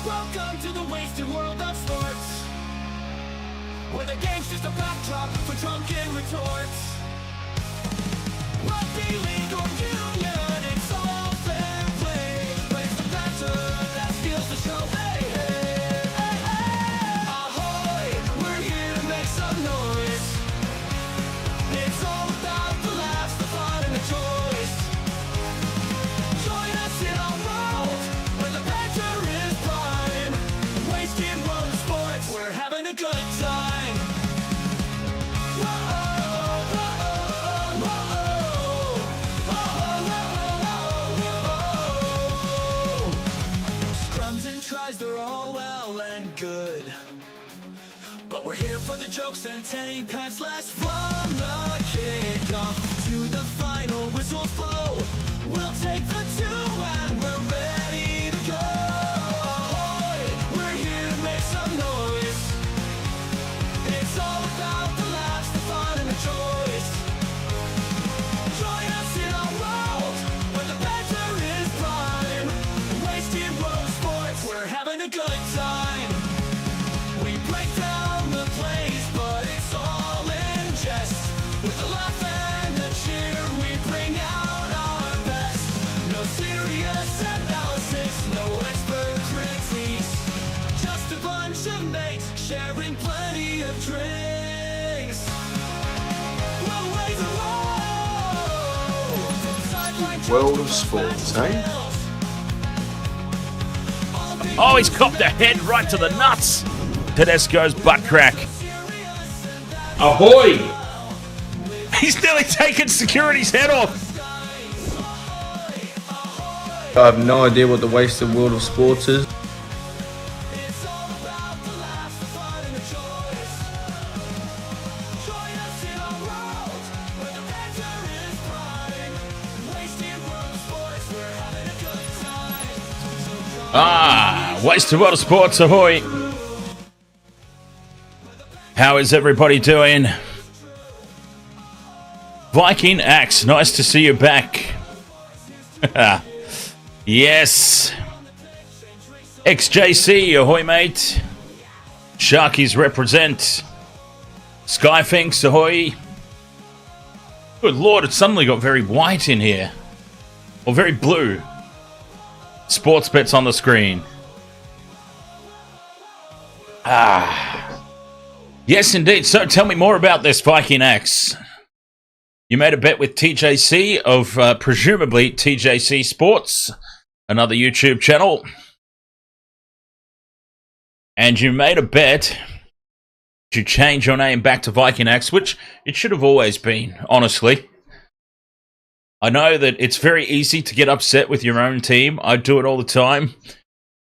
Welcome to the wasted world of sports, where the game's just a backdrop for drunken retorts. Rugby league or union, it's all fair play. Plays the banter that steals the show. Hey, hey, hey, hey. Ahoy, we're here to make some noise. It's all about the laughs, the fun, and the choice. Join us in our world, where the banter is prime. Wasted world of sports, we're having a good time. Scrums and tries, they're all well and good, but we're here for the jokes and take pass last from the kickoff to the final whistles blow. We'll take the two and we're ready to go. Ahoy, we're here to make some noise. It's all about the laughs, the fun, and the choice. Join us in our world, where the banter is prime. Wasted world of sports, we're having a good time. We break down the plays, but it's all in jest. With the laugh and the cheer, we bring out our best. No serious analysis, no expert critiques. Just a bunch of mates sharing plenty of drinks. We'll raise a roll from sideline to World of sports, eh? Oh, he's copped a head right to the nuts. Tedesco's butt crack. Ahoy! He's nearly taken security's head off. I have no idea what the wasted world of sports is. It's all about the laughs, the fun, and the choice. Join us in our world, where the banter is prime. Wasted world of sports, we're having a good time. Wasted World of Sports, ahoy. How is everybody doing? Viking Axe, nice to see you back. Yes. XJC, ahoy mate. Sharkies represent. Skyfinks, ahoy. Good lord, it suddenly got very white in here. Or very blue. Sports bets on the screen. Yes, indeed. So tell me more about this, Viking Axe. You made a bet with TJC of presumably TJC Sports, another YouTube channel. And you made a bet to change your name back to Viking Axe, which it should have always been, honestly. I know that it's very easy to get upset with your own team. I do it all the time.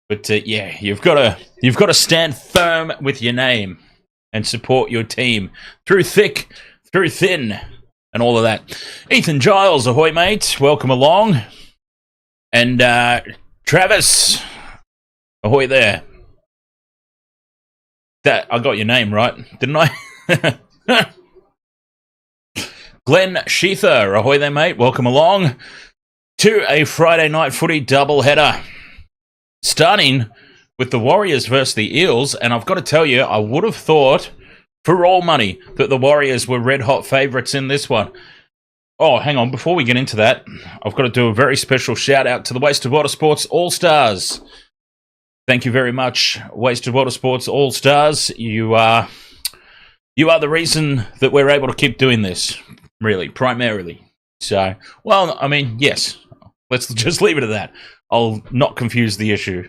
But yeah, you've got to stand firm with your name and support your team through thick, through thin, and all of that. Ethan Giles, ahoy mate, welcome along. And Travis, ahoy there. That I got your name right, didn't I? Glenn Sheether, ahoy there, mate. Welcome along to a Friday Night Footy doubleheader. Starting with the Warriors versus the Eels, and I've got to tell you, I would have thought, for all money, that the Warriors were red-hot favourites in this one. Oh, hang on, before we get into that, I've got to do a very special shout-out to the Wasted Water Sports All-Stars. Thank you very much, Wasted Water Sports All-Stars. You are the reason that we're able to keep doing this, really, primarily. So, well, I mean, yes, let's just leave it at that. I'll not confuse the issue.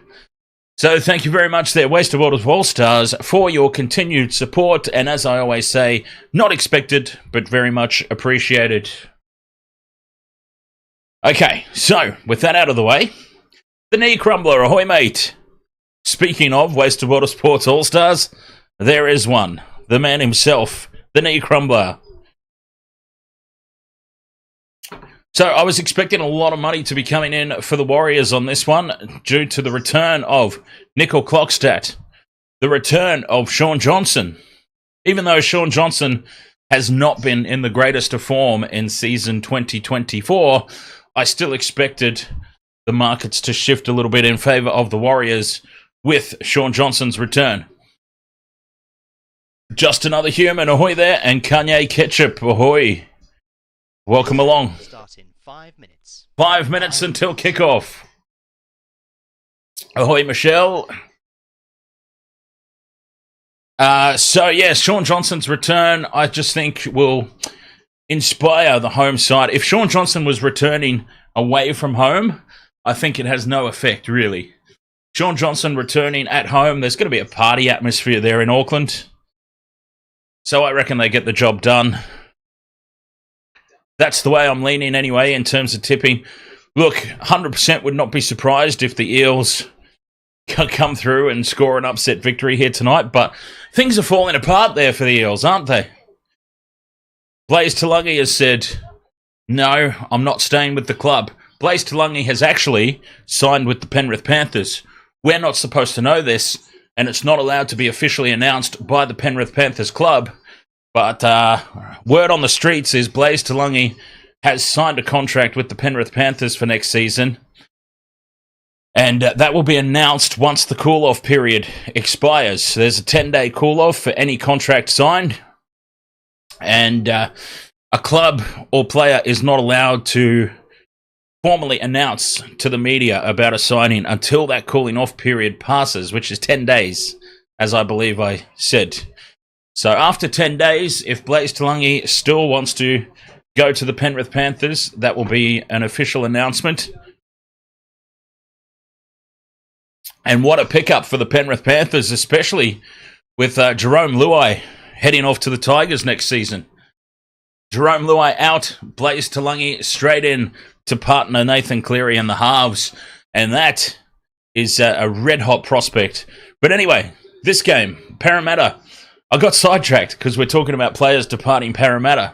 So thank you very much there, Wasted Waters All-Stars, for your continued support. And as I always say, not expected, but very much appreciated. Okay, so with that out of the way, the knee crumbler, ahoy mate. Speaking of Wasted Water Sports All-Stars, there is one. The man himself, the knee crumbler. So I was expecting a lot of money to be coming in for the Warriors on this one due to the return of Nicoll-Klokstad, the return of Shaun Johnson. Even though Shaun Johnson has not been in the greatest of form in season 2024, I still expected the markets to shift a little bit in favour of the Warriors with Shaun Johnson's return. Just another human, ahoy there, and Kanye Ketchup, ahoy. Welcome along. Start in 5 minutes. 5 minutes until kickoff. Ahoy, Michelle. So, yeah, Shaun Johnson's return, I just think, will inspire the home side. If Shaun Johnson was returning away from home, I think it has no effect, really. Shaun Johnson returning at home, there's going to be a party atmosphere there in Auckland. So I reckon they get the job done. That's the way I'm leaning anyway in terms of tipping. Look, 100% would not be surprised if the Eels come through and score an upset victory here tonight, but things are falling apart there for the Eels, aren't they? Blaize Talagi has said, no, I'm not staying with the club. Blaize Talagi has actually signed with the Penrith Panthers. We're not supposed to know this, and it's not allowed to be officially announced by the Penrith Panthers club. But word on the streets is Blaize Talagi has signed a contract with the Penrith Panthers for next season. And that will be announced once the cool-off period expires. There's a 10-day cool-off for any contract signed. And a club or player is not allowed to formally announce to the media about a signing until that cooling-off period passes, which is 10 days, as I believe I said. So after 10 days, if Blaize Talagi still wants to go to the Penrith Panthers, that will be an official announcement. And what a pickup for the Penrith Panthers, especially with Jerome Luai heading off to the Tigers next season. Jerome Luai out, Blaize Talagi straight in to partner Nathan Cleary and the halves. And that is a red-hot prospect. But anyway, this game, Parramatta. I got sidetracked because we're talking about players departing Parramatta.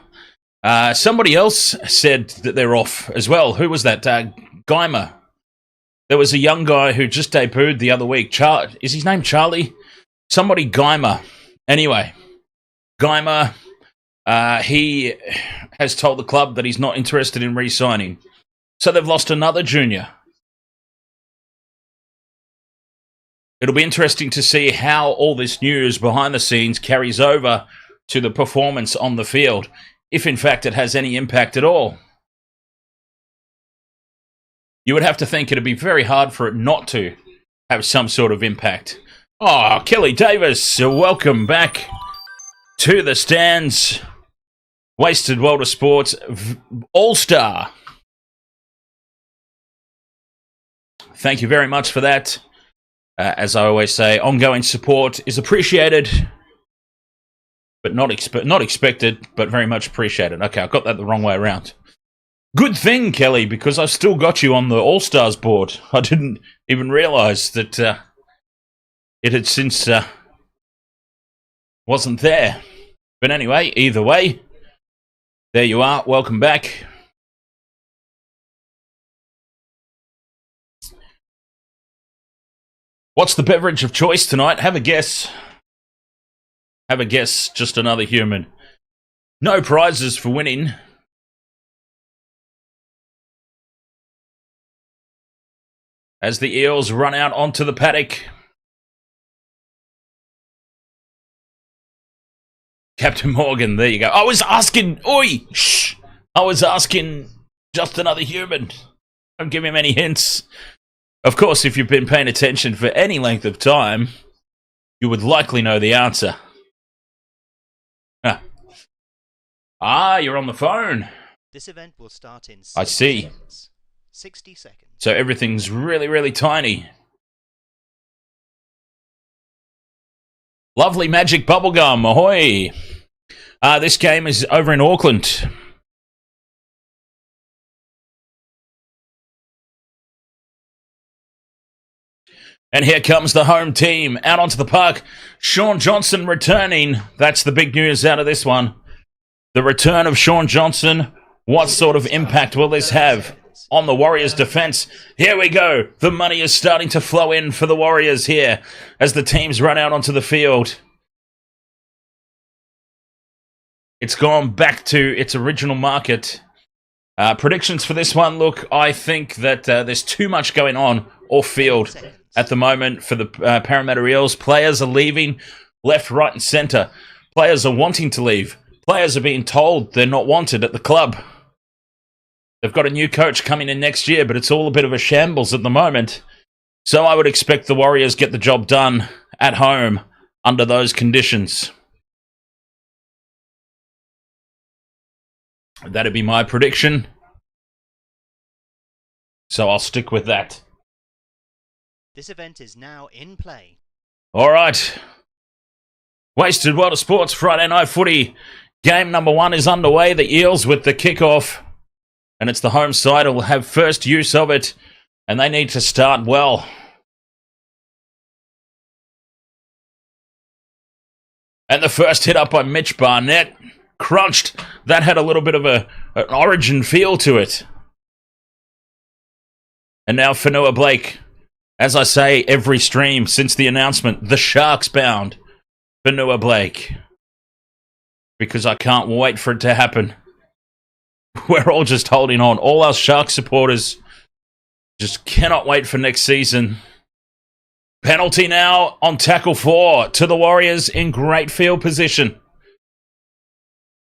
Somebody else said that they're off as well. Who was that? Geimer. There was a young guy who just debuted the other week. Is his name Charlie? Somebody Geimer. Anyway, Geimer, he has told the club that he's not interested in re-signing. So they've lost another junior. It'll be interesting to see how all this news behind the scenes carries over to the performance on the field, if in fact it has any impact at all. You would have to think it'd be very hard for it not to have some sort of impact. Oh, Kelly Davis, welcome back to the stands. Wasted Water Sports All-Star. Thank you very much for that. As I always say, ongoing support is appreciated, but not expected, but very much appreciated. Okay, I got that the wrong way around. Good thing, Kelly, because I've still got you on the All-Stars board. I didn't even realise that it had since wasn't there. But anyway, either way, there you are. Welcome back. What's the beverage of choice tonight? Have a guess. Have a guess, just another human. No prizes for winning. As the Eels run out onto the paddock. Captain Morgan, there you go. I was asking, oi, shh. I was asking just another human. Don't give him any hints. Of course, if you've been paying attention for any length of time, you would likely know the answer. Huh. Ah, you're on the phone. This event will start in 60 I see. seconds. 60 seconds. So everything's really, really tiny. Lovely magic bubblegum, ahoy! This game is over in Auckland. And here comes the home team out onto the park. Shaun Johnson returning. That's the big news out of this one. The return of Shaun Johnson. What sort of impact will this have on the Warriors' defense? Here we go. The money is starting to flow in for the Warriors here as the teams run out onto the field. It's gone back to its original market. Predictions for this one. Look, I think that there's too much going on off field at the moment for the Parramatta Eels. Players are leaving left, right and centre. Players are wanting to leave. Players are being told they're not wanted at the club. They've got a new coach coming in next year, but it's all a bit of a shambles at the moment. So I would expect the Warriors get the job done at home under those conditions. That'd be my prediction. So I'll stick with that. This event is now in play. All right. Wasted World of Sports Friday Night Footy. Game number 1 is underway. The Eels with the kickoff. And it's the home side who will have first use of it. And they need to start well. And the first hit up by Mitch Barnett. Crunched. That had a little bit of an origin feel to it. And now Fanua Blake. As I say every stream since the announcement, the Sharks bound Fanua Blake. Because I can't wait for it to happen. We're all just holding on. All our Shark supporters just cannot wait for next season. Penalty now on tackle 4 to the Warriors in great field position.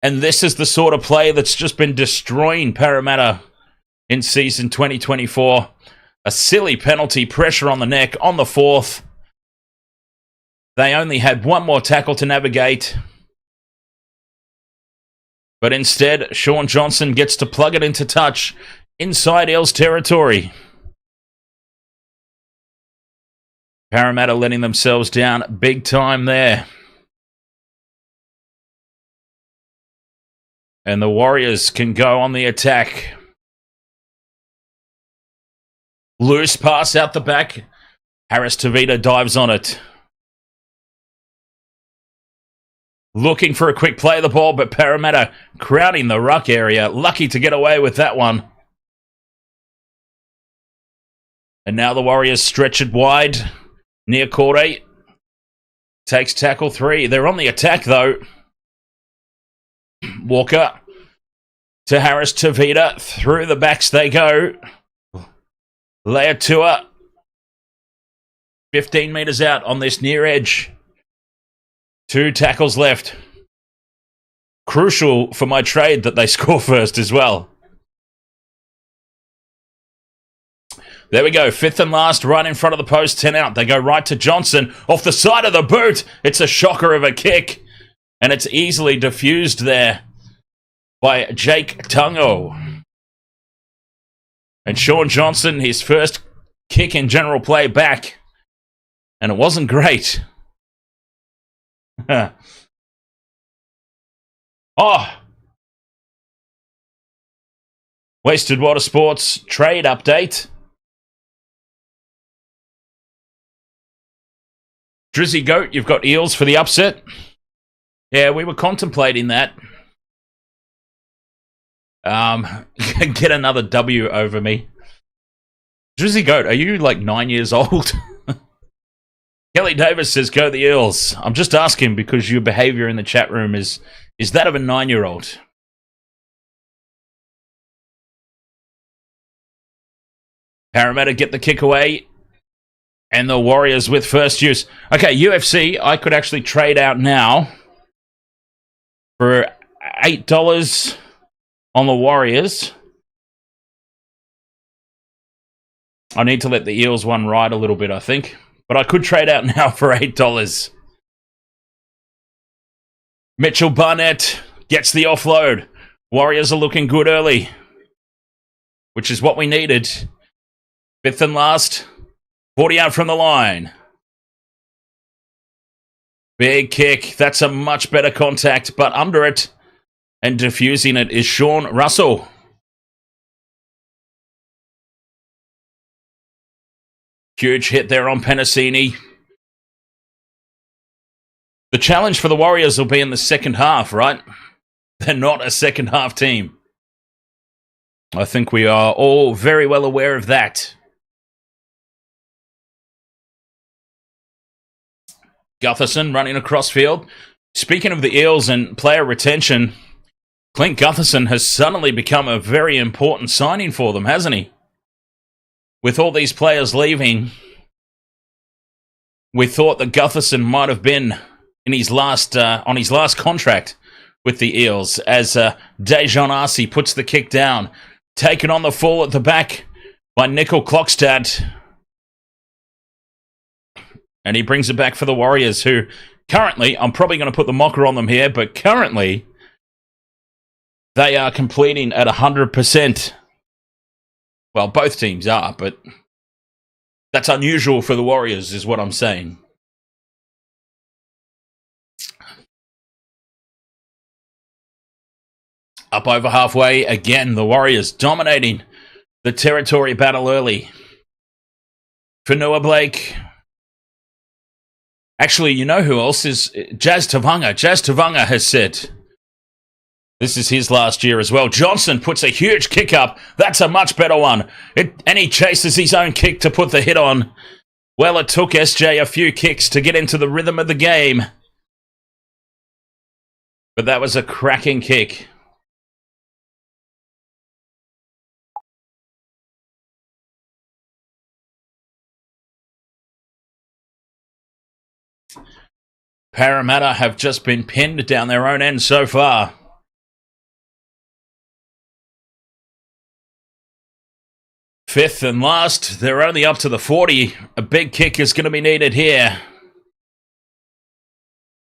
And this is the sort of play that's just been destroying Parramatta in season 2024. A silly penalty, pressure on the neck on the 4th. They only had one more tackle to navigate. But instead, Shaun Johnson gets to plug it into touch inside Eels territory. Parramatta letting themselves down big time there. And the Warriors can go on the attack. Loose pass out the back. Harris Tavita dives on it. Looking for a quick play of the ball, but Parramatta crowding the ruck area. Lucky to get away with that one. And now the Warriors stretch it wide. Near Corday. Takes tackle 3. They're on the attack, though. Walker to Harris Tavita. Through the backs they go. Leatua. 15 metres out on this near edge. 2 tackles left. Crucial for my trade that they score first as well. There we go. 5th and last, right in front of the post, 10 out. They go right to Johnson. Off the side of the boot. It's a shocker of a kick. And it's easily diffused there by Jake Tungo. And Shaun Johnson, his first kick in general play back. And it wasn't great. Oh! Wasted Water Sports trade update. Drizzy Goat, you've got Eels for the upset. Yeah, we were contemplating that. Get another W over me. Drizzy Goat, are you like 9 years old? Kelly Davis says, go the Eels. I'm just asking because your behaviour in the chat room is that of a 9-year-old. Parramatta get the kick away. And the Warriors with first use. Okay, UFC, I could actually trade out now for $8 on the Warriors. I need to let the Eels one ride a little bit, I think. But I could trade out now for $8. Mitch Barnett gets the offload. Warriors are looking good early, which is what we needed. Fifth and last. 40 out from the line. Big kick. That's a much better contact, but under it and diffusing it is Shaun Russell. Huge hit there on Penasini. The challenge for the Warriors will be in the second half, right? They're not a second half team. I think we are all very well aware of that. Gutherson running across field. Speaking of the Eels and player retention, Clint Gutherson has suddenly become a very important signing for them, hasn't he? With all these players leaving, we thought that Gutherson might have been in his last on his last contract with the Eels as Dejan Arce puts the kick down. Taken on the full at the back by Nicoll-Klokstad. And he brings it back for the Warriors, who currently, I'm probably going to put the mocker on them here, but currently they are completing at 100%. Well, both teams are, but that's unusual for the Warriors, is what I'm saying. Up over halfway, again, the Warriors dominating the territory battle early. Fanua Blake. Actually, you know who else is? Jazz Tavanga. Jazz Tavanga has said this is his last year as well. Johnson puts a huge kick up. That's a much better one. And he chases his own kick to put the hit on. Well, it took SJ a few kicks to get into the rhythm of the game. But that was a cracking kick. Parramatta have just been pinned down their own end so far. Fifth and last, they're only up to the 40. A big kick is going to be needed here.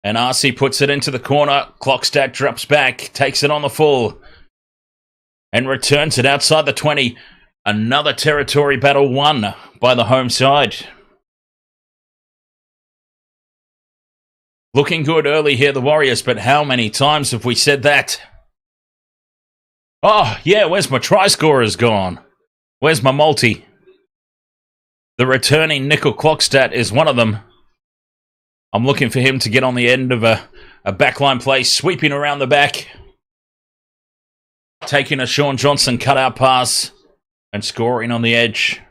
And Arce puts it into the corner. Klokstad drops back, takes it on the full, and returns it outside the 20. Another territory battle won by the home side. Looking good early here, the Warriors, but how many times have we said that? Oh, yeah, where's my try scorers gone? Where's my multi? The returning Nicoll-Klokstad is one of them. I'm looking for him to get on the end of a backline play, sweeping around the back. Taking a Shaun Johnson cutout pass and scoring on the edge.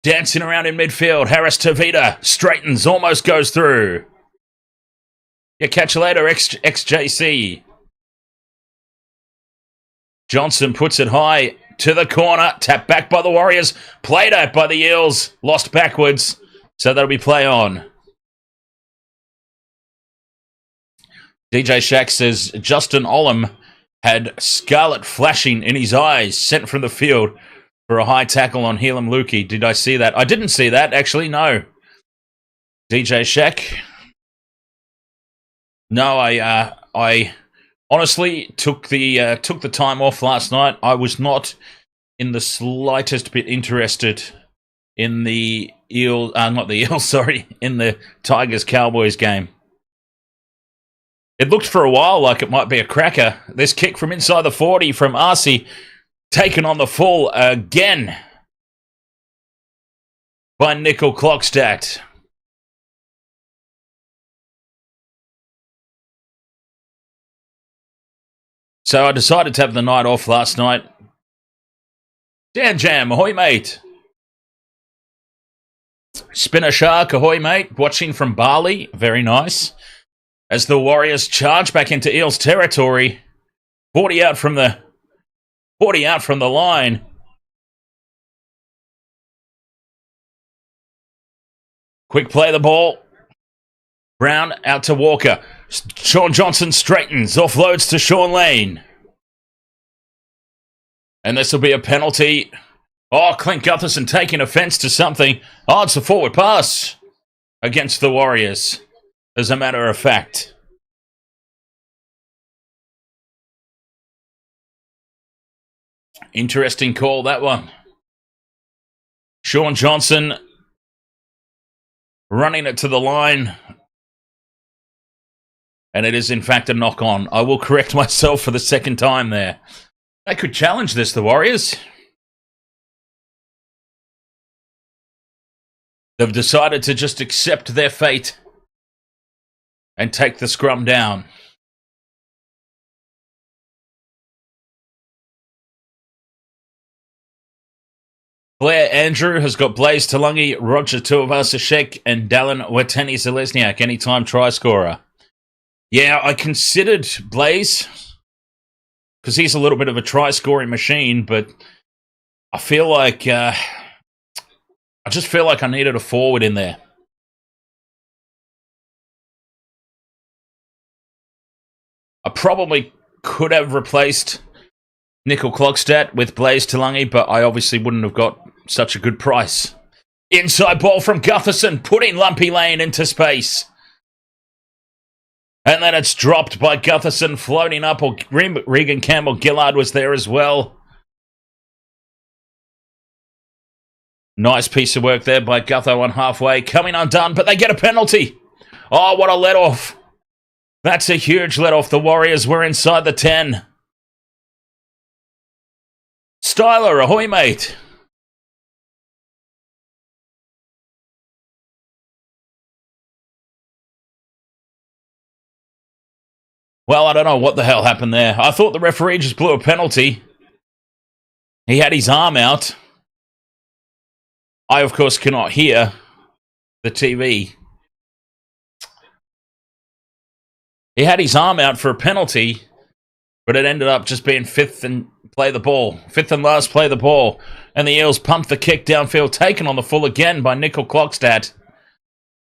Dancing around in midfield, Harris Tavita straightens, almost goes through. Yeah, catch you later, XJC. Johnson puts it high to the corner. Tapped back by the Warriors. Played out by the Eels. Lost backwards. So that'll be play on. DJ Shack says Justin Olam had scarlet flashing in his eyes. Sent from the field for a high tackle on Helam Lukey. Did I see that? I didn't see that, actually, no. DJ Shack. No, I honestly took the time off last night. I was not in the slightest bit interested in the in the Tigers-Cowboys game. It looked for a while like it might be a cracker. This kick from inside the 40 from Arce, taken on the full again by Nicoll-Klokstad. So I decided to have the night off last night. Dan Jam, ahoy mate. Spinner Shark, ahoy mate, watching from Bali, very nice. As the Warriors charge back into Eels territory, 40 out from the line. Quick play the ball. Brown out to Walker. Shaun Johnson straightens, offloads to Shaun Lane. And this will be a penalty. Oh, Clint Gutherson taking offence to something. Oh, it's a forward pass against the Warriors, as a matter of fact. Interesting call, that one. Shaun Johnson running it to the line. And it is, in fact, a knock-on. I will correct myself for the second time there. They could challenge this, the Warriors. They've decided to just accept their fate and take the scrum down. Blair Andrew has got Blaize Talagi, Roger Tuivasa-Sheck, and Dallin Watene-Zelezniak, anytime try scorer. Yeah, I considered Blaize, because he's a little bit of a try-scoring machine, but I feel like, I just feel like I needed a forward in there. I probably could have replaced Nicoll-Klokstad with Blaize Talagi, but I obviously wouldn't have got such a good price. Inside ball from Gutherson, putting Lumpy Lane into space. And then it's dropped by Gutherson, floating up. Or Regan Campbell-Gillard was there as well. Nice piece of work there by Gutho on halfway. Coming undone, but they get a penalty. Oh, what a let-off. That's a huge let-off. The Warriors were inside the 10. Styler, ahoy, mate. Well, I don't know what the hell happened there. I thought the referee just blew a penalty. He had his arm out. I, of course, cannot hear the TV. He had his arm out for a penalty, but it ended up just being fifth and play the ball. Fifth and last, play the ball. And the Eels pumped the kick downfield, taken on the full again by Nicoll-Klokstad.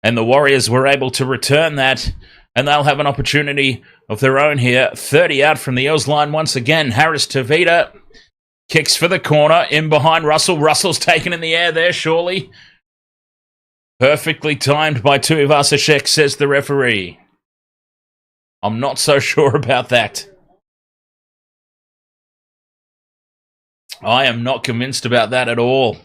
And the Warriors were able to return that, and they'll have an opportunity of their own here. 30 out from the Eels line once again. Harris Tavita kicks for the corner, in behind Russell. Russell's taken in the air there, surely. Perfectly timed by Tuivasa-Sheck, says the referee. I'm not so sure about that. I am not convinced about that at all.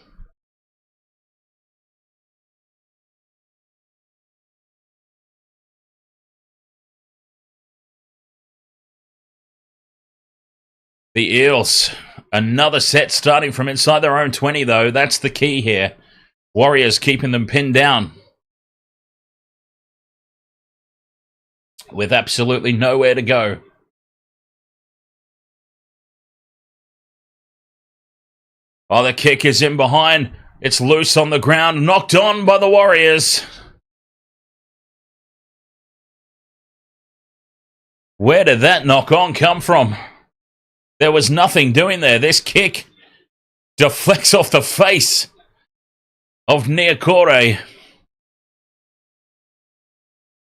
The Eels, another set starting from inside their own 20, though. That's the key here. Warriors keeping them pinned down. With absolutely nowhere to go. Oh, the kick is in behind. It's loose on the ground. Knocked on by the Warriors. Where did that knock on come from? There was nothing doing there. This kick deflects off the face of Niakore.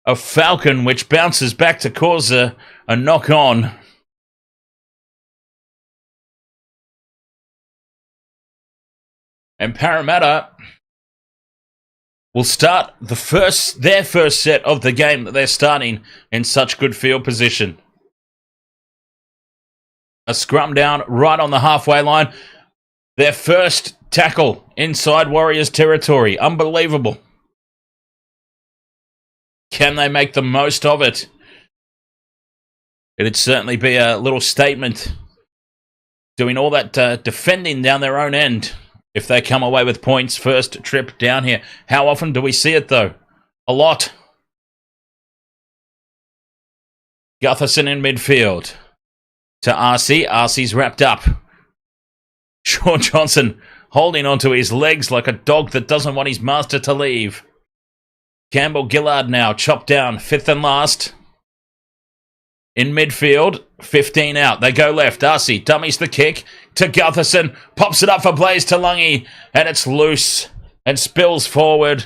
A Falcon which bounces back to cause a knock on. And Parramatta will start their first set of the game that they're starting in such good field position. A scrum down right on the halfway line. Their first tackle inside Warriors territory. Unbelievable. Can they make the most of it? It'd certainly be a little statement doing all that defending down their own end if they come away with points first trip down here. How often do we see it, though? A lot. Gutherson in midfield. To RC. RC's wrapped up. Shaun Johnson holding onto his legs like a dog that doesn't want his master to leave. Campbell-Gillard now, chopped down, 5th and last. In midfield, 15 out. They go left. Darcy dummies the kick to Gutherson. Pops it up for Blaize Talagi. And it's loose and spills forward.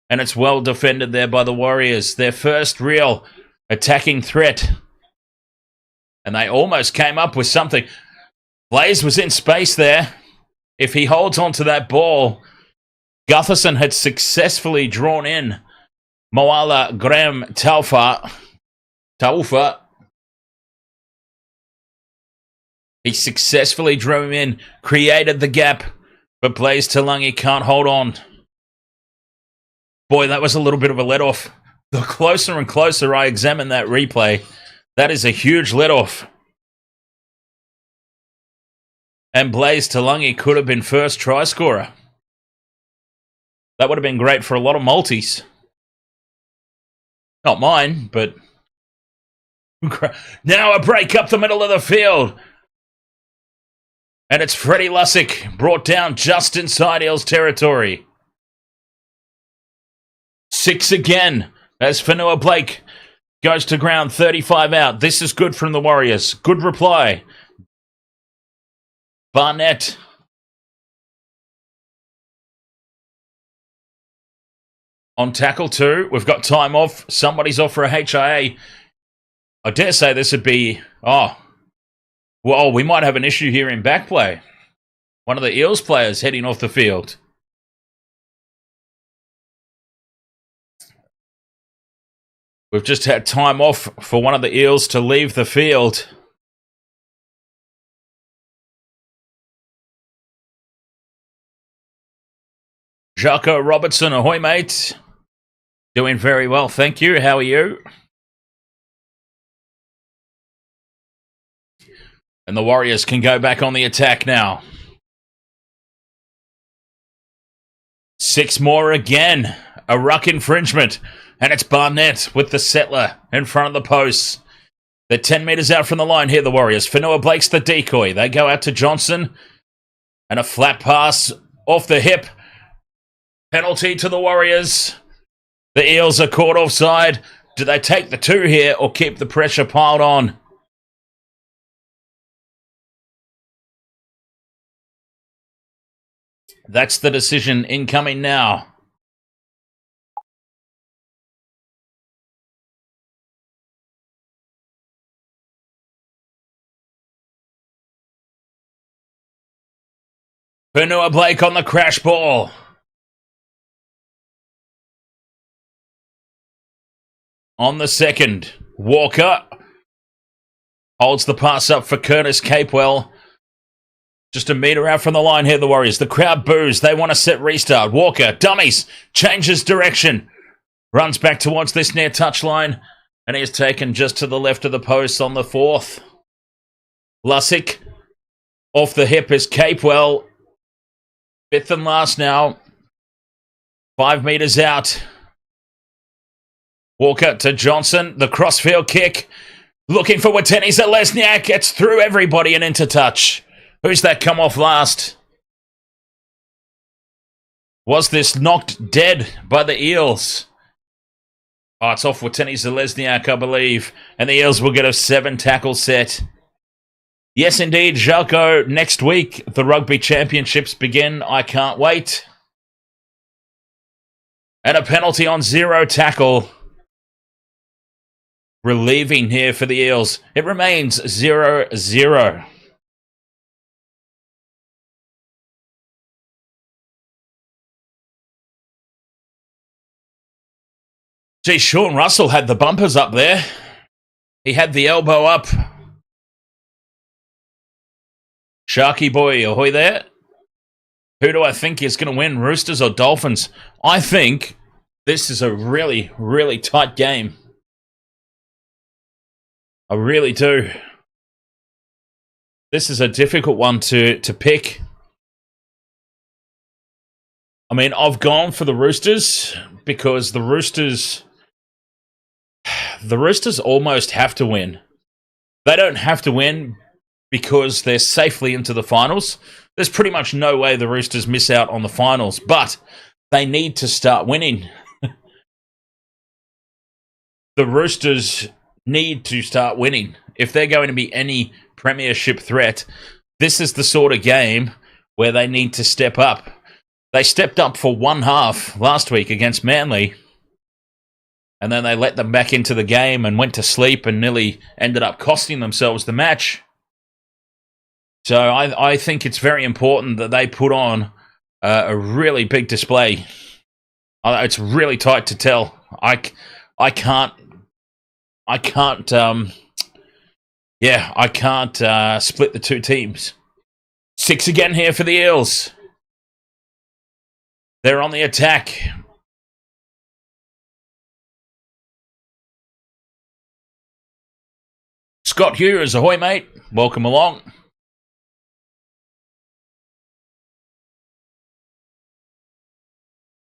And it's well defended there by the Warriors. Their first real attacking threat. And they almost came up with something. Blaize was in space there. If he holds on to that ball, Gutherson had successfully drawn in Moala Graham Taufa. He successfully drew him in, created the gap, but Blaize Talagi can't hold on. Boy, that was a little bit of a let-off. The closer and closer I examine that replay, that is a huge let-off. And Blaize Talagi could have been first try scorer. That would have been great for a lot of multis. Not mine, but... Now a break up the middle of the field. And it's Freddie Lussick brought down just inside Eels territory. 6 again as Fanua Blake goes to ground, 35 out. This is good from the Warriors. Good reply. Barnett. On tackle 2, we've got time off. Somebody's off for a HIA. I dare say this would be... Well, we might have an issue here in back play. One of the Eels players heading off the field. We've just had time off for one of the Eels to leave the field. Jaco Robertson, ahoy mate. Doing very well, thank you. How are you? And the Warriors can go back on the attack now. 6 more again. A ruck infringement. And it's Barnett with the settler in front of the posts. They're 10 metres out from the line here, the Warriors. Fanua Blake's the decoy. They go out to Johnson. And a flat pass off the hip. Penalty to the Warriors. The Eels are caught offside. Do they take the 2 here or keep the pressure piled on? That's the decision incoming now. Fanua Blake on the crash ball. On the second, Walker holds the pass up for Curtis Capewell. Just a metre out from the line here, the Warriors. The crowd boos. They want to set restart. Walker, dummies, changes direction. Runs back towards this near touchline. And he is taken just to the left of the post on the 4th. Lussick off the hip is Capewell. 5th and last now. 5 metres out. Walker to Johnson. The crossfield kick. Looking for Wateni Zelezniak. Gets through everybody and into touch. Who's that come off last? Was this knocked dead by the Eels? Oh, it's off Wateni Zelezniak, I believe. And the Eels will get a 7 tackle set. Yes, indeed, Jaco. Next week, the Rugby Championships begin. I can't wait. And a penalty on 0 tackle. Relieving here for the Eels. It remains 0-0. Gee, Shaun Russell had the bumpers up there. He had the elbow up. Sharky boy, ahoy there. Who do I think is going to win, Roosters or Dolphins? I think this is a really, really tight game. I really do. This is a difficult one to pick. I mean, I've gone for the Roosters because the Roosters almost have to win. They don't have to win because they're safely into the finals. there's pretty much no way the Roosters miss out on the finals, but they need to start winning. The Roosters need to start winning. If they're going to be any premiership threat, this is the sort of game where they need to step up. They stepped up for one half last week against Manly, and then they let them back into the game and went to sleep and nearly ended up costing themselves the match. So I think it's very important that they put on a really big display. It's really tight to tell. I can't split the two teams. 6 again here for the Eels. They're on the attack. Scott Hughes, ahoy, mate. Welcome along.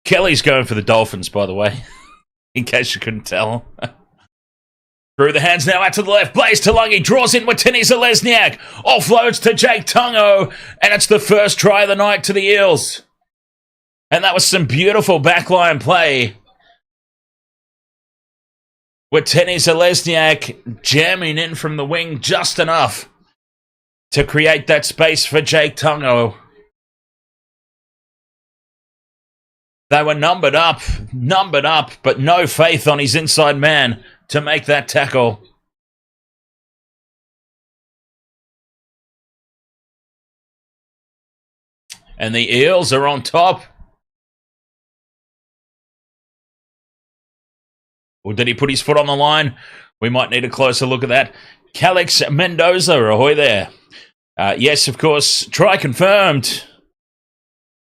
Kelly's going for the Dolphins, by the way, in case you couldn't tell. Through the hands now out to the left. Blaize Talagi draws in with Zalesniak. Offloads to Jake Tungo. And it's the first try of the night to the Eels. And that was some beautiful backline play. With Zalesniak jamming in from the wing just enough to create that space for Jake Tungo. They were numbered up, but no faith on his inside man to make that tackle. And the Eels are on top. Or did he put his foot on the line? We might need a closer look at that. Calix Mendoza, ahoy there. Yes, of course, try confirmed.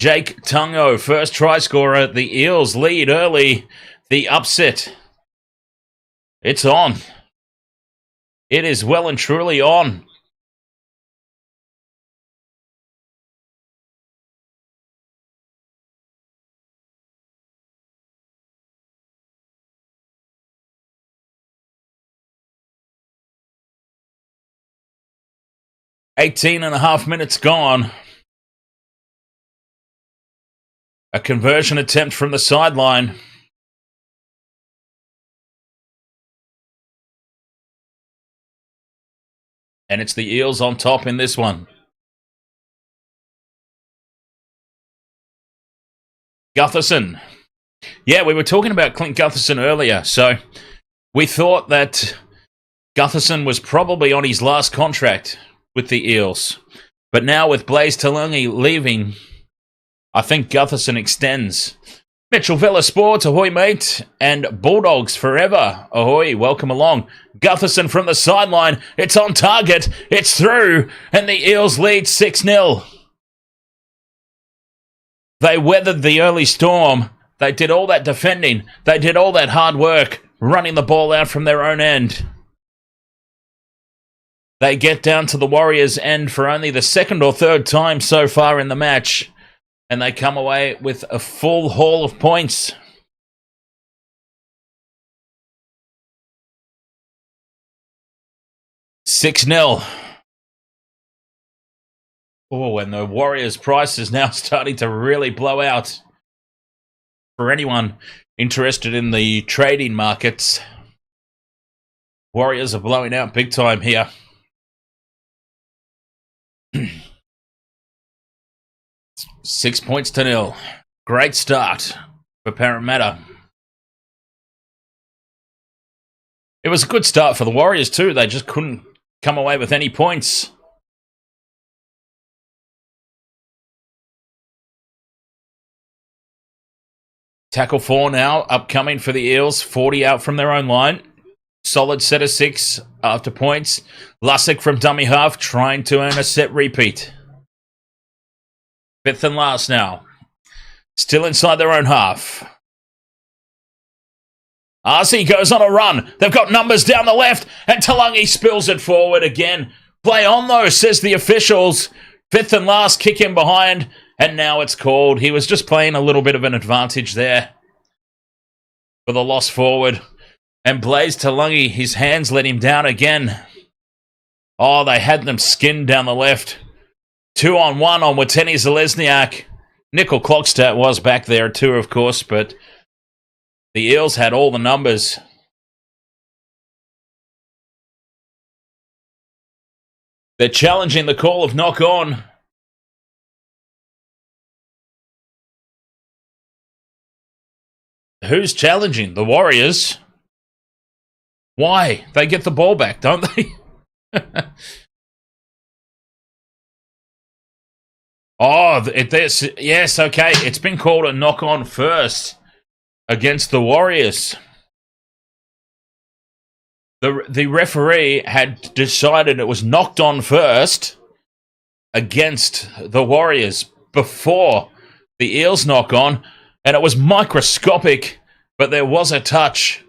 Jake Tungo, first try scorer. The Eels lead early. The upset. It's on. It is well and truly on. "18.5 minutes gone. A conversion attempt from the sideline. And it's the Eels on top in this one. Gutherson. Yeah, we were talking about Clint Gutherson earlier, so we thought that Gutherson was probably on his last contract with the Eels. But now with Blaize Talagi leaving, I think Gutherson extends. Mitchell Villa Sports, ahoy mate, and Bulldogs forever, ahoy, welcome along. Gutherson from the sideline, it's on target, it's through, and the Eels lead 6-0. They weathered the early storm, they did all that defending, they did all that hard work, running the ball out from their own end. They get down to the Warriors' end for only the second or third time so far in the match. And they come away with a full haul of points. $6-0. Oh, and the Warriors' price is now starting to really blow out. For anyone interested in the trading markets, Warriors are blowing out big time here. 6 points to 0. Great start for Parramatta. It was a good start for the Warriors too. They just couldn't come away with any points. Tackle 4 now, upcoming for the Eels. 40 out from their own line. Solid set of 6 after points. Lussick from dummy half trying to earn a set repeat. 5th and last now. Still inside their own half. RC goes on a run. They've got numbers down the left, and Talagi spills it forward again. Play on though, says the officials. 5th and last, kick in behind, and now it's called. He was just playing a little bit of an advantage there for the loss forward. And Blaize Talagi, his hands let him down again. Oh, they had them skinned down the left. 2-on-1 on Wateni Zalesniak. Nicoll-Klokstad was back there too, of course, but the Eels had all the numbers. They're challenging the call of knock on. Who's challenging? The Warriors. Why? They get the ball back, don't they? Yes, okay. It's been called a knock on first against the Warriors. The referee had decided it was knocked on first against the Warriors before the Eels knock on, and it was microscopic, but there was a touch.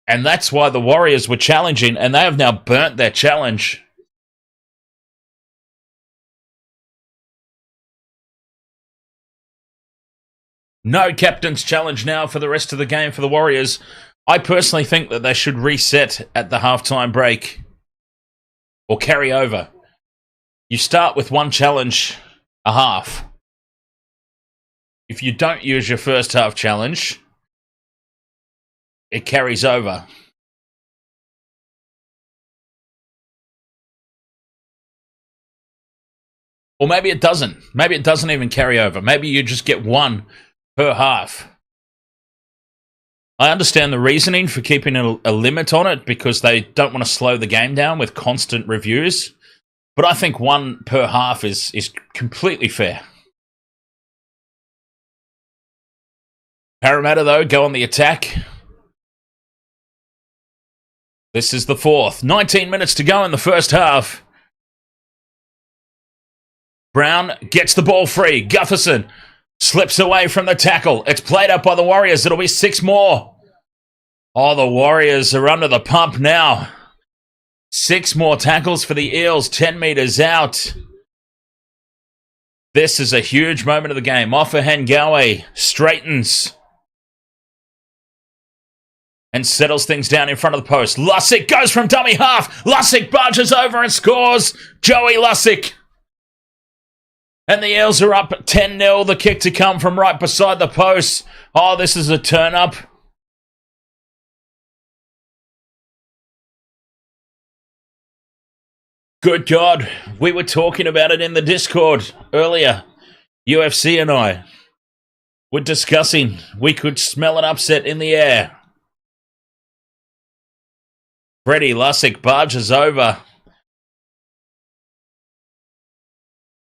And that's why the Warriors were challenging, and they have now burnt their challenge. No captain's challenge now for the rest of the game for the Warriors. I personally think that they should reset at the halftime break or carry over. You start with one challenge a half. If you don't use your first half challenge, it carries over. Or maybe it doesn't. Maybe it doesn't even carry over. Maybe you just get one per half. I understand the reasoning for keeping a limit on it because they don't want to slow the game down with constant reviews. But I think one per half is completely fair. Parramatta, though, go on the attack. This is the fourth. 19 minutes to go in the first half. Brown gets the ball free. Gutherson slips away from the tackle. It's played up by the Warriors. It'll be 6 more. Oh, the Warriors are under the pump now. 6 more tackles for the Eels. 10 metres out. This is a huge moment of the game. Offa Hengawe straightens and settles things down in front of the post. Lussick goes from dummy half. Lussick barges over and scores. Joey Lussick. And the Eels are up 10-0. The kick to come from right beside the post. Oh, this is a turn-up. Good God. We were talking about it in the Discord earlier. UFC and I were discussing. We could smell an upset in the air. Freddie Lussick barges over.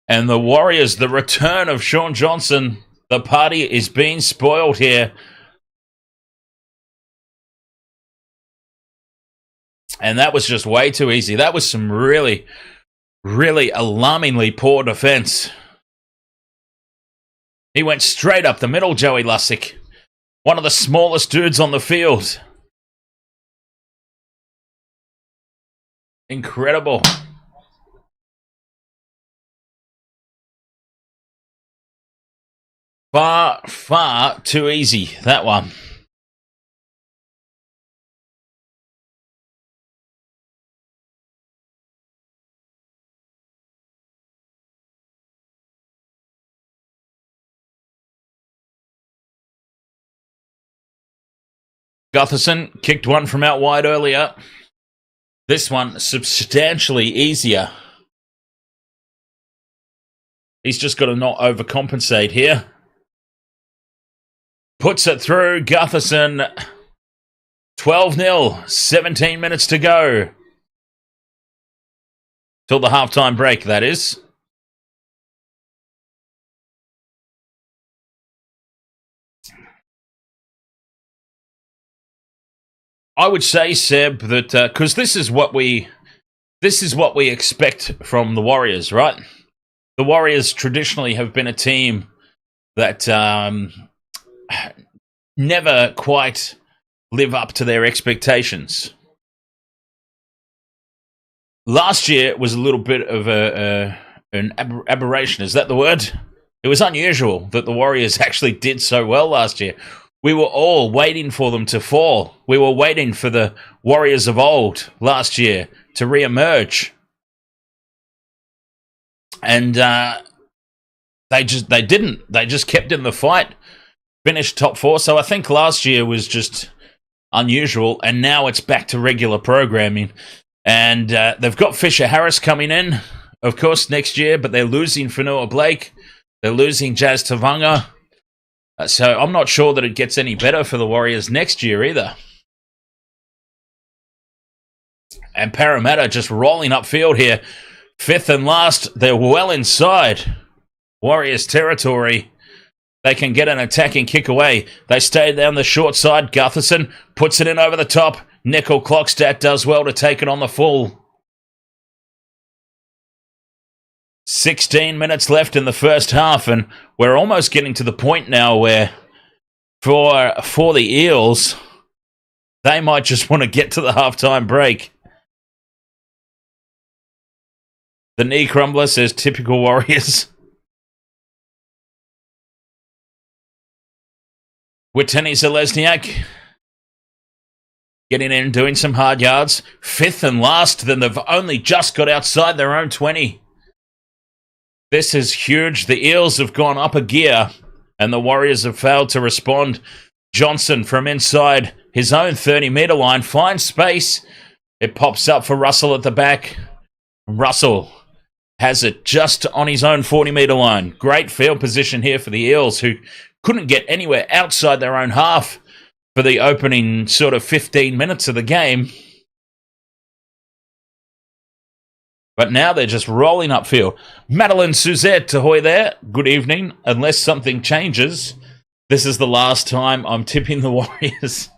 And the Warriors, the return of Shaun Johnson. The party is being spoiled here. And that was just way too easy. That was some really, really alarmingly poor defense. He went straight up the middle, Joey Lussick. One of the smallest dudes on the field. Incredible. Far, far too easy, that one. Gutherson kicked one from out wide earlier. This one substantially easier. He's just got to not overcompensate here. Puts it through. Gutherson. 12-0. 17 minutes to go. Till the halftime break, that is. I would say, Seb, that because this is what we expect from the Warriors, right? The Warriors traditionally have been a team that never quite live up to their expectations. Last year was a little bit of an aberration. Is that the word? It was unusual that the Warriors actually did so well last year. We were all waiting for them to fall. We were waiting for the Warriors of old last year to re-emerge. And they didn't. They just kept in the fight, finished top 4. So I think last year was just unusual, and now it's back to regular programming. And they've got Fisher Harris coming in, of course, next year, but they're losing Fanua Blake. They're losing Jazz Tavanga. So I'm not sure that it gets any better for the Warriors next year either. And Parramatta just rolling upfield here. 5th and last, they're well inside Warriors territory. They can get an attacking kick away. They stay down the short side. Gutherson puts it in over the top. Nicoll-Klokstad does well to take it on the full. 16 minutes left in the first half, and we're almost getting to the point now where for the Eels, they might just want to get to the halftime break. The knee crumbler says typical Warriors. Witeni Zelezniak getting in and doing some hard yards. 5th and last, then they've only just got outside their own 20. This is huge. The Eels have gone up a gear, and the Warriors have failed to respond. Johnson from inside his own 30-metre line finds space. It pops up for Russell at the back. Russell has it just on his own 40-metre line. Great field position here for the Eels, who couldn't get anywhere outside their own half for the opening sort of 15 minutes of the game. But now they're just rolling upfield. Madeline Suzette, Ahoy there. Good evening. Unless something changes, this is the last time I'm tipping the Warriors.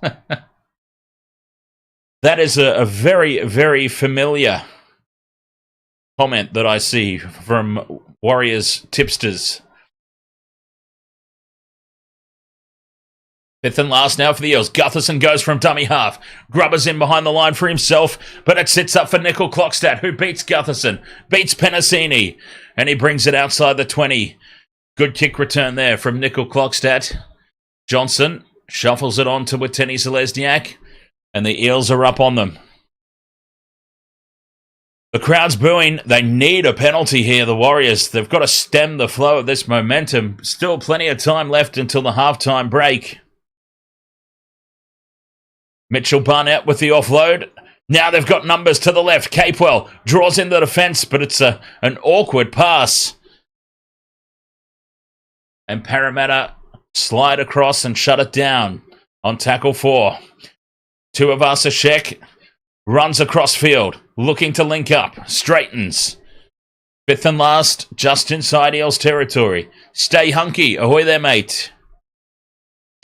That is a very, very familiar comment that I see from Warriors tipsters. 5th and last now for the Eels. Gutherson goes from dummy half. Grubbers in behind the line for himself, but it sits up for Nicoll-Klokstad, who beats Gutherson, beats Penasini, and he brings it outside the 20. Good kick return there from Nicoll-Klokstad. Johnson shuffles it on to Witeni Zelezniak, and the Eels are up on them. The crowd's booing. They need a penalty here, the Warriors. They've got to stem the flow of this momentum. Still plenty of time left until the halftime break. Mitchell Barnett with the offload. Now they've got numbers to the left. Capewell draws in the defence, but it's an awkward pass. And Parramatta slide across and shut it down on tackle 4. Tuivasa-Sheck runs across field, looking to link up. Straightens. 5th and last, just inside Eels territory. Stay hunky. Ahoy there, mate.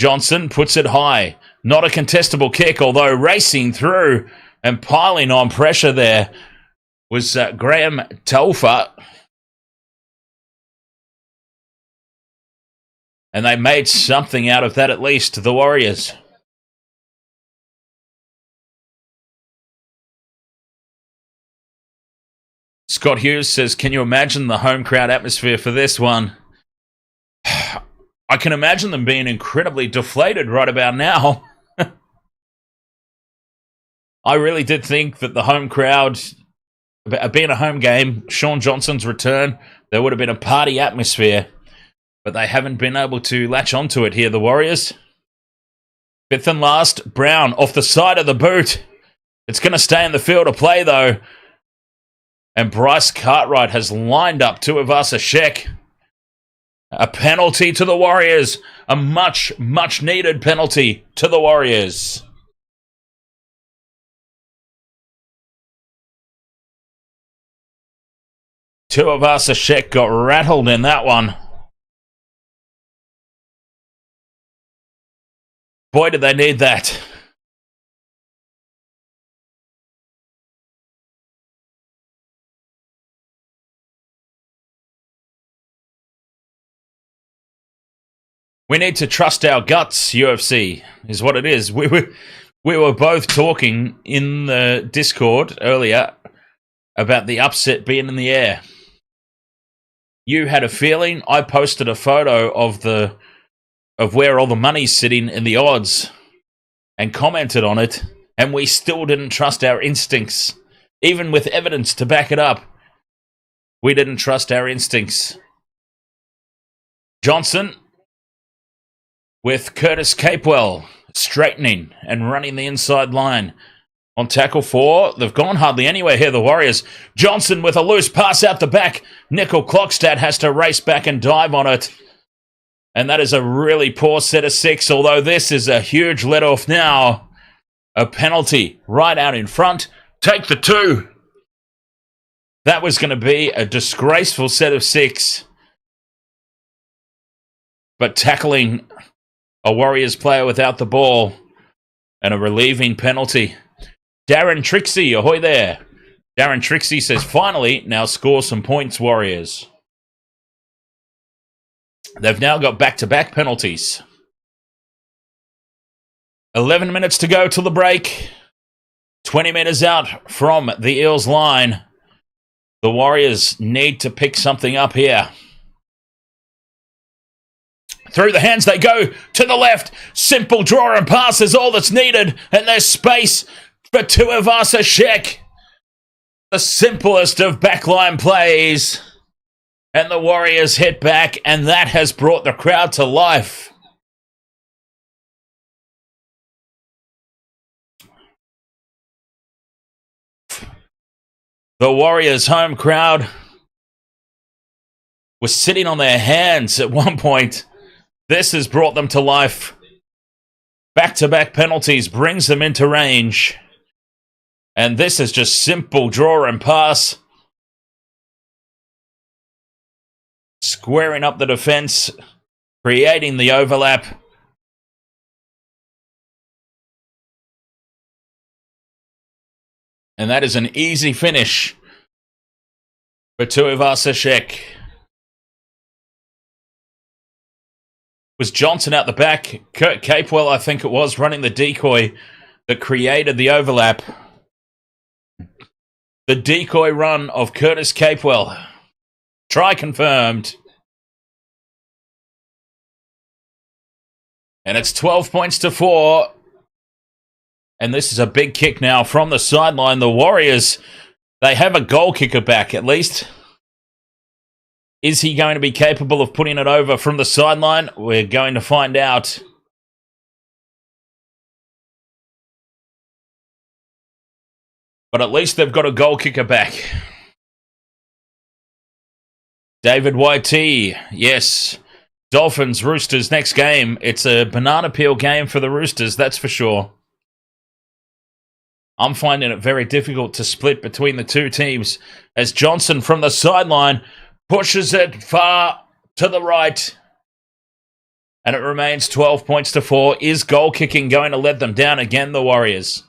Johnson puts it high. Not a contestable kick, although racing through and piling on pressure there was Graham Telfer. And they made something out of that, at least, the Warriors. Scott Hughes says, can you imagine the home crowd atmosphere for this one? I can imagine them being incredibly deflated right about now. I really did think that the home crowd, being a home game, Shaun Johnson's return, there would have been a party atmosphere, but they haven't been able to latch onto it here, the Warriors. 5th and last, Brown off the side of the boot. It's going to stay in the field of play, though. And Bryce Cartwright has lined up Tuivasa-Sheck. A penalty to the Warriors. A much, much needed penalty to the Warriors. Tuivasa-Sheck got rattled in that one. Boy, did they need that. We need to trust our guts, UFC, is what it is. We were both talking in the Discord earlier about the upset being in the air. You had a feeling. I posted a photo of where all the money's sitting in the odds and commented on it, and we still didn't trust our instincts, even with evidence to back it up. We didn't trust our instincts. Johnson with Curtis Capewell straightening and running the inside line. On tackle 4, they've gone hardly anywhere here, the Warriors. Johnson with a loose pass out the back. Nicoll-Klokstad has to race back and dive on it. And that is a really poor set of 6, although this is a huge let-off now. A penalty right out in front. Take the 2. That was going to be a disgraceful set of 6. But tackling a Warriors player without the ball and a relieving penalty. Darren Trixie, ahoy there. Darren Trixie says, finally, now score some points, Warriors. They've now got back-to-back penalties. 11 minutes to go till the break. 20 metres out from the Eels line. The Warriors need to pick something up here. Through the hands they go to the left. Simple draw and pass is all that's needed. And there's space for Tuivasa-Sheck. The simplest of backline plays. And the Warriors hit back, and that has brought the crowd to life. The Warriors' home crowd was sitting on their hands at one point. This has brought them to life. Back-to-back penalties brings them into range. And this is just simple draw and pass. Squaring up the defense, creating the overlap. And that is an easy finish for Tuivasa-Sheck. Was Johnson out the back? Kurt Capewell, I think it was, running the decoy that created the overlap. The decoy run of Curtis Capewell. Try confirmed. And it's 12 points to 4. And this is a big kick now from the sideline. The Warriors, they have a goal kicker back at least. Is he going to be capable of putting it over from the sideline? We're going to find out. But at least they've got a goal kicker back. David YT, yes. Dolphins, Roosters, next game. It's a banana peel game for the Roosters, that's for sure. I'm finding it very difficult to split between the two teams as Johnson from the sideline pushes it far to the right. And it remains 12 points to 4. Is goal kicking going to let them down again, the Warriors?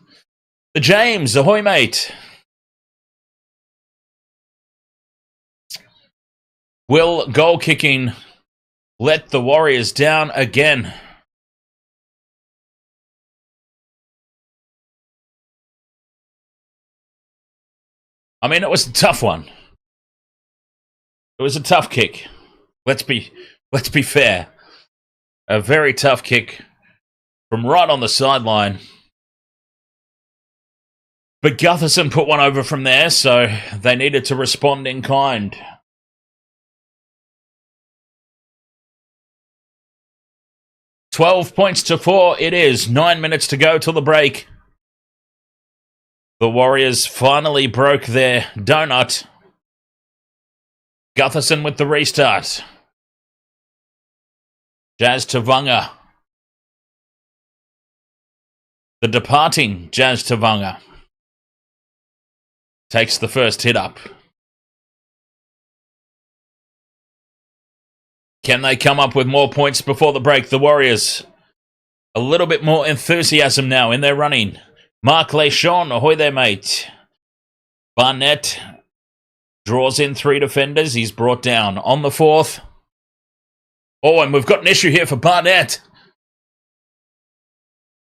The James, ahoy mate. Will goal kicking let the Warriors down again? I mean, it was a tough one. It was a tough kick. Let's be fair. A very tough kick from right on the sideline. But Gutherson put one over from there, so they needed to respond in kind. $12 points to 4 it is. 9 minutes to go till the break. The Warriors finally broke their donut. Gutherson with the restart. Jazz Tavanga. The departing Jazz Tavanga takes the first hit up. Can they come up with more points before the break? The Warriors, a little bit more enthusiasm now in their running. Mark Shaun, ahoy there, mate. Barnett draws in 3 defenders. He's brought down on the 4th. Oh, and we've got an issue here for Barnett.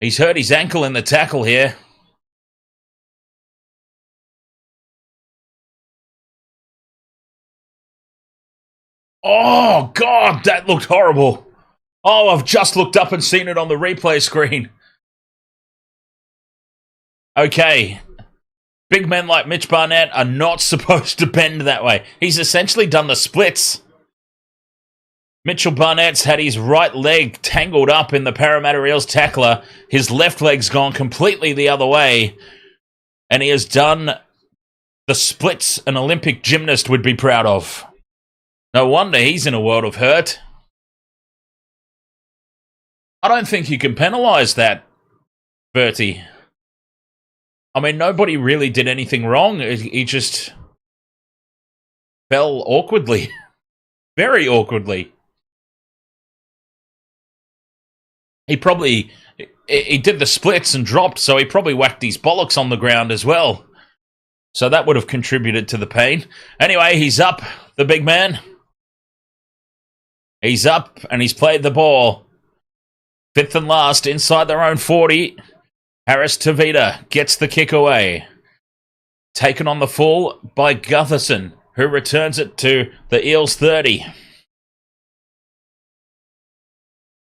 He's hurt his ankle in the tackle here. Oh, God, that looked horrible. Oh, I've just looked up and seen it on the replay screen. Okay. Big men like Mitch Barnett are not supposed to bend that way. He's essentially done the splits. Mitchell Barnett's had his right leg tangled up in the Parramatta Eels tackler. His left leg's gone completely the other way. And he has done the splits an Olympic gymnast would be proud of. No wonder he's in a world of hurt. I don't think you can penalise that, Bertie. I mean, nobody really did anything wrong. He just fell awkwardly. Very awkwardly. He did the splits and dropped, so he probably whacked his bollocks on the ground as well. So that would have contributed to the pain. Anyway, he's up, the big man. He's up, and he's played the ball. Fifth and last, inside their own 40. Harris Tavita gets the kick away. Taken on the full by Gutherson, who returns it to the Eels 30.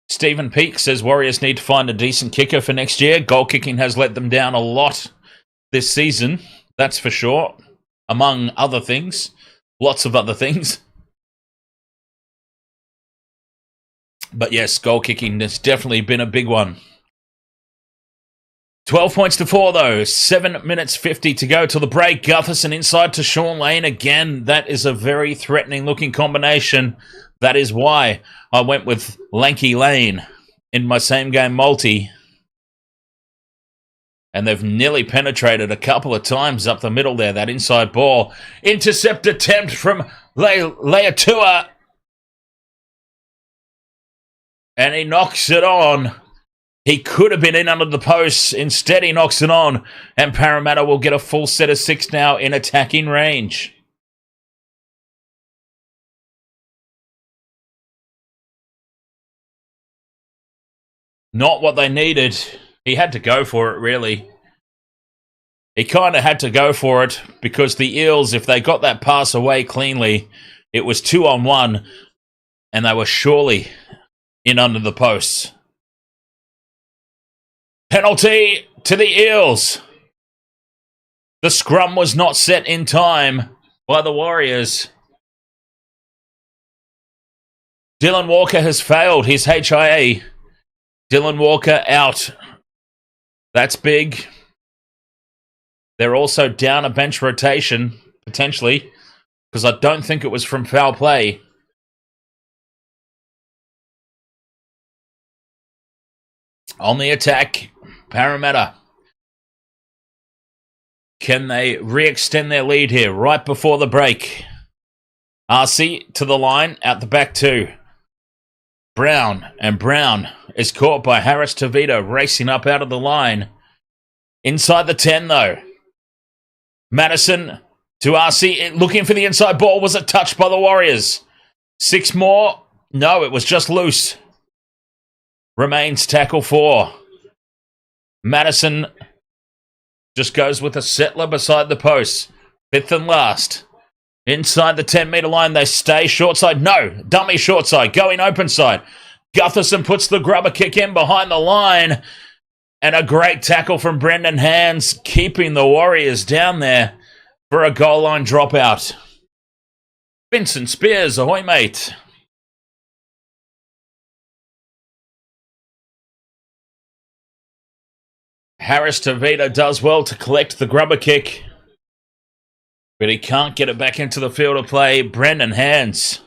Stephen Peake says Warriors need to find a decent kicker for next year. Goal kicking has let them down a lot this season, that's for sure. Among other things. Lots of other things. But yes, goal kicking has definitely been a big one. 12 points to 4, though. 7 minutes 50 to go till the break. Gutherson inside to Shaun Lane again. That is a very threatening-looking combination. That is why I went with Lanky Lane in my same-game multi. And they've nearly penetrated a couple of times up the middle there. That inside ball. Intercept attempt from Leatua. And he knocks it on. He could have been in under the posts. Instead, he knocks it on. And Parramatta will get a full set of 6 now in attacking range. Not what they needed. He had to go for it, really. He kind of had to go for it because the Eels, if they got that pass away cleanly, it was 2-on-1 and they were surely in under the posts. Penalty to the Eels. The scrum was not set in time by the Warriors. Dylan Walker has failed his HIA. Dylan Walker out. That's big. They're also down a bench rotation, potentially, because I don't think it was from foul play. On the attack, Parramatta. Can they re-extend their lead here right before the break? RC to the line, out the back two. Brown, and Brown is caught by Harris Tavita racing up out of the line. Inside the 10, though. Madison to RC, looking for the inside ball. Was it touched by the Warriors? 6 more? No, it was just loose. Remains tackle 4. Madison just goes with a settler beside the post. 5th and last. Inside the 10-metre line, they stay. Short side, no. Dummy short side, going open side. Gutherson puts the grubber kick in behind the line. And a great tackle from Brendan Hands, keeping the Warriors down there for a goal line dropout. Vincent Spears, ahoy mate. Harris Tavita does well to collect the grubber kick. But he can't get it back into the field of play. Brendan Hands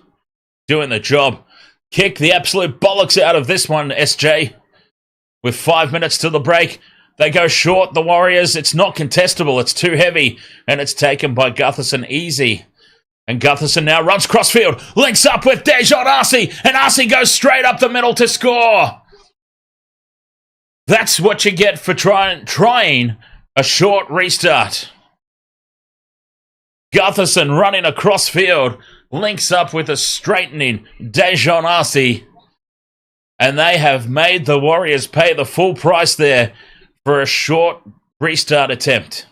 doing the job. Kick the absolute bollocks out of this one, SJ. With 5 minutes to the break, they go short, the Warriors. It's not contestable. It's too heavy. And it's taken by Gutherson easy. And Gutherson now runs crossfield. Links up with Dejon Arce. And Arce goes straight up the middle to score. That's what you get for trying a short restart. Gutherson running across field. Links up with a straightening Dejon Arce. And they have made the Warriors pay the full price there for a short restart attempt.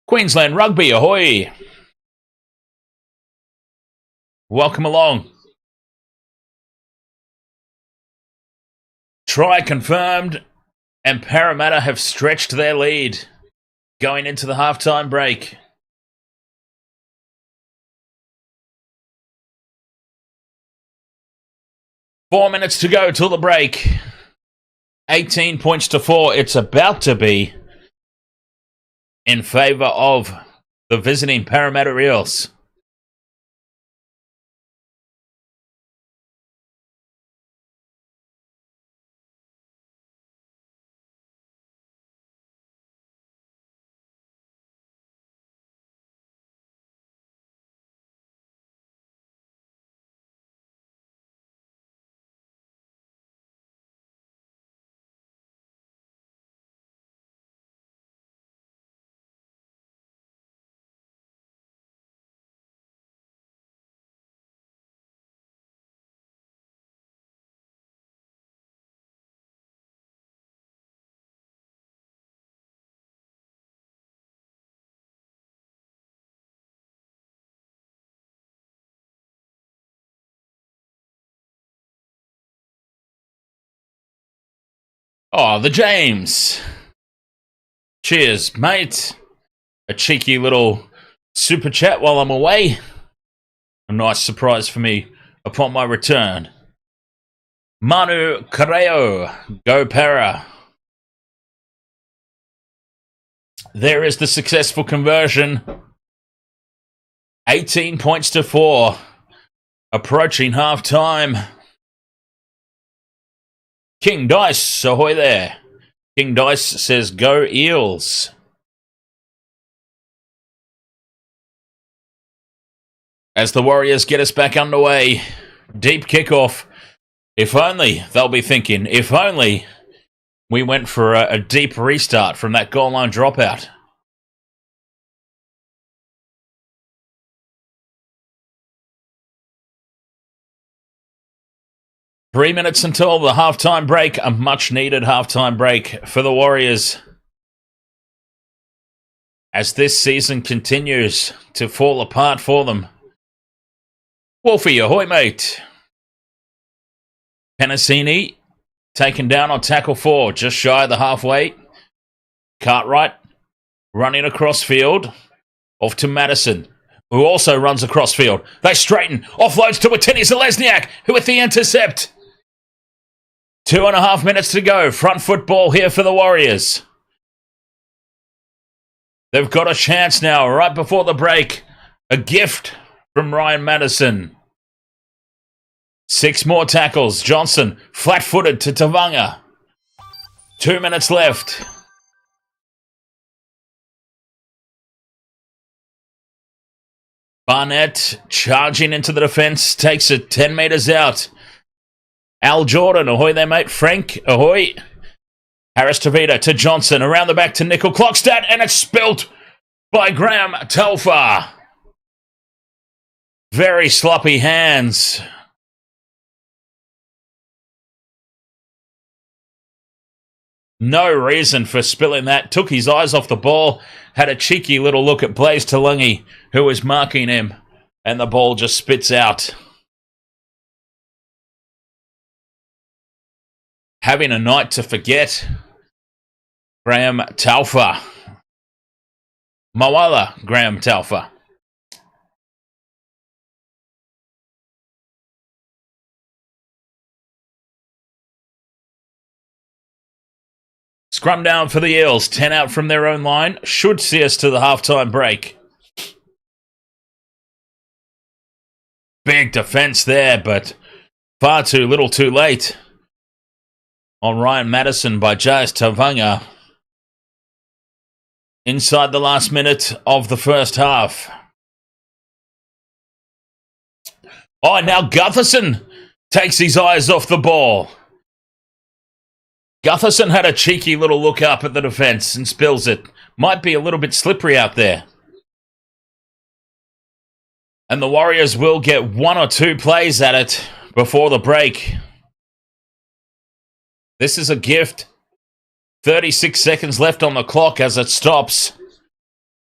Queensland Rugby, ahoy! Welcome along. Try confirmed And Parramatta have stretched their lead going into the halftime break. Four minutes to go till the break. 18 points to 4. It's about to be in favour of the visiting Parramatta Eels. Oh, the James. Cheers, mate. A cheeky little super chat while I'm away. A nice surprise for me upon my return. Manu Carreo. Go Para. There is the successful conversion. 18 points to 4. Approaching half time. King Dice, ahoy there. King Dice says, go Eels. As the Warriors get us back underway. Deep kickoff. If only, they'll be thinking, if only we went for a deep restart from that goal line dropout. Three minutes until the halftime break. A much-needed halftime break for the Warriors. As this season continues to fall apart for them. Wolfie, ahoy, mate. Penasini taken down on tackle 4, just shy of the halfway. Cartwright running across field. Off to Madison, who also runs across field. They straighten. Offloads to Watini Zalesniak, who with the intercept. 2.5 minutes to go. Front football here for the Warriors. They've got a chance now, right before the break. A gift from Ryan Madison. 6 more tackles. Johnson, flat-footed to Tavanga. 2 minutes left. Barnett charging into the defence. Takes it 10 metres out. Al Jordan, ahoy there, mate. Frank, ahoy. Harris Tavita to Johnson. Around the back to Nicoll-Klokstad. And it's spilt by Graham Telfer. Very sloppy hands. No reason for spilling that. Took his eyes off the ball. Had a cheeky little look at Blaize Talagi, who was marking him. And the ball just spits out. Having a night to forget. Graham Telfer. Moala Graham Telfer. Scrum down for the Eels. 10 out from their own line. Should see us to the halftime break. Big defence there, but far too little too late. On Ryan Madison by Jazz Tavanga. Inside the last minute of the first half. Oh, now Gutherson takes his eyes off the ball. Gutherson had a cheeky little look up at the defence and spills it. Might be a little bit slippery out there. And the Warriors will get 1 or 2 plays at it before the break. This is a gift. 36 seconds left on the clock as it stops.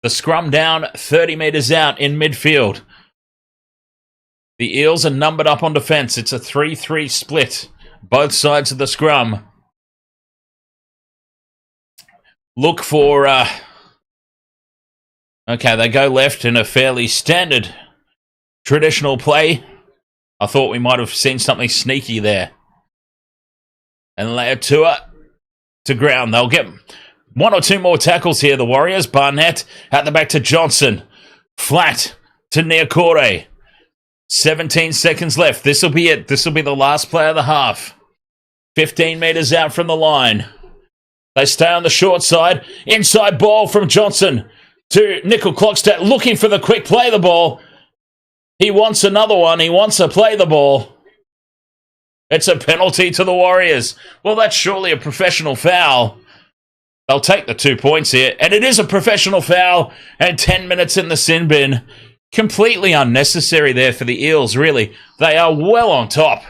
The scrum down 30 metres out in midfield. The Eels are numbered up on defence. It's a 3-3 split. Both sides of the scrum. look for... okay, they go left in a fairly standard traditional play. I thought we might have seen something sneaky there. And Leatua to ground. They'll get one or two more tackles here, the Warriors. Barnett at the back to Johnson. Flat to Nicoll-Klokstad. 17 seconds left. This will be it. This will be the last play of the half. 15 metres out from the line. They stay on the short side. Inside ball from Johnson to Nicoll-Klokstad, looking for the quick play the ball. He wants another one. He wants to play the ball. It's a penalty to the Warriors. Well, that's surely a professional foul. They'll take the 2 points here. And it is a professional foul. And 10 minutes in the sin bin. Completely unnecessary there for the Eels, really. They are well on top.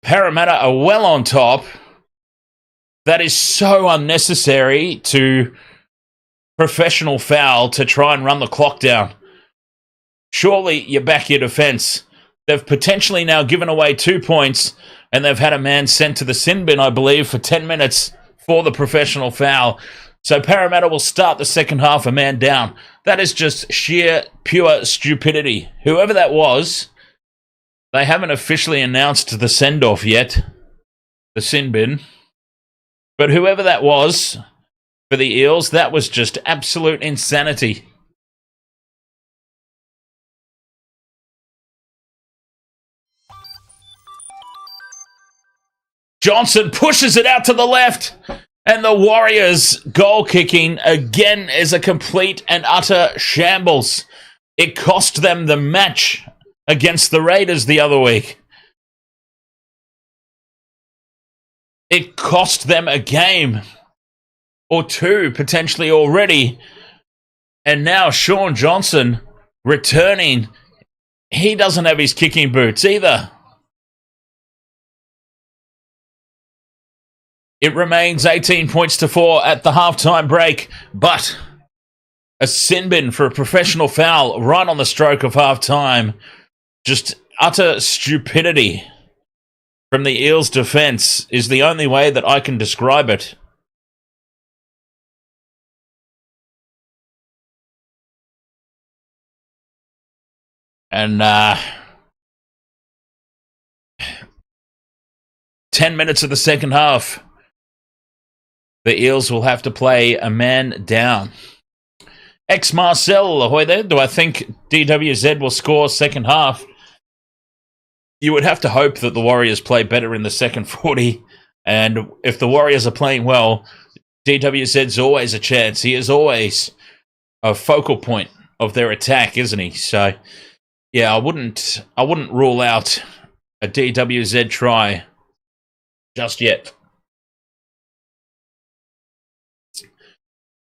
Parramatta are well on top. That is so unnecessary to professional foul to try and run the clock down. Surely you back your defence. They've potentially now given away 2 points, and they've had a man sent to the sin bin, I believe, for 10 minutes for the professional foul. So Parramatta will start the second half a man down. That is just sheer, pure stupidity. Whoever that was, they haven't officially announced the send-off yet, the sin bin. But whoever that was for the Eels, that was just absolute insanity. Johnson pushes it out to the left. And the Warriors' goal kicking again is a complete and utter shambles. It cost them the match against the Raiders the other week. It cost them a game or two potentially already. And now Shaun Johnson returning. He doesn't have his kicking boots either. It remains 18 points to 4 at the halftime break, but a sin bin for a professional foul right on the stroke of halftime. Just utter stupidity from the Eels' defence is the only way that I can describe it. And 10 minutes of the second half. The Eels will have to play a man down. Ex-Marcel, ahoy there. Do I think DWZ will score second half? You would have to hope that the Warriors play better in the second 40. And if the Warriors are playing well, DWZ's always a chance. He is always a focal point of their attack, isn't he? So, yeah, I wouldn't rule out a DWZ try just yet.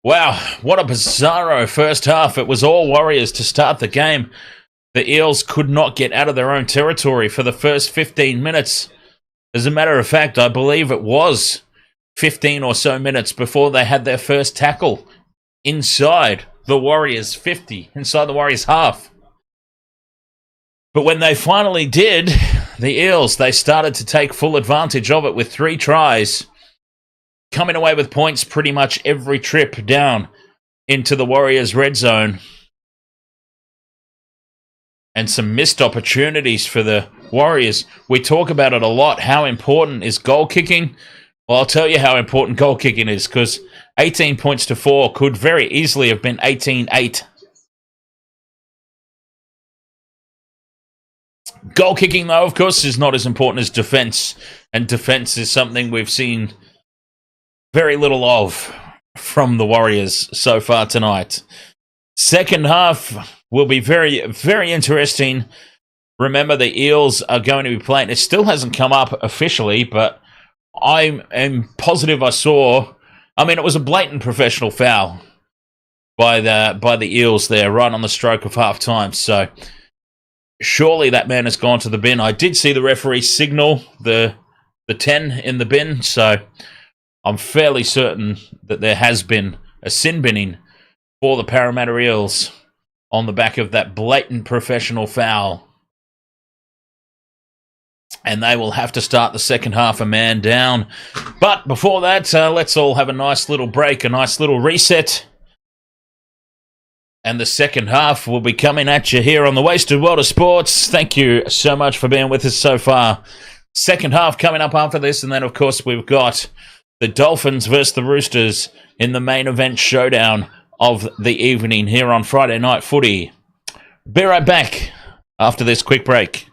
Wow, what a bizarro first half. It was all Warriors to start the game. The Eels could not get out of their own territory for the first 15 minutes. As a matter of fact, I believe it was 15 or so minutes before they had their first tackle inside the Warriors' 50, inside the Warriors' half. But when they finally did, the Eels, they started to take full advantage of it with 3 tries. Coming away with points pretty much every trip down into the Warriors' red zone. And some missed opportunities for the Warriors. We talk about it a lot. How important is goal kicking? Well, I'll tell you how important goal kicking is, because 18 points to 4 could very easily have been 18-8. Goal kicking, though, of course, is not as important as defense. And defense is something we've seen very little of from the Warriors so far tonight. Second half will be very, very interesting. Remember, the Eels are going to be playing. It still hasn't come up officially, but I am positive I saw. I mean, it was a blatant professional foul by the Eels there, right on the stroke of half time. So surely that man has gone to the bin. I did see the referee signal the 10 in the bin, so I'm fairly certain that there has been a sin binning for the Parramatta Eels on the back of that blatant professional foul. and they will have to start the second half a man down. But before that, let's all have a nice little break, a nice little reset. And the second half will be coming at you here on the Wasted World of Sports. Thank you so much for being with us so far. Second half coming up after this, and then, of course, we've got the Dolphins versus the Roosters in the main event showdown of the evening here on Friday Night Footy. Be right back after this quick break.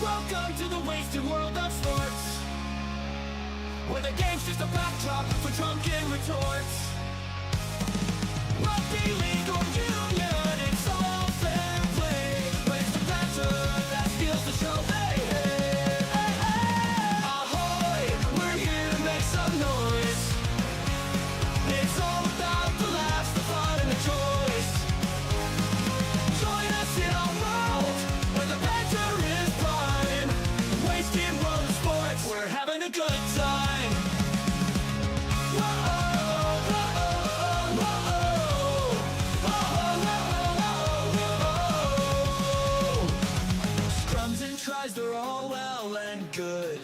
Welcome to the wasted world of sports, where the game's just a backdrop for drunken retorts. Rugby league or union, it's all fair play, but it's the banter that steals the show. Hey, hey, hey, hey. Ahoy, we're here to make some noise. It's all about the laughs, the fun, and the choice. Join us in our world, where the banter is prime. Wasted world of sports, we're having a good time. Scrums and tries, they're all well and good,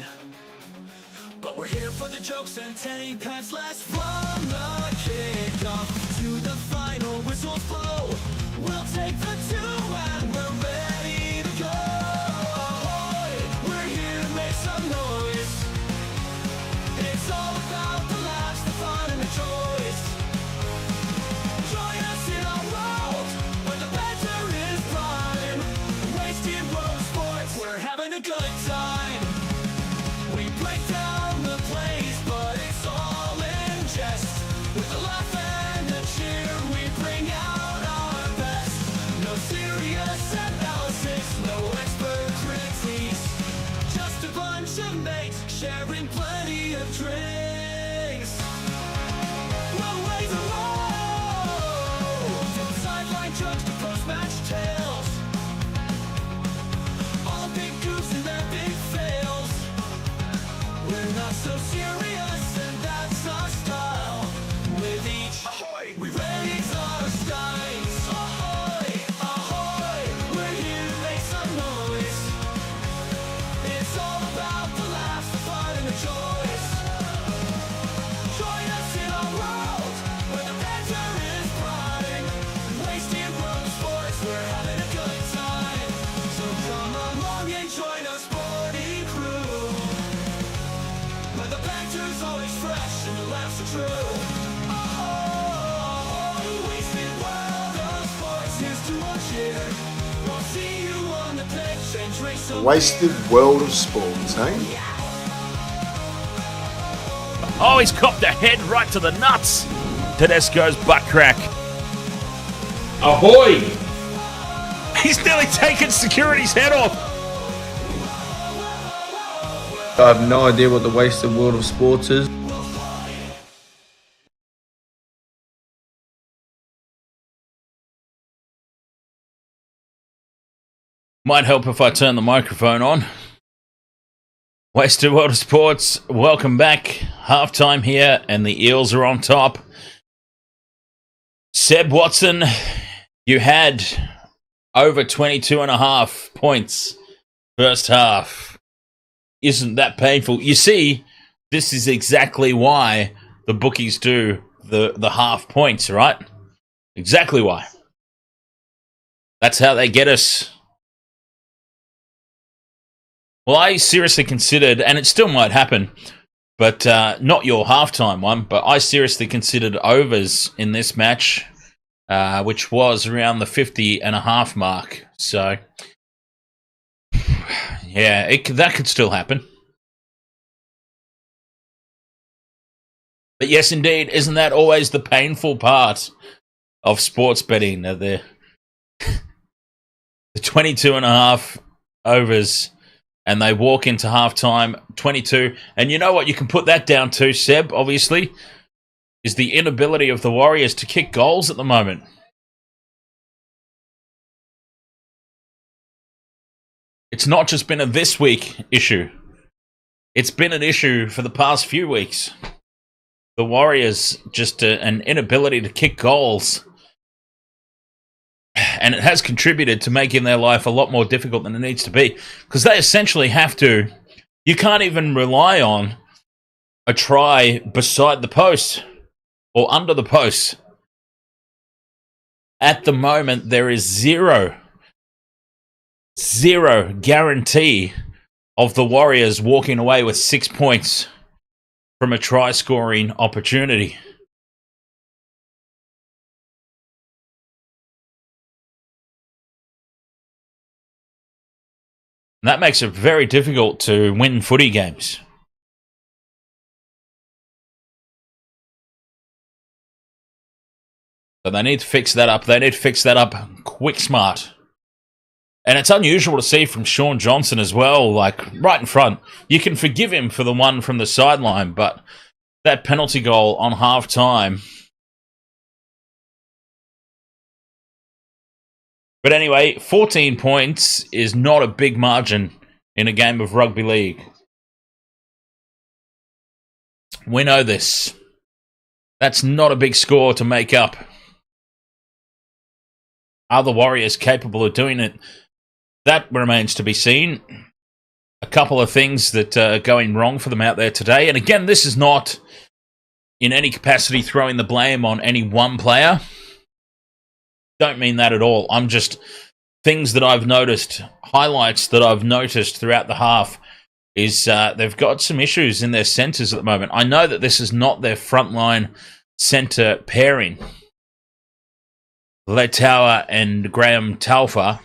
but we're here for the jokes and 10 pants last. From the kickoff to the final whistle blow, we'll take the two and we're ready to go. Ahoy, we're here to make some noise. It's all about the laughs, the fun, and the choice. Join us in our world, where the banter is prime. Wasted world of sports, we're having a good time. We break down the plays, but it's all in jest. A wasted world of sports, eh? Oh, he's copped a head right to the nuts. Tedesco's butt crack. Ahoy! He's nearly taken security's head off. I have no idea what the wasted world of sports is. Might help if I turn the microphone on. Wasted World of Sports, welcome back. Halftime here, and the Eels are on top. Seb Watson, you had over 22.5 points first half. Isn't that painful? You see, this is exactly why the bookies do the half points, right? Exactly why. That's how they get us. Well, I seriously considered, and it still might happen, but not your halftime one, but I seriously considered overs in this match, which was around the 50.5 mark. So, yeah, that could still happen. But yes, indeed, isn't that always the painful part of sports betting? The 22.5 overs. And they walk into halftime 22. And you know what you can put that down to, Seb, obviously, is the inability of the Warriors to kick goals at the moment. It's not just been a this week issue. It's been an issue for the past few weeks. The Warriors, just an inability to kick goals. And it has contributed to making their life a lot more difficult than it needs to be. Because they essentially have to... You can't even rely on a try beside the post or under the post. At the moment, there is zero guarantee of the Warriors walking away with 6 points from a try-scoring opportunity. And that makes it very difficult to win footy games. So they need to fix that up. They need to fix that up quick smart. And it's unusual to see from Shaun Johnson as well, like right in front. You can forgive him for the one from the sideline, but that penalty goal on half-time. But anyway, 14 points is not a big margin in a game of rugby league. We know this. That's not a big score to make up. Are the Warriors capable of doing it? That remains to be seen. A couple of things that are going wrong for them out there today. And again, this is not in any capacity throwing the blame on any one player. Don't mean that at all. I'm just things that I've noticed, highlights that I've noticed throughout the half is they've got some issues in their centres at the moment. I know that this is not their frontline centre pairing. Leitauer and Graham Talfa,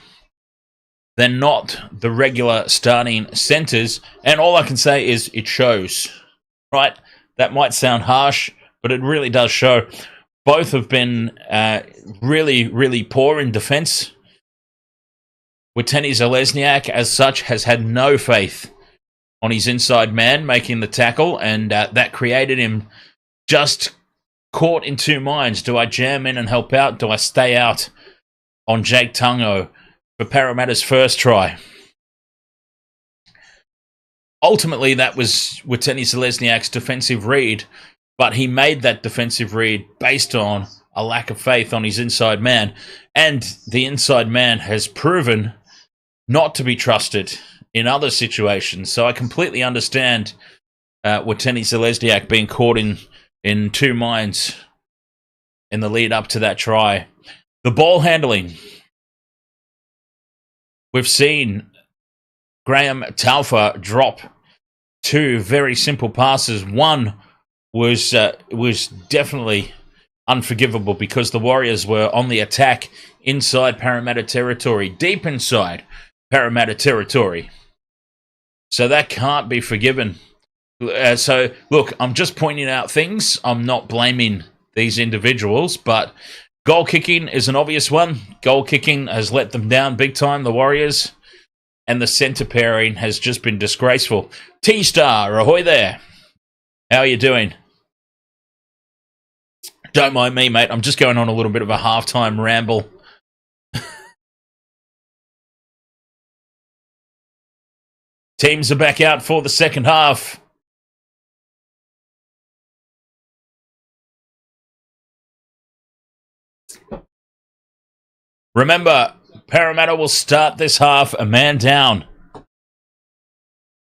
they're not the regular starting centres, and all I can say is it shows, right? That might sound harsh, but it really does show. Both have been really, really poor in defence. Witeni Zelezniak, as such, has had no faith on his inside man making the tackle, and that created him just caught in two minds. Do I jam in and help out? Do I stay out on Jake Tungo for Parramatta's first try? Ultimately, that was Witeni Zelezniak's defensive read, but he made that defensive read based on a lack of faith on his inside man. And the inside man has proven not to be trusted in other situations. So I completely understand Witeni Zelezniak being caught in two minds in the lead up to that try. The ball handling. We've seen Graham Talfa drop two very simple passes. One was definitely unforgivable because the Warriors were on the attack inside Parramatta territory, deep inside Parramatta territory. So that can't be forgiven. So, look, I'm just pointing out things. I'm not blaming these individuals, but goal kicking is an obvious one. Goal kicking has let them down big time, the Warriors. And the centre pairing has just been disgraceful. T-Star, ahoy there. How are you doing? Don't mind me, mate. I'm just going on a little bit of a halftime ramble. Teams are back out for the second half. Remember, Parramatta will start this half a man down.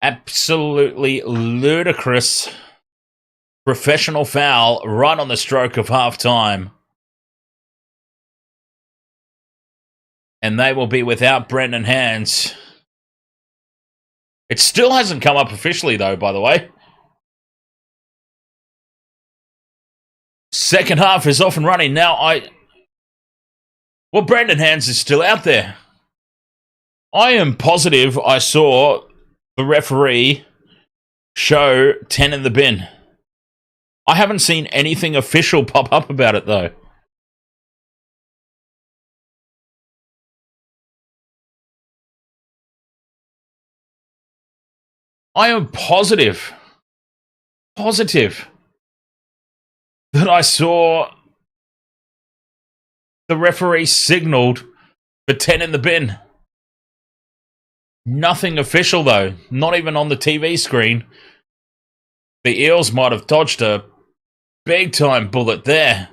Absolutely ludicrous professional foul right on the stroke of half-time. And they will be without Brendan Hands. It still hasn't come up officially, though, by the way. Second half is off and running. Now, well, Brendan Hands is still out there. I am positive I saw the referee show 10 in the bin. I haven't seen anything official pop up about it, though. I am positive that I saw the referee signalled for 10 in the bin. Nothing official, though. Not even on the TV screen. The Eels might have dodged a big-time bullet there.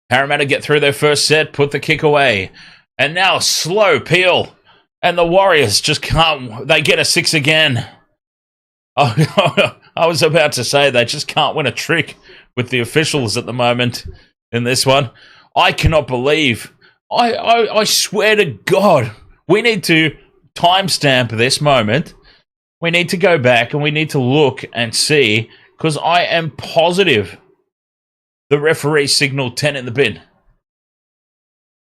Parramatta get through their first set, put the kick away. And now slow peel. And the Warriors just can't... They get a 6 again. Oh, I was about to say they just can't win a trick with the officials at the moment in this one. I cannot believe... I swear to God, we need to timestamp this moment. We need to go back and we need to look and see, because I am positive the referee signalled 10 in the bin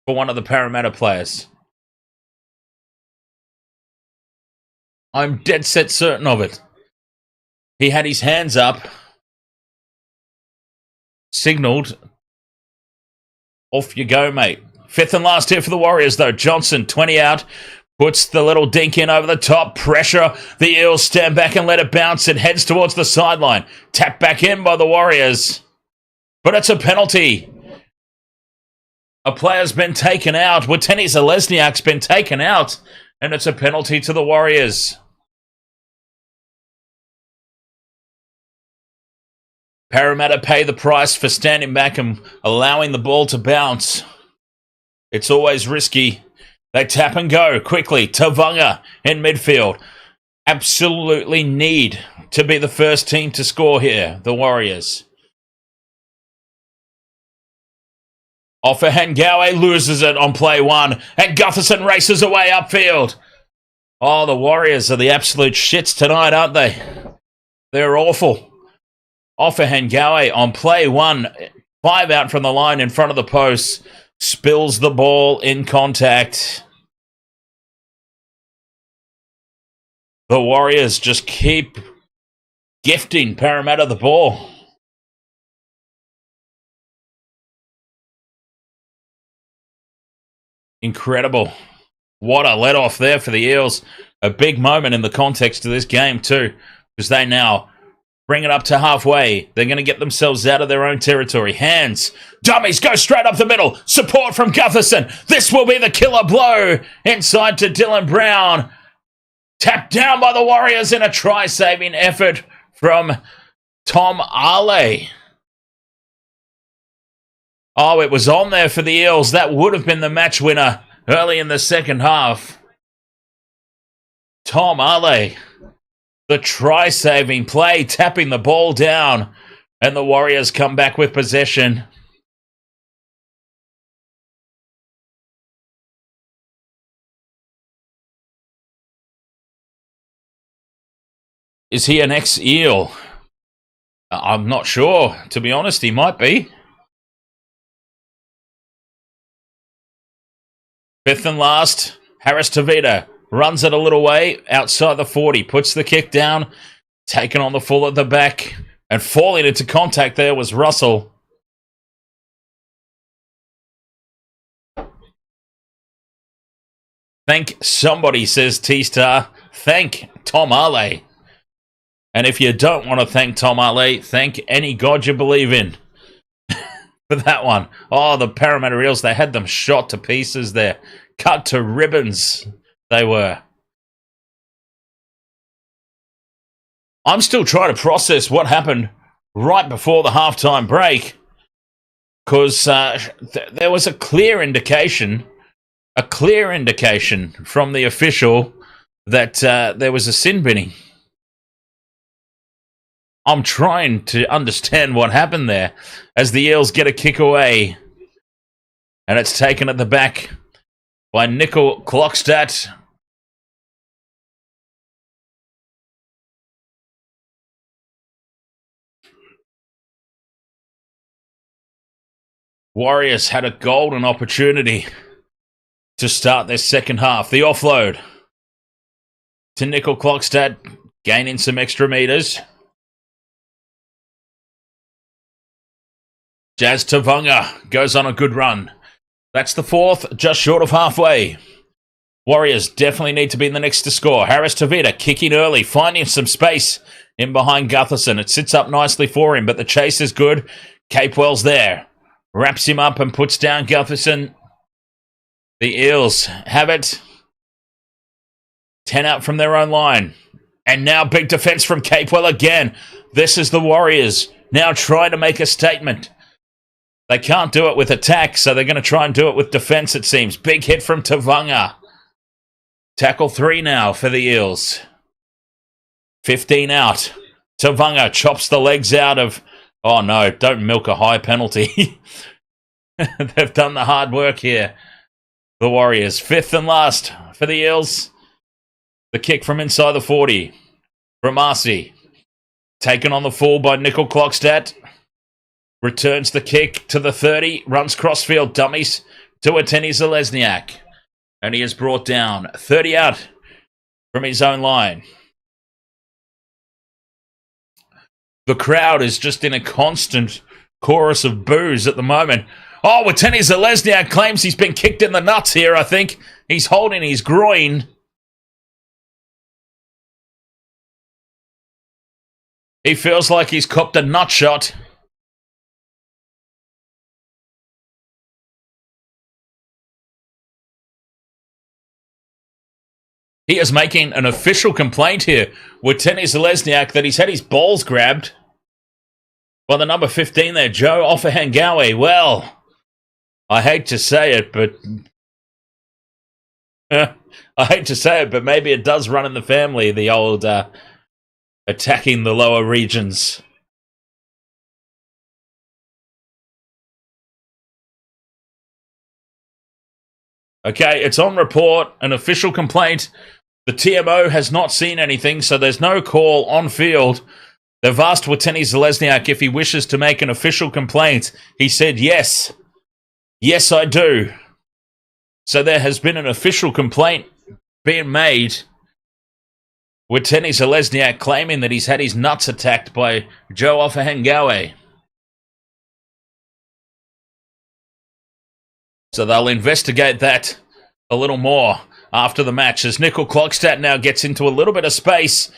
for one of the Parramatta players. I'm dead set certain of it. He had his hands up, signalled, off you go, mate. Fifth and last here for the Warriors, though. Johnson, 20 out, puts the little dink in over the top. Pressure. The Eels stand back and let it bounce. It heads towards the sideline. Tapped back in by the Warriors. But it's a penalty. A player's been taken out. Watene Zelezniak's been taken out. And it's a penalty to the Warriors. Parramatta pay the price for standing back and allowing the ball to bounce. It's always risky. They tap and go quickly. Tavanga in midfield. Absolutely need to be the first team to score here, the Warriors. Offa Hangawe loses it on play one. And Gutherson races away upfield. Oh, the Warriors are the absolute shits tonight, aren't they? They're awful. Offa Hangawe on play one. 5 out from the line in front of the post. Spills the ball in contact. The Warriors just keep gifting Parramatta the ball. Incredible. What a let-off there for the Eels. A big moment in the context of this game too, because they now bring it up to halfway. They're going to get themselves out of their own territory. Hands. Dummies go straight up the middle. Support from Gutherson. This will be the killer blow. Inside to Dylan Brown. Tapped down by the Warriors in a try-saving effort from Tom Ale. Oh, it was on there for the Eels. That would have been the match winner early in the second half. Tom Ale. The try-saving play, tapping the ball down, and the Warriors come back with possession. Is he an ex-Eel? I'm not sure, to be honest. He might be. Fifth and last, Harris Tavita runs it a little way outside the 40, puts the kick down, taken on the full at the back, and falling into contact there was Russell. Thank somebody, says T-Star. Thank Tom Arley. And if you don't want to thank Tom Arley, thank any god you believe in for that one. Oh, the Parramatta Eels, they had them shot to pieces there. Cut to ribbons, they were. I'm still trying to process what happened right before the halftime break, because there was a clear indication from the official that there was a sin binning. I'm trying to understand what happened there as the Eels get a kick away, and it's taken at the back by Nicoll-Klokstad. Warriors had a golden opportunity to start their second half. The offload to Nicoll-Klokstad, gaining some extra meters. Jazz Tavunga goes on a good run. That's the fourth, just short of halfway. Warriors definitely need to be in the next to score. Harris Tavita kicking early, finding some space in behind Gutherson. It sits up nicely for him, but the chase is good. Capewell's there. Wraps him up and puts down Gutherson. The Eels have it. 10 out from their own line. And now big defense from Capewell again. This is the Warriors now trying to make a statement. They can't do it with attack, so they're going to try and do it with defense, it seems. Big hit from Tavunga. Tackle 3 now for the Eels. 15 out. Tavunga chops the legs out of... Oh, no, don't milk a high penalty. They've done the hard work here. The Warriors. Fifth and last for the Eels. The kick from inside the 40. From Marcy. Taken on the full by Nicoll-Klokstad. Returns the kick to the 30. Runs crossfield. Dummies to Ateni Zalesniak. And he is brought down. 30 out from his own line. The crowd is just in a constant chorus of boos at the moment. Oh, Ateni Zalesniak claims he's been kicked in the nuts here, I think. He's holding his groin. He feels like he's copped a nut shot. He is making an official complaint here with Ateni Zalesniak that he's had his balls grabbed by the number 15 there, Joe Offahangawe. Well, I hate to say it, but maybe it does run in the family, the old attacking the lower regions. Okay, it's on report, an official complaint. The TMO has not seen anything, so there's no call on field. They've asked Ateni Zalesniak if he wishes to make an official complaint. He said yes. Yes, I do. So there has been an official complaint being made with Ateni Zalesniak claiming that he's had his nuts attacked by Joe Offahangawe. So they'll investigate that a little more after the match as Nicoll-Klokstad now gets into a little bit of space,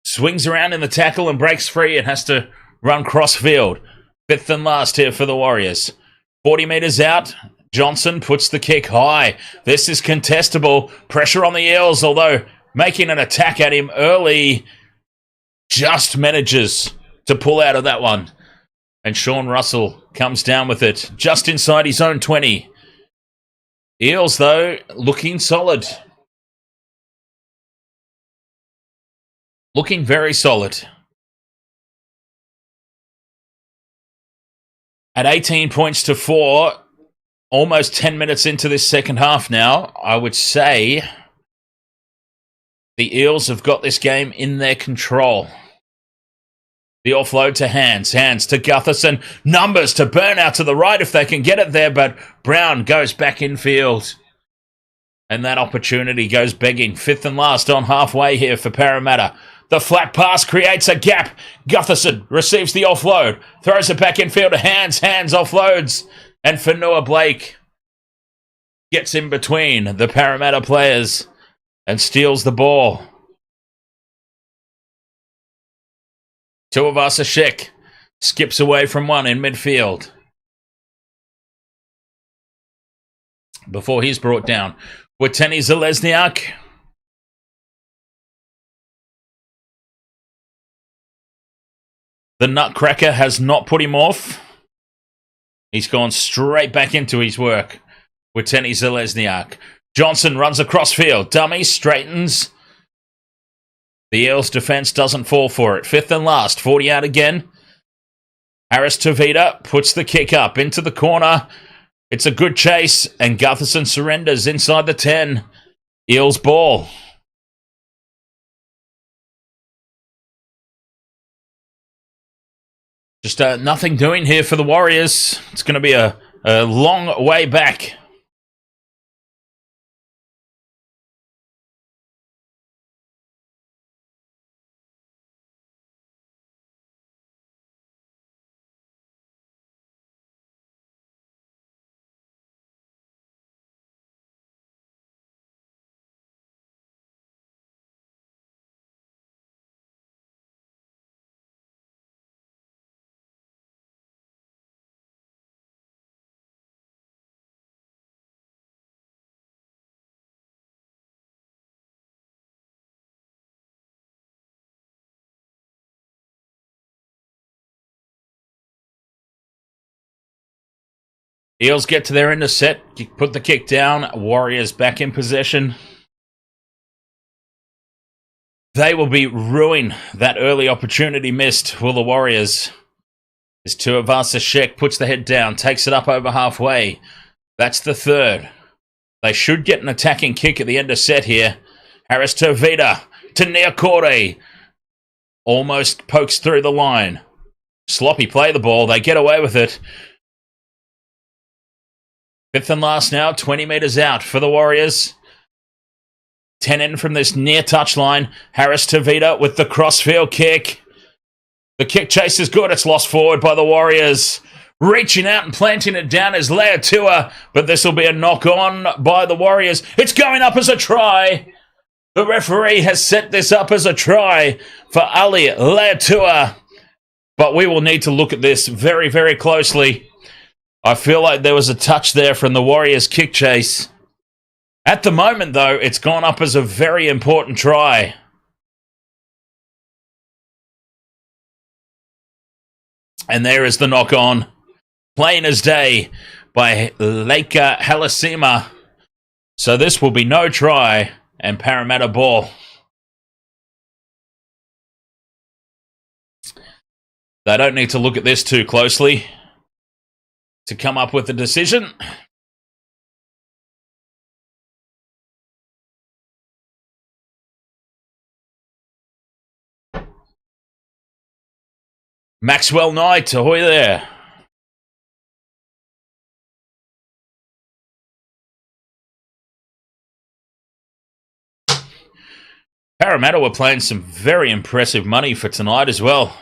swings around in the tackle and breaks free and has to run crossfield. Fifth and last here for the Warriors. 40 metres out. Johnson puts the kick high. This is contestable. Pressure on the Eels, although making an attack at him early just manages to pull out of that one. And Shaun Russell comes down with it just inside his own 20. Eels, though, looking solid. Looking very solid. At 18 points to 4, almost 10 minutes into this second half now, I would say the Eels have got this game in their control. The offload to Hands. Hands to Gutherson. Numbers to burn out to the right if they can get it there, but Brown goes back infield. And that opportunity goes begging. Fifth and last on halfway here for Parramatta. The flat pass creates a gap. Gutherson receives the offload. Throws it back infield to Hands. Hands offloads. And Fanua Blake gets in between the Parramatta players and steals the ball. Tuivasa-Sheck skips away from one in midfield before he's brought down. Witeni Zelezniak. The Nutcracker has not put him off. He's gone straight back into his work. Witeni Zelezniak. Johnson runs across field. Dummy straightens. The Eels defence doesn't fall for it. Fifth and last. 40 out again. Harris Tavita puts the kick up into the corner. It's a good chase. And Gutherson surrenders inside the 10. Eels ball. Just nothing doing here for the Warriors. It's going to be a long way back. Eels get to their end of set, put the kick down, Warriors back in possession. They will be ruining that early opportunity missed, will the Warriors. As Tuivasa-Sheck puts the head down, takes it up over halfway. That's the third. They should get an attacking kick at the end of set here. Harris Tavita to Nicoll-Klokstad. Almost pokes through the line. Sloppy play the ball, they get away with it. Fifth and last now, 20 metres out for the Warriors. 10 in from this near touchline. Harris Tavita with the crossfield kick. The kick chase is good. It's lost forward by the Warriors. Reaching out and planting it down is Leatua, but this will be a knock on by the Warriors. It's going up as a try. The referee has set this up as a try for Ali Leatua, but we will need to look at this very, very closely. I feel like there was a touch there from the Warriors' kick chase. At the moment, though, it's gone up as a very important try. And there is the knock-on. Plain as day by Leica Halasima. So this will be no try and Parramatta ball. They don't need to look at this too closely to come up with a decision. Maxwell Knight, ahoy there. Parramatta were playing some very impressive money for tonight as well.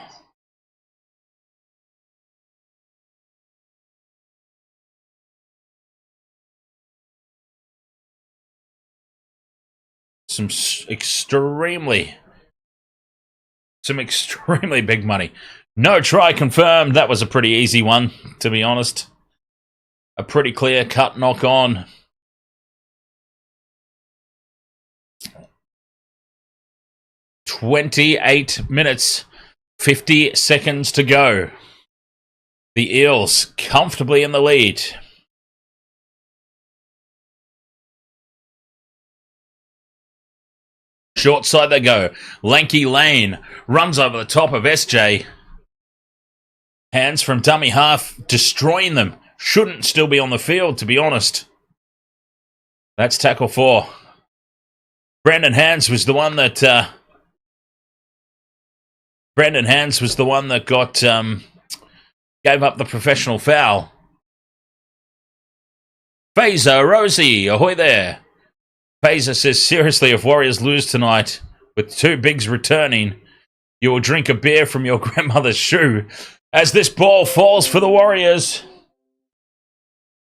Some extremely big money. No try confirmed. That was a pretty easy one, to be honest. A pretty clear-cut knock-on. "28 minutes, 50 seconds to go. The Eels comfortably in the lead. Short side they go. Lanky Lane runs over the top of SJ. Hands from dummy half, destroying them. Shouldn't still be on the field, to be honest. That's tackle 4. Brandon Hands was the one that Brendan Hans was the one that gave up the professional foul. Fazer Rosie, ahoy there. Fazer says, seriously, if Warriors lose tonight with 2 bigs returning, you will drink a beer from your grandmother's shoe as this ball falls for the Warriors.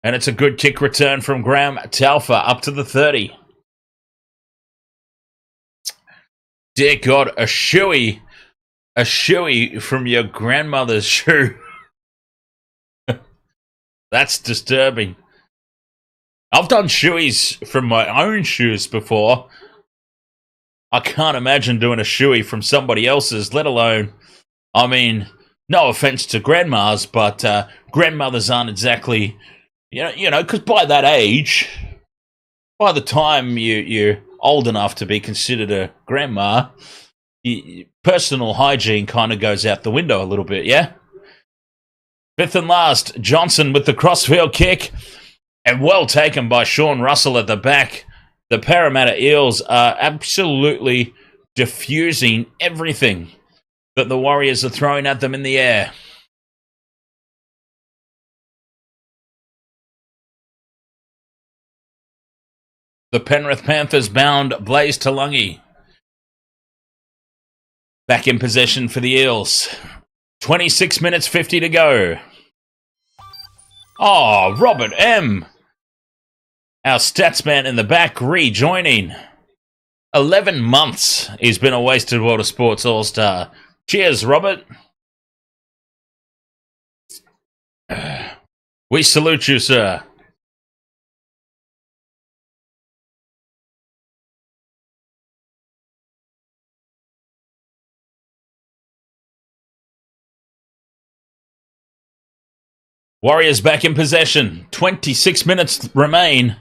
And it's a good kick return from Graham Talfa up to the 30. Dear God, a shoey from your grandmother's shoe. That's disturbing. I've done shoeys from my own shoes before. I can't imagine doing a shoey from somebody else's, let alone, I mean, no offense to grandmas, but grandmothers aren't exactly, you know, because by that age, by the time you're old enough to be considered a grandma, personal hygiene kind of goes out the window a little bit, yeah? Fifth and last, Johnson with the crossfield kick, and well taken by Shaun Russell at the back. The Parramatta Eels are absolutely diffusing everything that the Warriors are throwing at them in the air. The Penrith Panthers bound Blaize Talagi. Back in possession for the Eels. 26 minutes 50 to go. Oh, Robert M. Our stats man in the back rejoining. 11 months he's been a Wasted World of Sports All-Star. Cheers, Robert. We salute you, sir. Warriors back in possession. 26 minutes remain.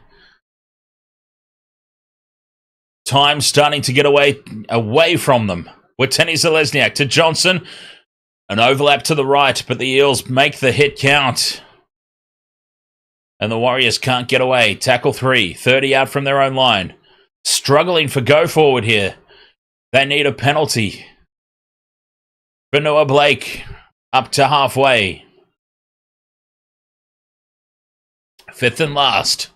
Time starting to get away from them. With Tenny Zalesniak to Johnson. An overlap to the right, but the Eels make the hit count. And the Warriors can't get away. Tackle 3, 30 out from their own line. Struggling for go forward here. They need a penalty. Vanua Blake up to halfway. Fifth and last.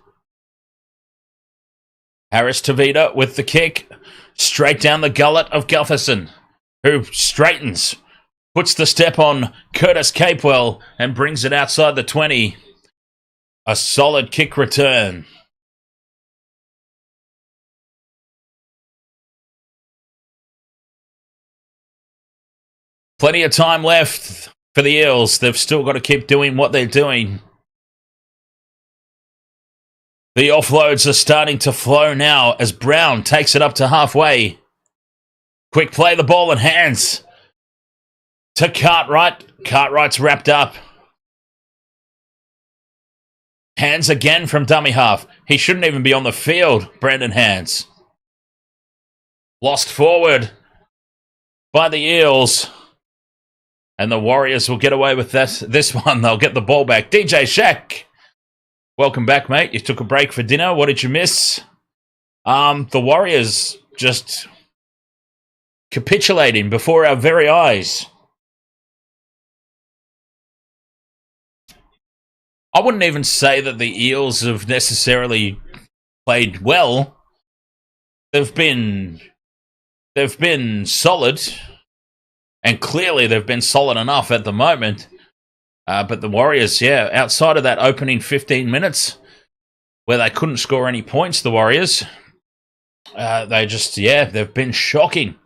Harris Tavita with the kick. Straight down the gullet of Gutherson, who straightens. Puts the step on Curtis Capewell and brings it outside the 20. A solid kick return. Plenty of time left for the Eels. They've still got to keep doing what they're doing. The offloads are starting to flow now as Brown takes it up to halfway. Quick play, the ball in hands to Cartwright. Cartwright's wrapped up. Hands again from dummy half. He shouldn't even be on the field, Brendan Hands. Lost forward by the Eels. And the Warriors will get away with this one. They'll get the ball back. DJ Shack. Welcome back, mate. You took a break for dinner. What did you miss? The Warriors just capitulating before our very eyes. I wouldn't even say that the Eels have necessarily played well. They've been solid, and clearly they've been solid enough at the moment. But the Warriors, yeah, outside of that opening 15 minutes where they couldn't score any points, the Warriors, they've been shocking.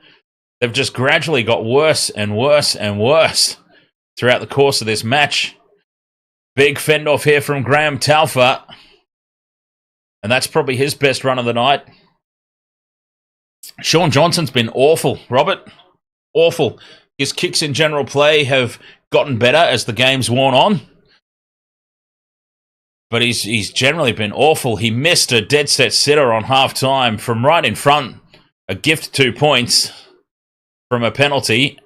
They've just gradually got worse and worse and worse throughout the course of this match. Big fend off here from Graham Talfa. And that's probably his best run of the night. Shaun Johnson's been awful, Robert. Awful. His kicks in general play have gotten better as the game's worn on. But he's generally been awful. He missed a dead set sitter on half-time from right in front. A gift 2 points from a penalty.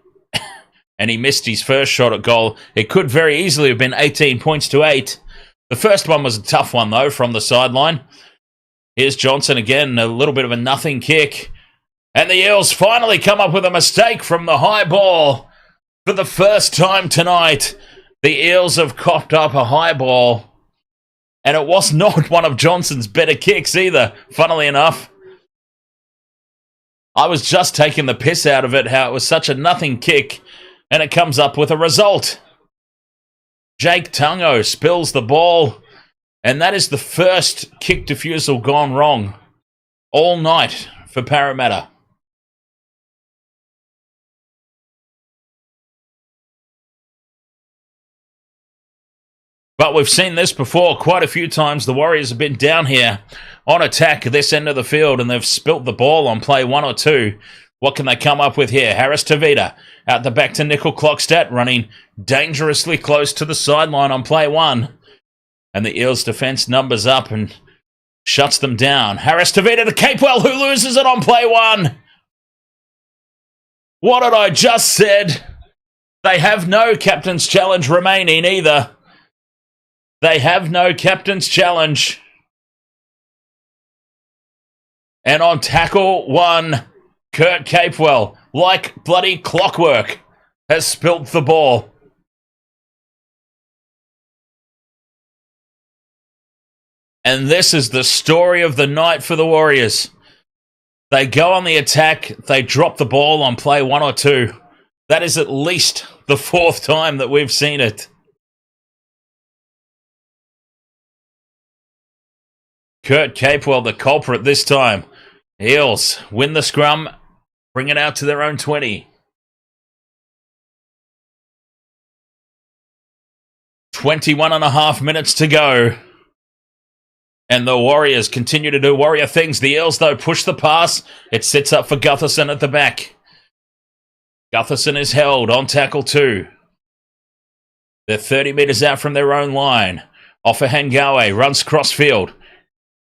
And he missed his first shot at goal. It could very easily have been 18 points to 8. The first one was a tough one, though, from the sideline. Here's Johnson again, a little bit of a nothing kick. And the Eels finally come up with a mistake from the high ball. For the first time tonight, the Eels have copped up a high ball. And it was not one of Johnson's better kicks either, funnily enough. I was just taking the piss out of it, how it was such a nothing kick, and it comes up with a result. Jake Tungo spills the ball, and that is the first kick defusal gone wrong all night for Parramatta. But we've seen this before quite a few times. The Warriors have been down here on attack this end of the field, and they've spilt the ball on play 1 or 2. What can they come up with here? Harris Tavita out the back to Nicoll-Klokstad, running dangerously close to the sideline on play 1. And the Eels defence numbers up and shuts them down. Harris Tavita to Capewell, who loses it on play 1. What had I just said? They have no captain's challenge remaining either. They have no captain's challenge. And on tackle 1, Kurt Capewell, like bloody clockwork, has spilt the ball. And this is the story of the night for the Warriors. They go on the attack, they drop the ball on play 1 or 2. That is at least the 4th time that we've seen it. Kurt Capewell, the culprit this time. Eels win the scrum, bring it out to their own 20. 21.5 minutes to go. And the Warriors continue to do Warrior things. The Eels, though, push the pass. It sits up for Gutherson at the back. Gutherson is held on tackle 2. They're 30 metres out from their own line. Offa Hangawe runs crossfield.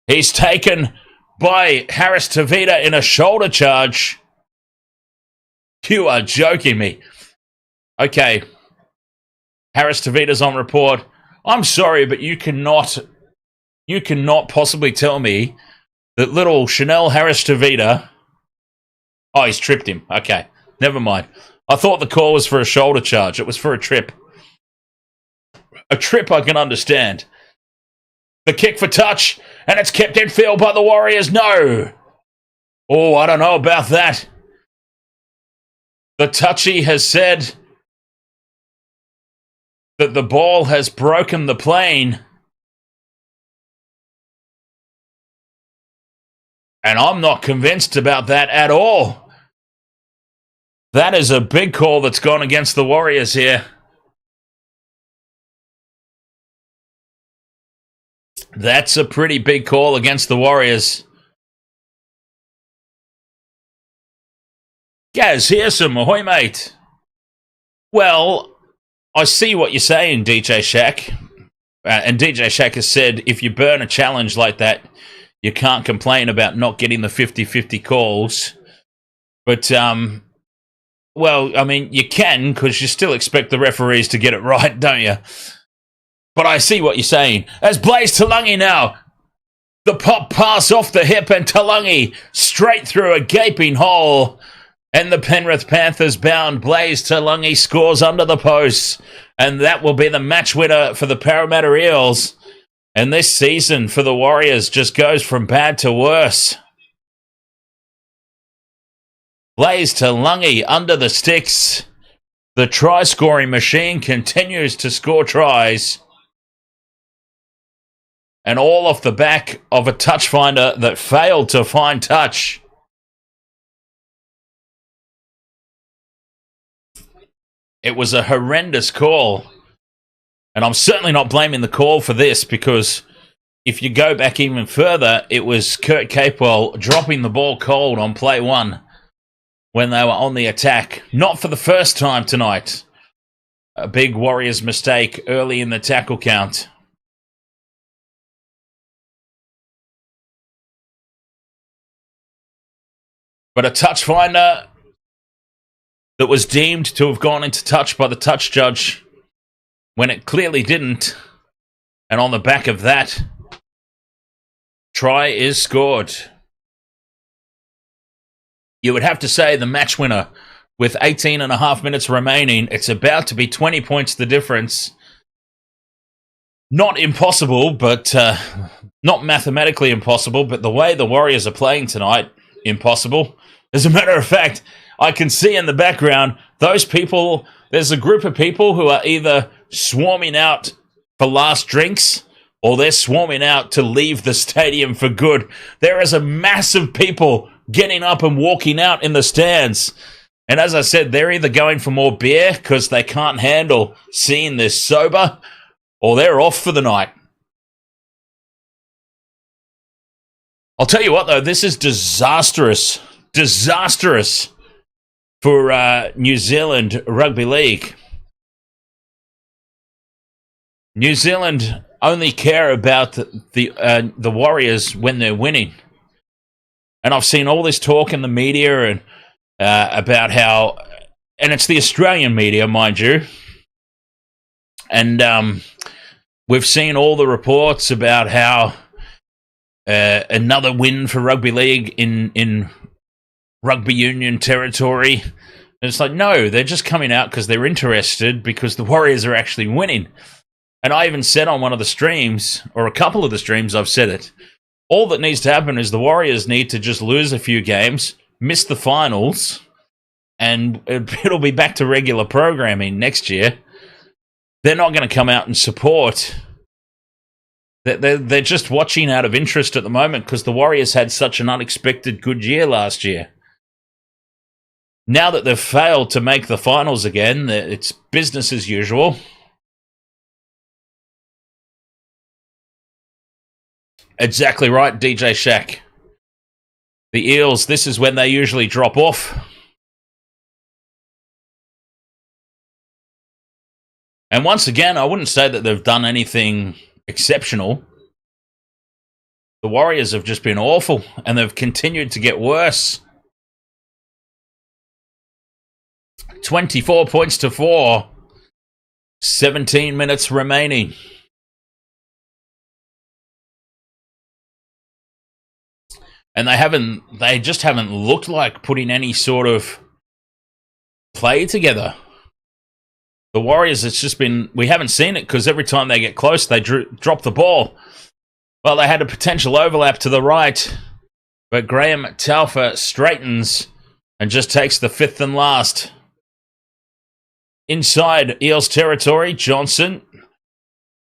He's taken by Harris Tavita in a shoulder charge. You are joking me. Okay. Harris Tavita's on report. I'm sorry, but you cannot possibly tell me that little Chanel Harris Tavita... Oh, he's tripped him. Okay. Never mind. I thought the call was for a shoulder charge. It was for a trip. A trip I can understand. The kick for touch, and it's kept in field by the Warriors. No! Oh, I don't know about that. The touchy has said that the ball has broken the plane. And I'm not convinced about that at all. That is a big call that's gone against the Warriors here. That's a pretty big call against the Warriors. Gaz, here's some Ahoy, mate. Well, I see what you're saying, DJ Shack. And DJ Shack has said, if you burn a challenge like that, you can't complain about not getting the 50-50 calls. But, well, I mean, you can, because you still expect the referees to get it right, don't you? But I see what you're saying. As Blaize Talagi now. The pop pass off the hip, and Talagi straight through a gaping hole. And the Penrith Panthers bound. Blaize Talagi scores under the post. And that will be the match winner for the Parramatta Eels. And this season for the Warriors just goes from bad to worse. Blaize Talagi under the sticks. The try-scoring machine continues to score tries. And all off the back of a touch finder that failed to find touch. It was a horrendous call. And I'm certainly not blaming the call for this, because if you go back even further, it was Kurt Capewell dropping the ball cold on play 1 when they were on the attack. Not for the first time tonight. A big Warriors mistake early in the tackle count. But a touch finder that was deemed to have gone into touch by the touch judge when it clearly didn't. And on the back of that, try is scored. you would have to say the match winner with 18 and a half minutes remaining. It's about to be 20 points the difference. Not impossible, but not mathematically impossible, but the way the Warriors are playing tonight, impossible. As a matter of fact, I can see in the background, those people, there's a group of people who are either swarming out for last drinks or they're swarming out to leave the stadium for good. There is a mass of people getting up and walking out in the stands. And as I said, they're either going for more beer because they can't handle seeing this sober, or they're off for the night. I'll tell you what, though, this is disastrous. Disastrous for New Zealand Rugby League. New Zealand only care about the Warriors when they're winning. And I've seen all this talk in the media and about how... And it's the Australian media, mind you. And we've seen all the reports about how another win for rugby league in rugby union territory. And it's like, no, they're just coming out because they're interested because the Warriors are actually winning. And I even said on one of the streams, or a couple of the streams, I've said it. All that needs to happen is the Warriors need to just lose a few games, miss the finals, and it'll be back to regular programming next year. They're not going to come out and support. They're just watching out of interest at the moment because the Warriors had such an unexpected good year last year. Now that they've failed to make the finals again, it's business as usual. Exactly right, DJ Shaq. The Eels, this is when they usually drop off. And once again, I wouldn't say that they've done anything exceptional. The Warriors have just been awful, and they've continued to get worse. 24 points to 4. 17 minutes remaining. And they just haven't looked like putting any sort of play together. The Warriors, it's just been, we haven't seen it because every time they get close, they drop the ball. Well, they had a potential overlap to the right, but Graham Talfa straightens and just takes the fifth and last. Inside Eels territory, Johnson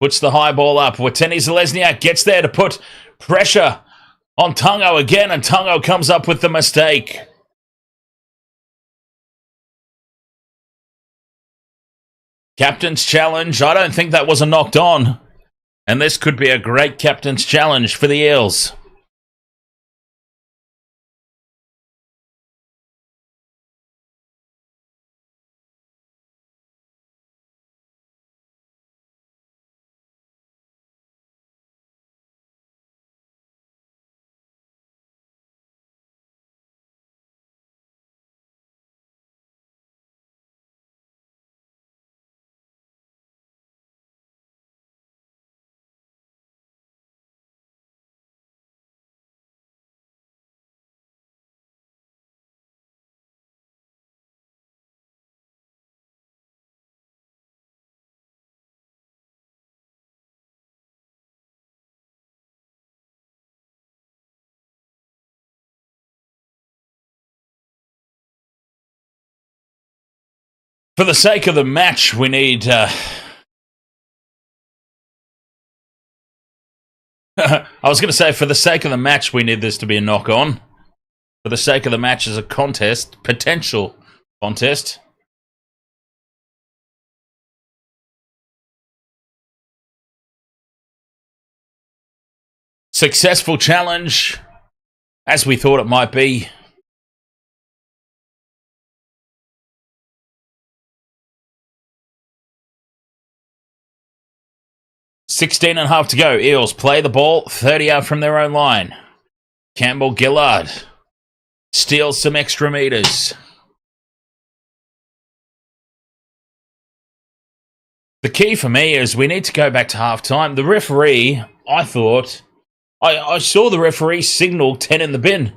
puts the high ball up. Watene Zelezniak gets there to put pressure on Tungo again, and Tungo comes up with the mistake. Captain's challenge. I don't think that was a knocked on. And this could be a great captain's challenge for the Eels. For the sake of the match, we need... I was going to say, for the sake of the match, we need this to be a knock-on. For the sake of the match as a contest, potential contest. Successful challenge, as we thought it might be. Sixteen and a half to go. Eels play the ball 30 out from their own line. Campbell Gillard steals some extra meters. The key for me is we need to go back to half-time. The referee, I thought... I saw the referee signal 10 in the bin.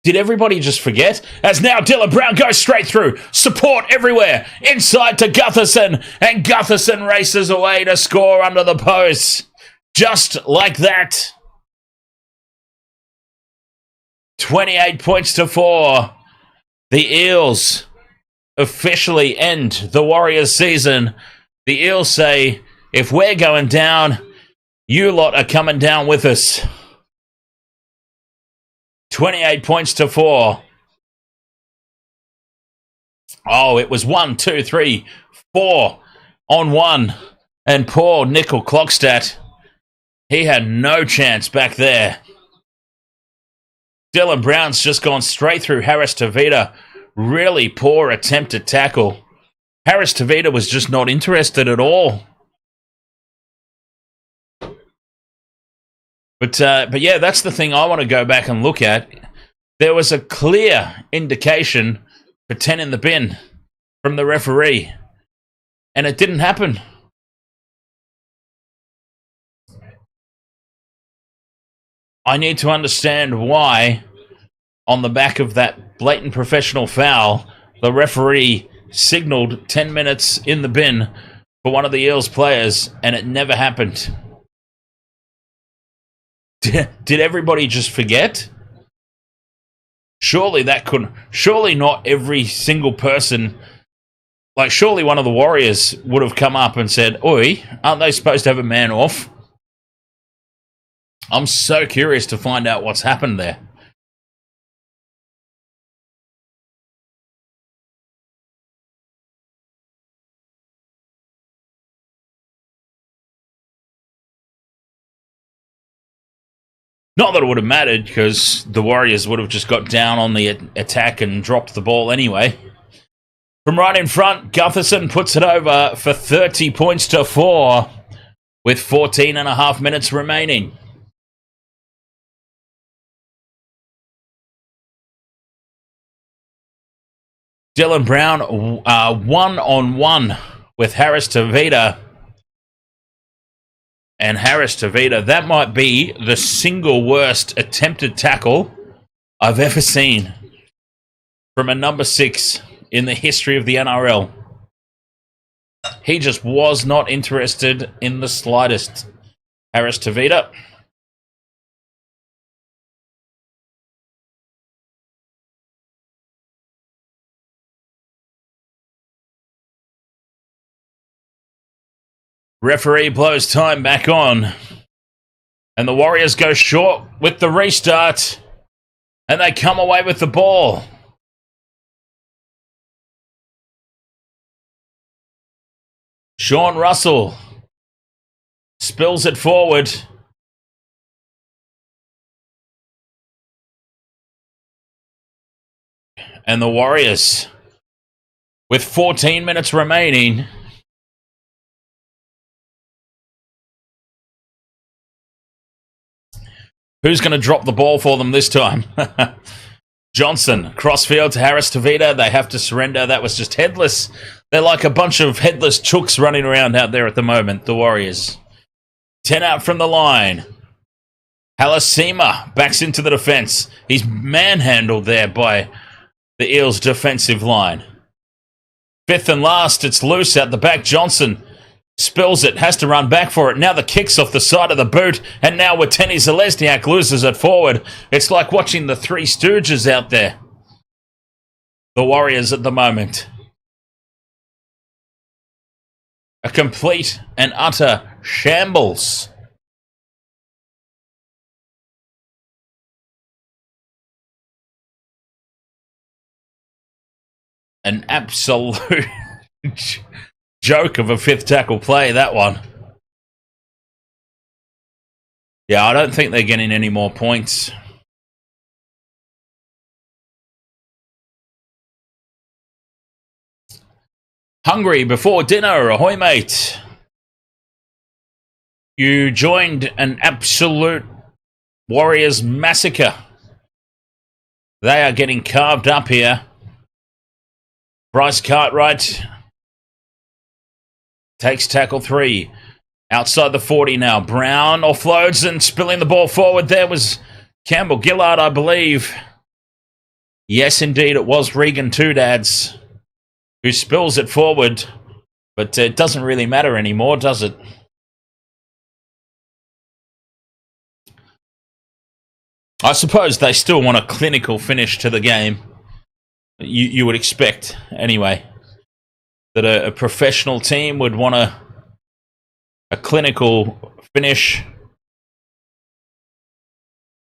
Did everybody just forget? As now Dylan Brown goes straight through. Support everywhere. Inside to Gutherson. And Gutherson races away to score under the post. Just like that. 28 points to 4. The Eels officially end the Warriors season. The Eels say, if we're going down, you lot are coming down with us. 28 points to 4. Oh, it was 1, 2, 3, 4 on 1. And poor Nicoll-Klokstad, he had no chance back there. Dylan Brown's just gone straight through Harris Tavita. Really poor attempt at tackle. Harris Tavita was just not interested at all. But yeah, that's the thing I want to go back and look at. There was a clear indication for 10 in the bin from the referee. And it didn't happen. I need to understand why, on the back of that blatant professional foul, the referee signalled 10 minutes in the bin for one of the Eels players, and it never happened. Did everybody just forget? Surely that couldn't... Surely not every single person... Like, surely one of the Warriors would have come up and said, "Oi, aren't they supposed to have a man off?" I'm so curious to find out what's happened there. Not that it would have mattered, because the Warriors would have just got down on the attack and dropped the ball anyway. From right in front, Gutherson puts it over for 30 points to 4 with 14 and a half minutes remaining. Dylan Brown one-on-one with Harris Tavita. And Harris Tavita, that might be the single worst attempted tackle I've ever seen from a number 6 in the history of the NRL. He just was not interested in the slightest. Harris Tavita. Referee blows time back on. And the Warriors go short with the restart. And they come away with the ball. Shaun Russell spills it forward. And the Warriors, with 14 minutes remaining, who's going to drop the ball for them this time? Johnson, crossfield to Harris Tavita. They have to surrender. That was just headless. They're like a bunch of headless chooks running around out there at the moment, the Warriors. 10 out from the line. Halasima backs into the defense. He's manhandled there by the Eels' defensive line. 5th and last, it's loose out the back. Johnson spills it, has to run back for it. Now the kick's off the side of the boot, and now Watene Zelezniak loses it forward. It's like watching the Three Stooges out there. The Warriors at the moment. A complete and utter shambles. An absolute joke of a 5th tackle play, that one. Yeah, I don't think they're getting any more points. Hungry before dinner, ahoy mate. You joined an absolute Warriors massacre. They are getting carved up here. Bryce Cartwright takes tackle 3. Outside the 40 now. Brown offloads and spilling the ball forward. There was Campbell Gillard, I believe. Yes, indeed, it was Regan Two Dads who spills it forward, but it doesn't really matter anymore, does it? I suppose they still want a clinical finish to the game. You would expect, anyway, that a professional team would want a clinical finish.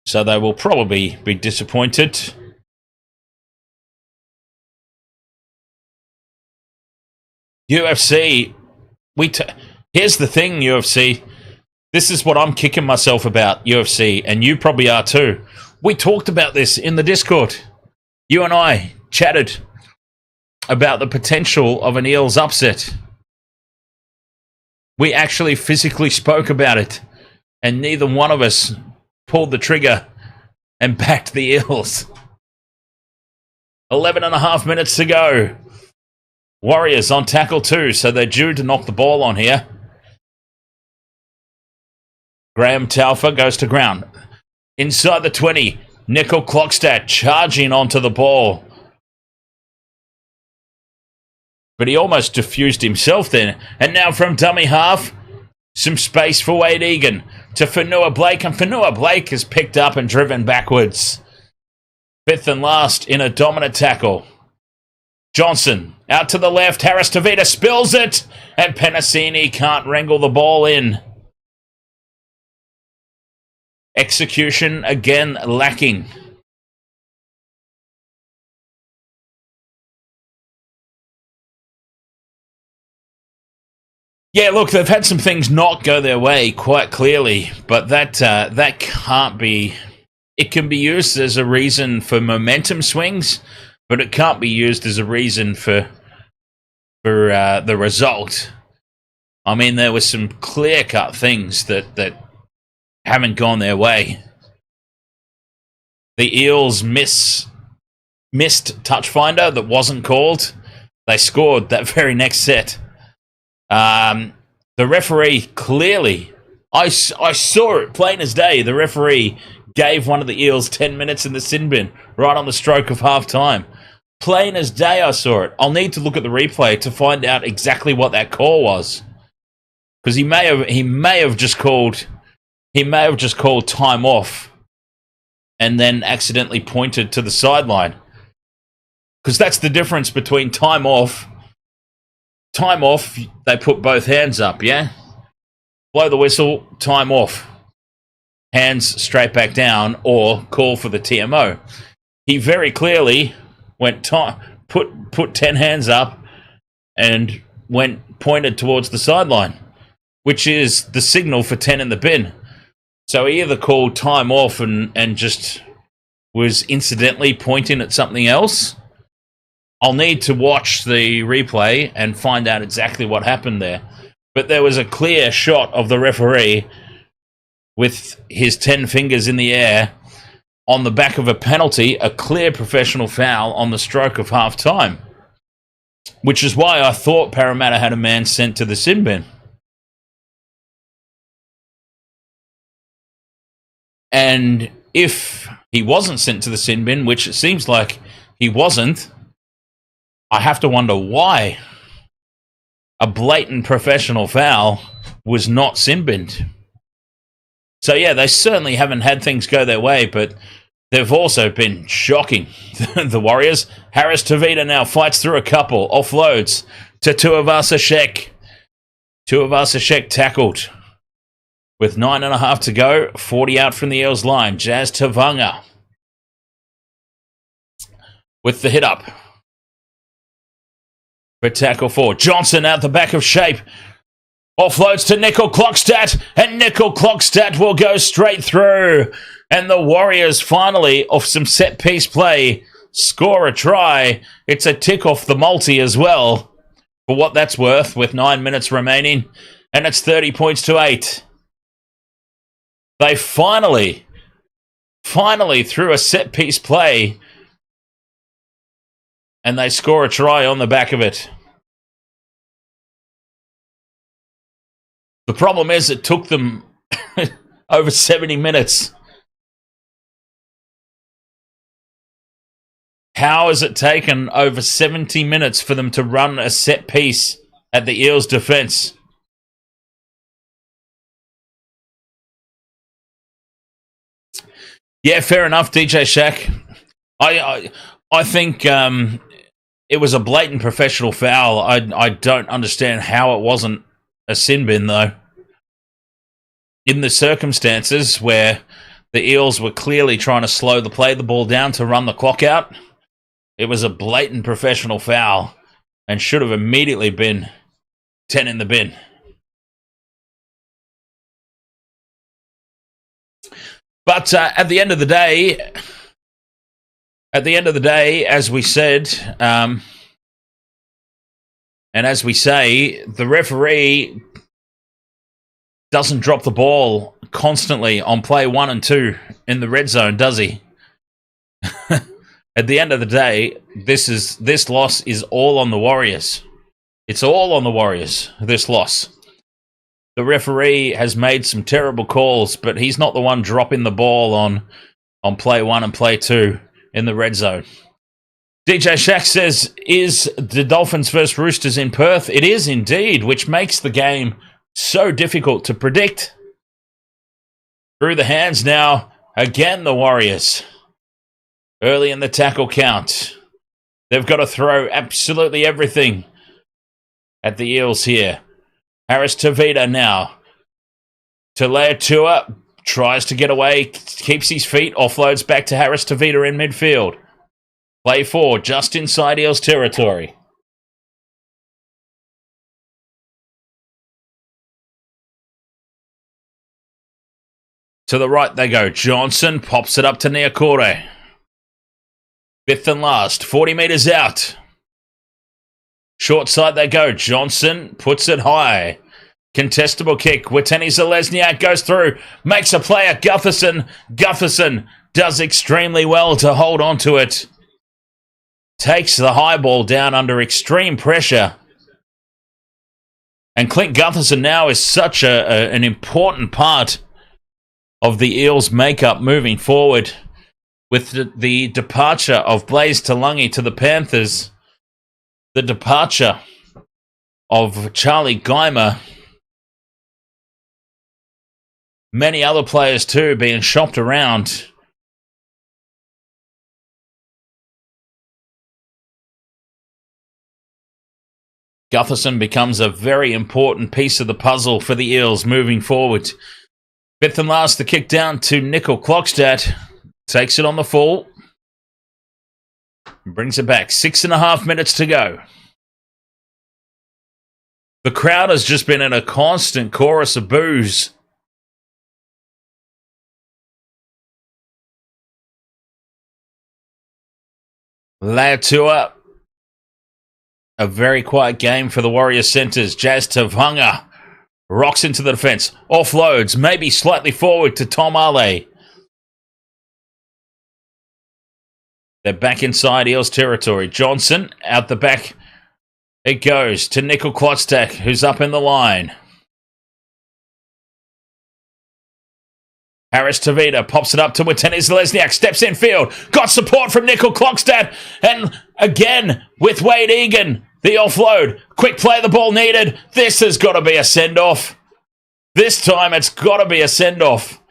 So they will probably be disappointed. UFC, here's the thing, UFC. This is what I'm kicking myself about, UFC, and you probably are too. We talked about this in the Discord. You and I chatted about the potential of an Eels upset. We actually physically spoke about it, and neither one of us pulled the trigger and backed the Eels. 11 and a half minutes to go. Warriors on tackle 2, so they're due to knock the ball on here. Graham Taufa goes to ground. Inside the 20, Nicoll-Klokstad charging onto the ball. But he almost diffused himself then. And now from dummy half, some space for Wade Egan to Fanua Blake. And Fanua Blake is picked up and driven backwards. Fifth and last in a dominant tackle. Johnson out to the left. Harris Tavita spills it. And Penasini can't wrangle the ball in. Execution again lacking. Yeah, look, they've had some things not go their way quite clearly, but that can't be. It can be used as a reason for momentum swings, but it can't be used as a reason for the result. I mean, there were some clear-cut things that haven't gone their way. The Eels missed touch finder that wasn't called. They scored that very next set. The referee clearly, I saw it plain as day. The referee gave one of the Eels 10 minutes in the sin bin right on the stroke of half time. Plain as day, I saw it. I'll need to look at the replay to find out exactly what that call was, because he may have just called time off and then accidentally pointed to the sideline, because that's the difference between time off. Time off, they put both hands up, yeah? Blow the whistle, time off. Hands straight back down, or call for the TMO. He very clearly went put 10 hands up and pointed towards the sideline, which is the signal for 10 in the bin. So he either called time off and just was incidentally pointing at something else. I'll need to watch the replay and find out exactly what happened there. But there was a clear shot of the referee with his 10 fingers in the air on the back of a penalty, a clear professional foul on the stroke of half time, which is why I thought Parramatta had a man sent to the sin bin. And if he wasn't sent to the sin bin, which it seems like he wasn't, I have to wonder why a blatant professional foul was not sin-binned. So yeah, they certainly haven't had things go their way, but they've also been shocking. The Warriors. Harris Tavita now fights through a couple, offloads to Tuivasa-Sheck. Tuivasa-Sheck tackled. With 9.5 to go, 40 out from the Eels line. Jazz Tavanga with the hit up. For tackle 4. Johnson out the back of shape. Offloads to Nicoll-Klokstad, and Nicoll-Klokstad will go straight through. And the Warriors finally, off some set-piece play, score a try. It's a tick off the multi as well, for what that's worth, with 9 minutes remaining. And it's 30 points to 8. They finally threw a set-piece play, and they score a try on the back of it. The problem is it took them over 70 minutes. How has it taken over 70 minutes for them to run a set piece at the Eels' defence? Yeah, fair enough, DJ Shaq. I think it was a blatant professional foul. I don't understand how it wasn't a sin bin, though. In the circumstances where the Eels were clearly trying to slow the ball down to run the clock out, it was a blatant professional foul and should have immediately been 10 in the bin. But at the end of the day, as we said, and as we say, the referee doesn't drop the ball constantly on play 1 and 2 in the red zone, does he? At the end of the day, this loss is all on the Warriors. It's all on the Warriors, this loss. The referee has made some terrible calls, but he's not the one dropping the ball on play 1 and play 2 in the red zone. DJ Shaq says, is the Dolphins versus Roosters in Perth? It is indeed, which makes the game so difficult to predict. Through the hands now, again the Warriors. Early in the tackle count. They've got to throw absolutely everything at the Eels here. Harris Tavita now. Tua tries to get away, keeps his feet, offloads back to Harris Tavita in midfield. Play 4, just inside Eels territory. To the right they go. Johnson pops it up to Nicoll-Klokstad. 5th and last, 40 metres out. Short side they go. Johnson puts it high. Contestable kick. Witeni Zalesniak goes through. Makes a play at Gutherson. Gutherson does extremely well to hold on to it. Takes the high ball down under extreme pressure. And Clint Gutherson now is such an important part of the Eels' makeup moving forward. With the departure of Blaize Talagi to the Panthers, the departure of Charlie Geimer, many other players too being shopped around. Gutherson becomes a very important piece of the puzzle for the Eels moving forward. 5th and last, the kick down to Nicoll-Klokstad. Takes it on the full. Brings it back. 6.5 minutes to go. The crowd has just been in a constant chorus of boos. Tua. A very quiet game for the Warriors centres. Jazz Tavanga rocks into the defence. Offloads, maybe slightly forward to Tom Ale. They're back inside Eels territory. Johnson, out the back. It goes to Nicoll-Klokstad, who's up in the line. Harris Tavita pops it up to Witeni Zalesniak. Steps in field. Got support from Nicoll-Klokstad. And again, with Wade Egan, the offload. Quick play, the ball needed. This has got to be a send-off. This time it's got to be a send-off.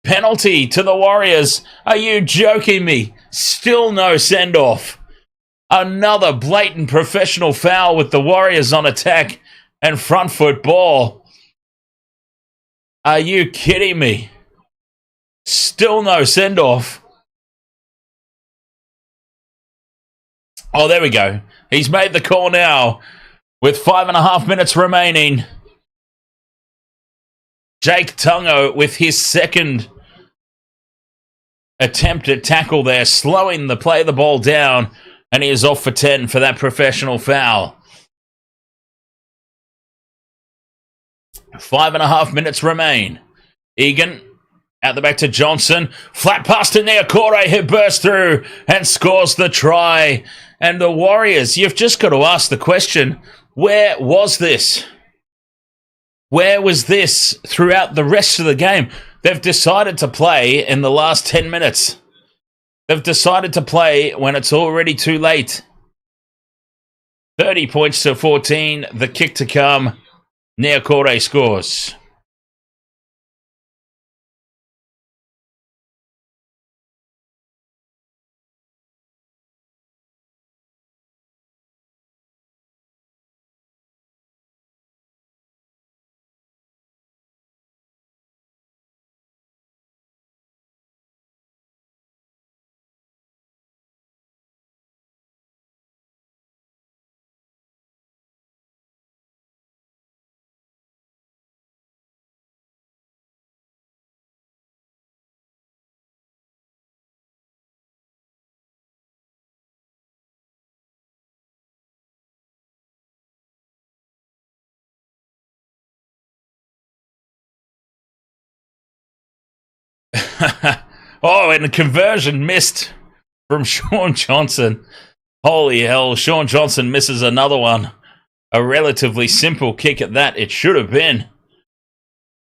Penalty to the Warriors. Are you joking me? Still no send-off. Another blatant professional foul with the Warriors on attack and front foot ball. Are you kidding me? Still no send-off. Oh, there we go. He's made the call now with 5.5 minutes remaining. Jake Tungo with his second attempt at tackle there, slowing the ball down, and he is off for 10 for that professional foul. 5.5 minutes remain. Egan out the back to Johnson. Flat pass to Nicoll-Klokstad, who bursts through and scores the try. And the Warriors, you've just got to ask the question, where was this? Where was this throughout the rest of the game? They've decided to play in the last 10 minutes. They've decided to play when it's already too late. 30 points to 14. The kick to come. Nicoll-Klokstad scores. Oh, and a conversion missed from Shaun Johnson. Holy hell, Shaun Johnson misses another one. A relatively simple kick at that, it should have been.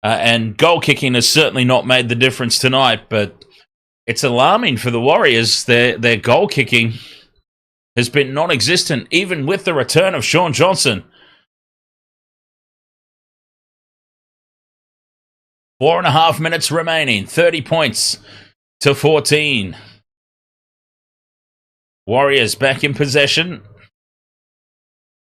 And goal kicking has certainly not made the difference tonight, but it's alarming for the Warriors. Their goal kicking has been non-existent, even with the return of Shaun Johnson. 4.5 minutes remaining, 30 points to 14. Warriors back in possession.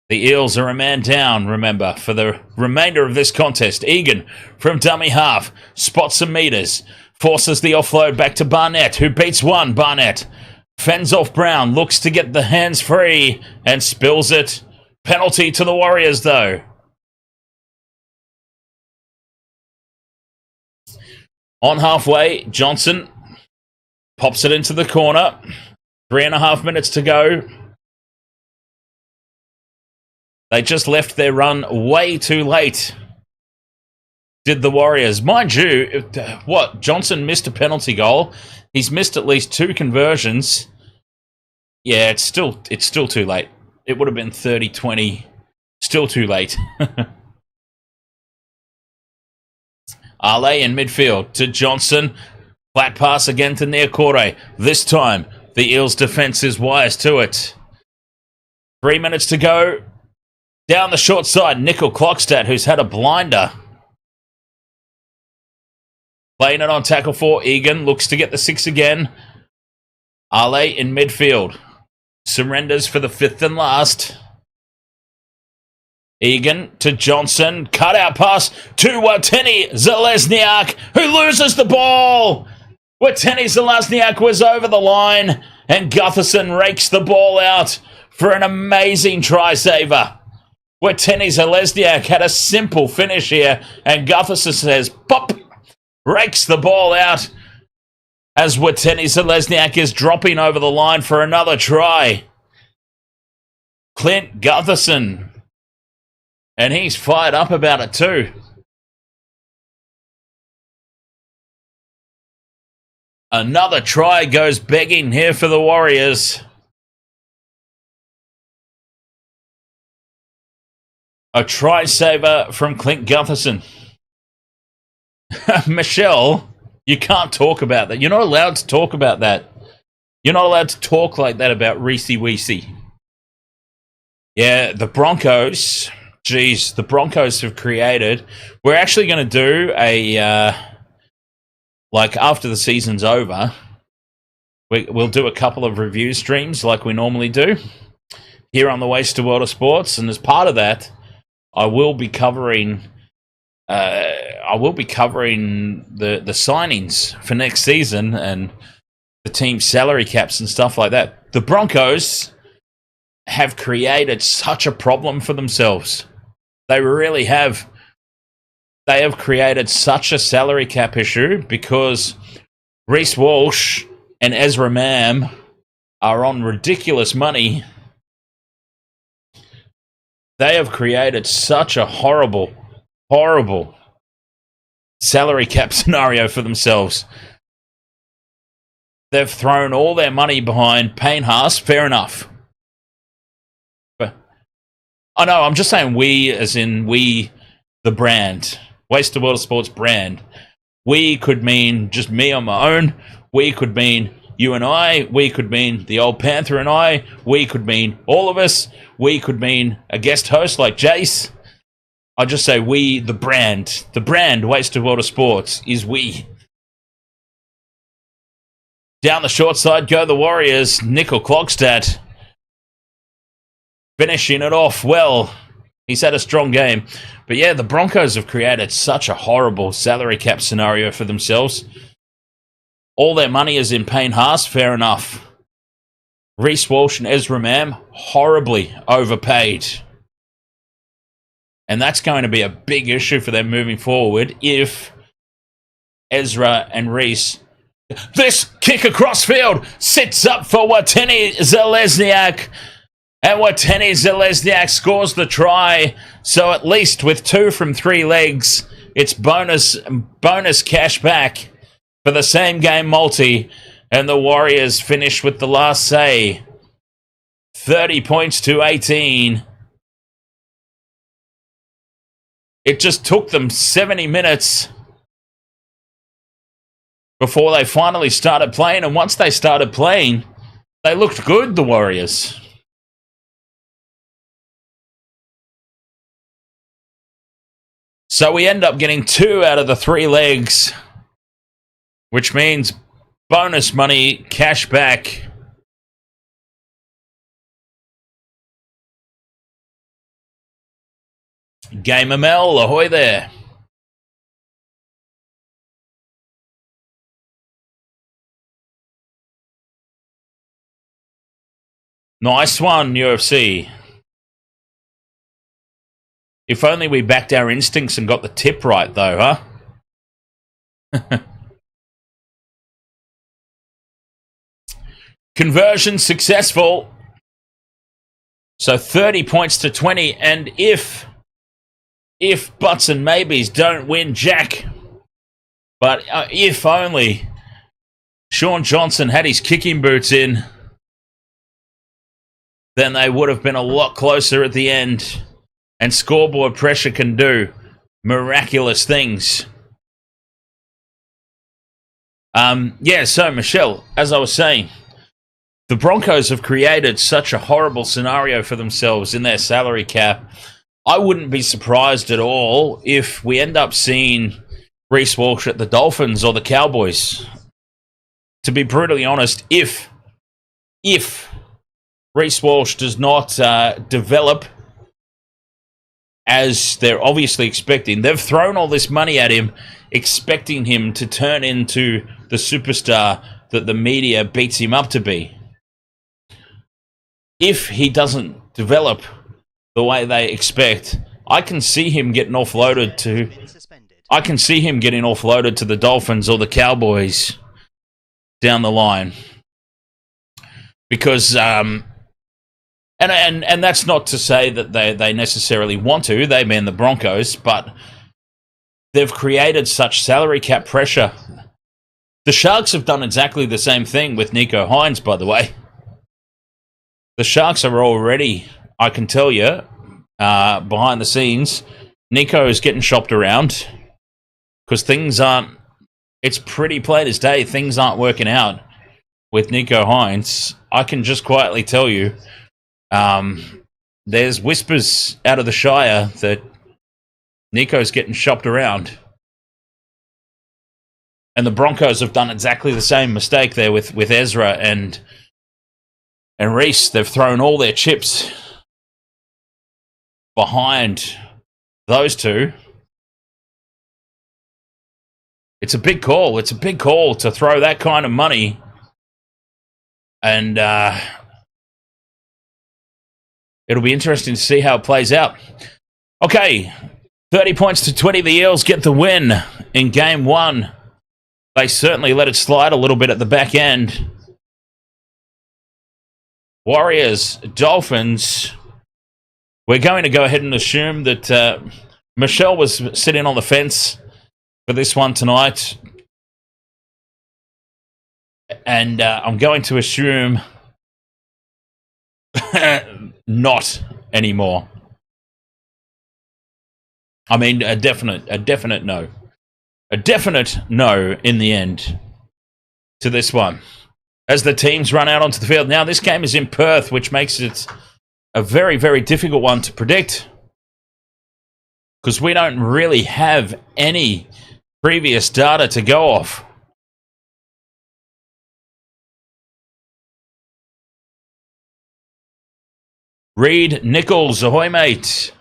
The Eels are a man down, remember, for the remainder of this contest. Egan from dummy half spots some meters, forces the offload back to Barnett, who beats one. Barnett fends off Brown, looks to get the hands free and spills it. Penalty to the Warriors, though. On halfway, Johnson pops it into the corner. 3.5 minutes to go. They just left their run way too late, did the Warriors. Mind you, what? Johnson missed a penalty goal. He's missed at least 2 conversions. Yeah, it's still too late. It would have been 30-20. Still too late. Ahoy in midfield to Johnson. Flat pass again to Nicoll-Klokstad. This time, the Eels' defence is wise to it. 3 minutes to go. Down the short side, Nicoll-Klokstad, who's had a blinder. Playing it on tackle 4. Egan looks to get the 6 again. Ahoy in midfield. Surrenders for the 5th and last. Egan to Johnson. Cut-out pass to Watene Zelezniak, who loses the ball. Watene Zelezniak was over the line, and Gutherson rakes the ball out for an amazing try-saver. Watene Zelezniak had a simple finish here, and Gutherson says, pop, rakes the ball out as Watene Zelezniak is dropping over the line for another try. Clint Gutherson. And he's fired up about it too. Another try goes begging here for the Warriors. A try saver from Clint Gutherson. Michelle, you can't talk about that. You're not allowed to talk about that. You're not allowed to talk like that about Reese Weesey. Yeah, the Broncos... Geez, the Broncos have created... We're actually going to do a... like, after the season's over, we'll do a couple of review streams like we normally do here on the Wasted World of Sports. And as part of that, I will be covering... the signings for next season and the team's salary caps and stuff like that. The Broncos have created such a problem for themselves. They really have. They have created such a salary cap issue because Reece Walsh and Ezra Mam are on ridiculous money. They have created such a horrible salary cap scenario for themselves. They've thrown all their money behind Payne Haas, fair enough. Oh no, I'm just saying we, as in we, the brand. Wasted World of Sports brand. We could mean just me on my own. We could mean you and I. We could mean the old Panther and I. We could mean all of us. We could mean a guest host like Jace. I just say we, the brand. The brand, Wasted World of Sports, is we. Down the short side go the Warriors. Nicoll-Klokstad finishing it off well. He's had a strong game. But yeah, the Broncos have created such a horrible salary cap scenario for themselves. All their money is in Payne Haas, fair enough. Reece Walsh and Ezra Mam, horribly overpaid. And that's going to be a big issue for them moving forward if Ezra and Reece... This kick across field sits up for Watene Zelezniak. And Watene Zelezniak scores the try. So at least with 2 from 3 legs, it's bonus cash back for the same game multi. And the Warriors finish with the last say. 30 points to 18. It just took them 70 minutes before they finally started playing. And once they started playing, they looked good, the Warriors. So we end up getting 2 out of the 3 legs, which means bonus money, cash back. Game ML, ahoy there. Nice one, UFC. If only we backed our instincts and got the tip right, though, huh? Conversion successful. So 30 points to 20. And if buts and maybes don't win Jack, but if only Shaun Johnson had his kicking boots in, then they would have been a lot closer at the end. And scoreboard pressure can do miraculous things. So Michelle, as I was saying, the Broncos have created such a horrible scenario for themselves in their salary cap. I wouldn't be surprised at all if we end up seeing Reece Walsh at the Dolphins or the Cowboys. To be brutally honest, if Reece Walsh does not develop as they're obviously expecting. They've thrown all this money at him, expecting him to turn into the superstar that the media beats him up to be. If he doesn't develop the way they expect, I can see him getting offloaded to... I can see him getting offloaded to the Dolphins or the Cowboys down the line. Because... And that's not to say that they necessarily want to. They mean the Broncos, but they've created such salary cap pressure. The Sharks have done exactly the same thing with Nicho Hynes, by the way. The Sharks are already, I can tell you, behind the scenes, Nico is getting shopped around because things aren't... It's pretty plain as day. Things aren't working out with Nicho Hynes. I can just quietly tell you, there's whispers out of the Shire that Nico's getting shopped around. And the Broncos have done exactly the same mistake there with Ezra and Reece. They've thrown all their chips behind those two. It's a big call. It's a big call to throw that kind of money. And it'll be interesting to see how it plays out. Okay, 30 points to 20. The Eels get the win in Game 1. They certainly let it slide a little bit at the back end. Warriors, Dolphins. We're going to go ahead and assume that Michelle was sitting on the fence for this one tonight. And I'm going to assume not anymore. I mean, a definite no. A definite no in the end to this one. as the teams run out onto the field. Now, this game is in Perth, which makes it a very, very difficult one to predict because we don't really have any previous data to go off. Reed Nichols, ahoy, mate.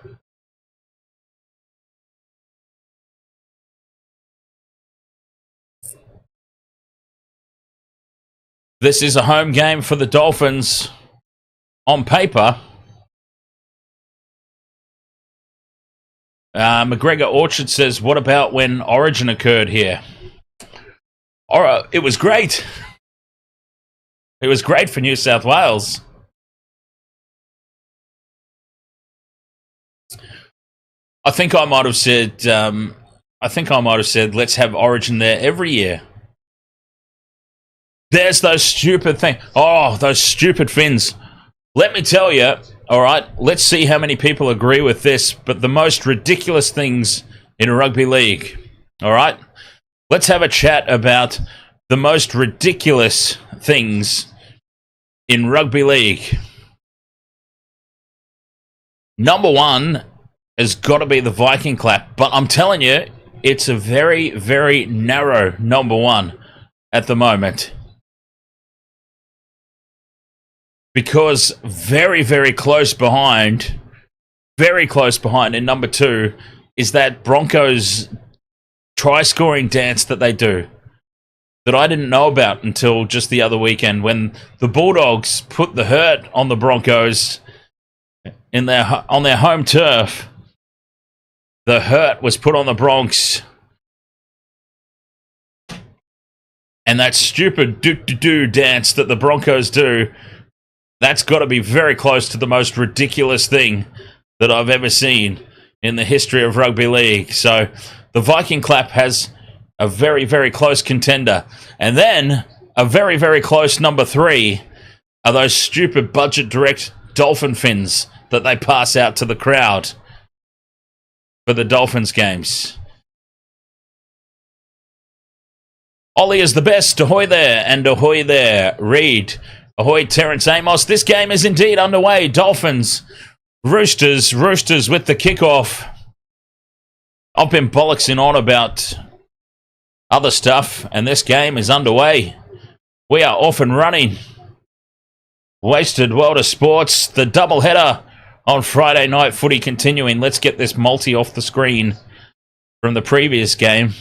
This is a home game for the Dolphins on paper. McGregor Orchard says, what about when Origin occurred here? It was great. It was great for New South Wales. I think I might have said, let's have Origin there every year. There's those stupid things. Oh, those stupid Finns. Let me tell you, all right, let's see how many people agree with this, but the most ridiculous things in rugby league, all right? Let's have a chat about the most ridiculous things in rugby league. Number one has got to be the Viking clap, but I'm telling you, it's a very, very narrow number one at the moment. Because very, very close behind in number two is that Broncos try-scoring dance that they do that I didn't know about until just the other weekend when the Bulldogs put the hurt on the Broncos on their home turf. The hurt was put on the Bronx. And that stupid do-do-do dance that the Broncos do, that's got to be very close to the most ridiculous thing that I've ever seen in the history of rugby league. So the Viking clap has a very, very close contender. And then a very, very close number three are those stupid budget direct dolphin fins that they pass out to the crowd for the Dolphins games. Ollie is the best. Ahoy there and ahoy there. Reed. Ahoy, Terrence Amos. This game is indeed underway. Dolphins, Roosters with the kickoff. I've been bollocksing on about other stuff, and this game is underway. We are off and running. Wasted World of Sports, the doubleheader on Friday Night Footy continuing. Let's get this multi off the screen from the previous game,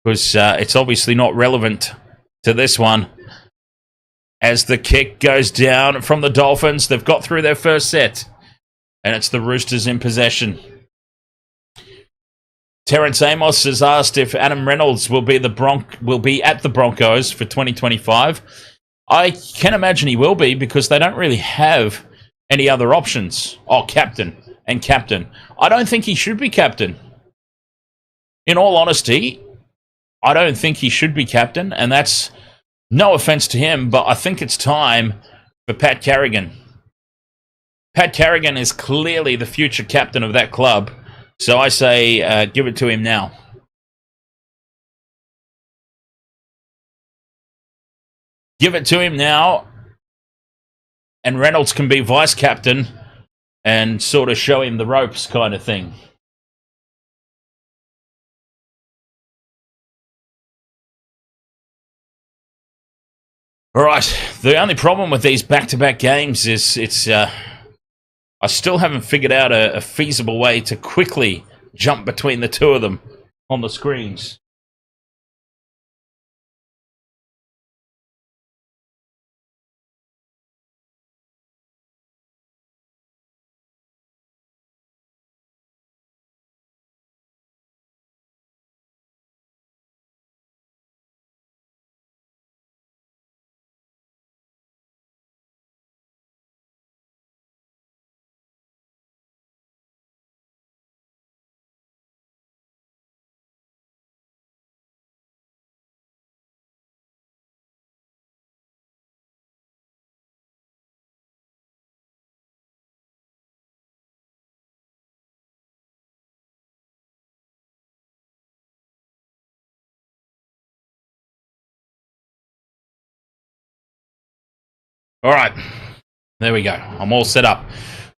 because it's obviously not relevant to this one. As the kick goes down from the Dolphins, they've got through their first set, and it's the Roosters in possession. Terrence Amos has asked if Adam Reynolds will be at the Broncos for 2025. I can imagine he will be because they don't really have any other options. Oh, captain. I don't think he should be captain. In all honesty, I don't think he should be captain, and that's no offense to him, but I think it's time for Pat Carrigan. Pat Carrigan is clearly the future captain of that club, so I say give it to him now. Give it to him now, and Reynolds can be vice captain and sort of show him the ropes kind of thing. All right, the only problem with these back-to-back games is I still haven't figured out a feasible way to quickly jump between the two of them on the screens. All right. There we go. I'm all set up.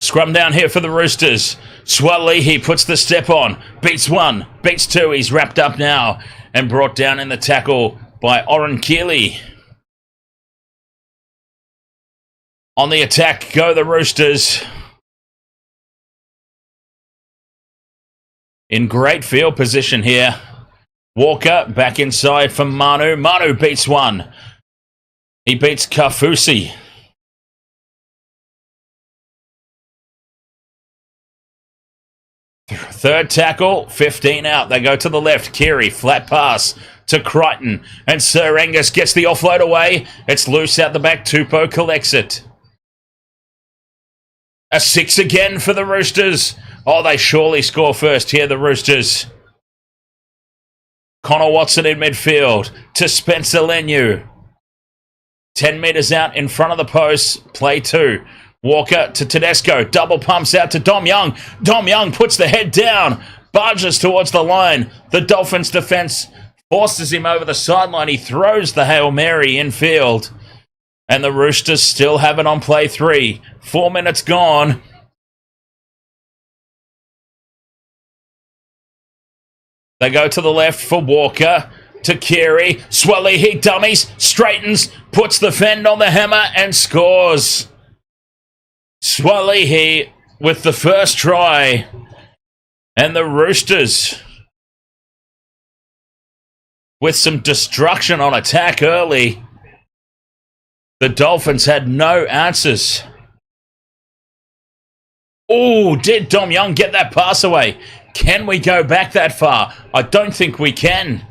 Scrum down here for the Roosters. Swalihi puts the step on. Beats one. Beats two. He's wrapped up now and brought down in the tackle by Oren Keeley. On the attack go the Roosters. In great field position here. Walker back inside for Manu. Manu beats one. He beats Kafusi. Third tackle, 15 out. They go to the left. Keary, flat pass to Crichton. And Sir Angus gets the offload away. It's loose out the back. Tupou collects it. A 6 again for the Roosters. Oh, they surely score first here, the Roosters. Connor Watson in midfield to Spencer Leniu. 10 metres out in front of the post. Play 2. Walker to Tedesco. Double pumps out to Dom Young. Dom Young puts the head down. Barges towards the line. The Dolphins defence forces him over the sideline. He throws the Hail Mary infield. And the Roosters still have it on play 3. 4 minutes gone. They go to the left for Walker. To Keary. Swalihi dummies. Straightens. Puts the fend on the hammer and scores. Swalihi with the first try. And the Roosters with some destruction on attack early. The Dolphins had no answers. Oh, did Dom Young get that pass away? Can we go back that far? I don't think we can.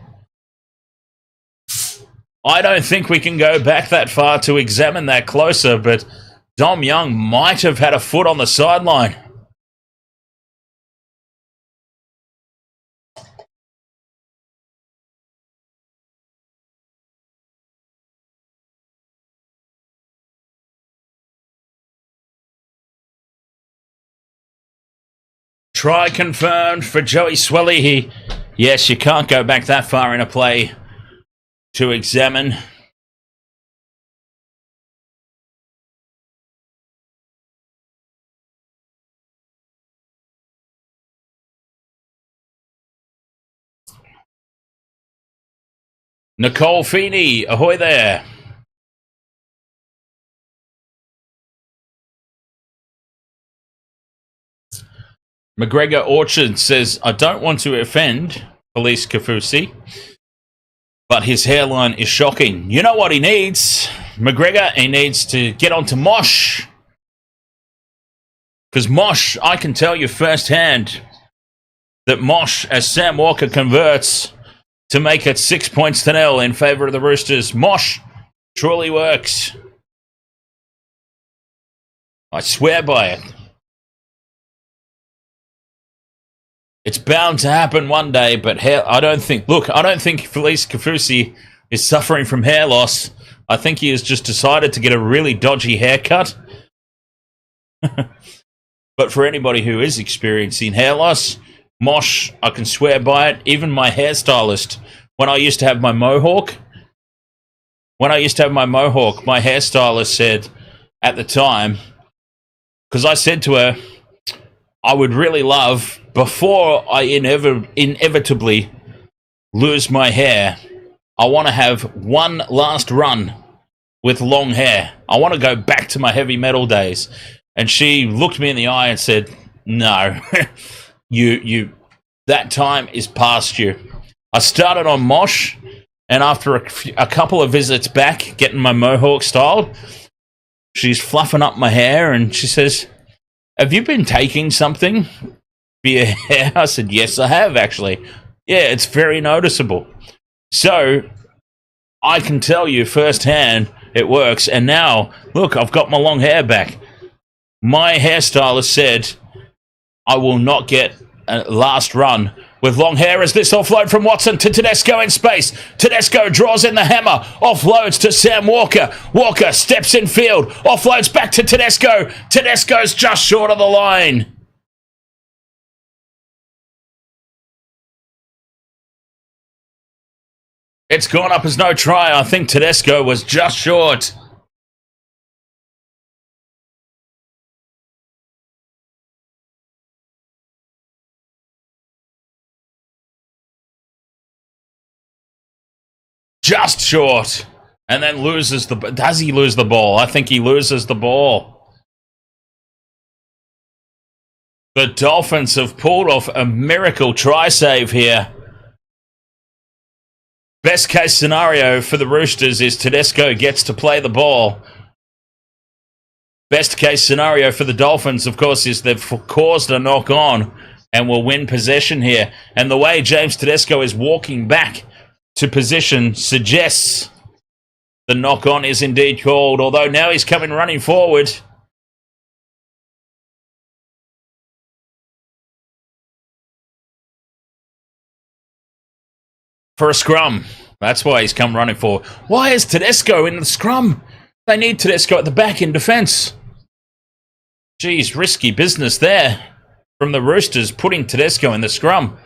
I don't think we can go back that far to examine that closer, but Dom Young might have had a foot on the sideline. Try confirmed for Joey Swalihi. Yes, you can't go back that far in a play to examine. Nicole Feeney, ahoy there. McGregor Orchard says, I don't want to offend Police Kafusi, but his hairline is shocking. You know what he needs? McGregor, he needs to get onto Mosh. Because Mosh, I can tell you firsthand that Mosh, as Sam Walker converts to make it 6-0 in favour of the Roosters, Mosh truly works. I swear by it. It's bound to happen one day, but I don't think Felice Kafusi is suffering from hair loss. I think he has just decided to get a really dodgy haircut. But for anybody who is experiencing hair loss, Mosh, I can swear by it. Even my hairstylist, when I used to have my mohawk, my hairstylist said at the time, because I said to her, I would really love, before I inevitably lose my hair, I want to have one last run with long hair. I want to go back to my heavy metal days. And she looked me in the eye and said, no, that time is past you. I started on Mosh, and after a couple of visits back, getting my mohawk styled, she's fluffing up my hair and she says, have you been taking something for your hair? I said, yes, I have, actually. Yeah, it's very noticeable. So I can tell you firsthand it works. And now, look, I've got my long hair back. My hairstylist said I will not get a last run with long hair as this offload from Watson to Tedesco in space. Tedesco draws in the hammer, offloads to Sam Walker. Walker steps in field, offloads back to Tedesco. Tedesco's just short of the line. It's gone up as no try. I think Tedesco was just short. Just short. And then loses the... Does he lose the ball? I think he loses the ball. The Dolphins have pulled off a miracle try save here. Best case scenario for the Roosters is Tedesco gets to play the ball. Best case scenario for the Dolphins, of course, is they've caused a knock-on and will win possession here. And the way James Tedesco is walking back to position suggests the knock-on is indeed called, although now he's coming running forward. For a scrum. That's why he's come running forward. Why is Tedesco in the scrum? They need Tedesco at the back in defence. Geez, risky business there from the Roosters, putting Tedesco in the scrum.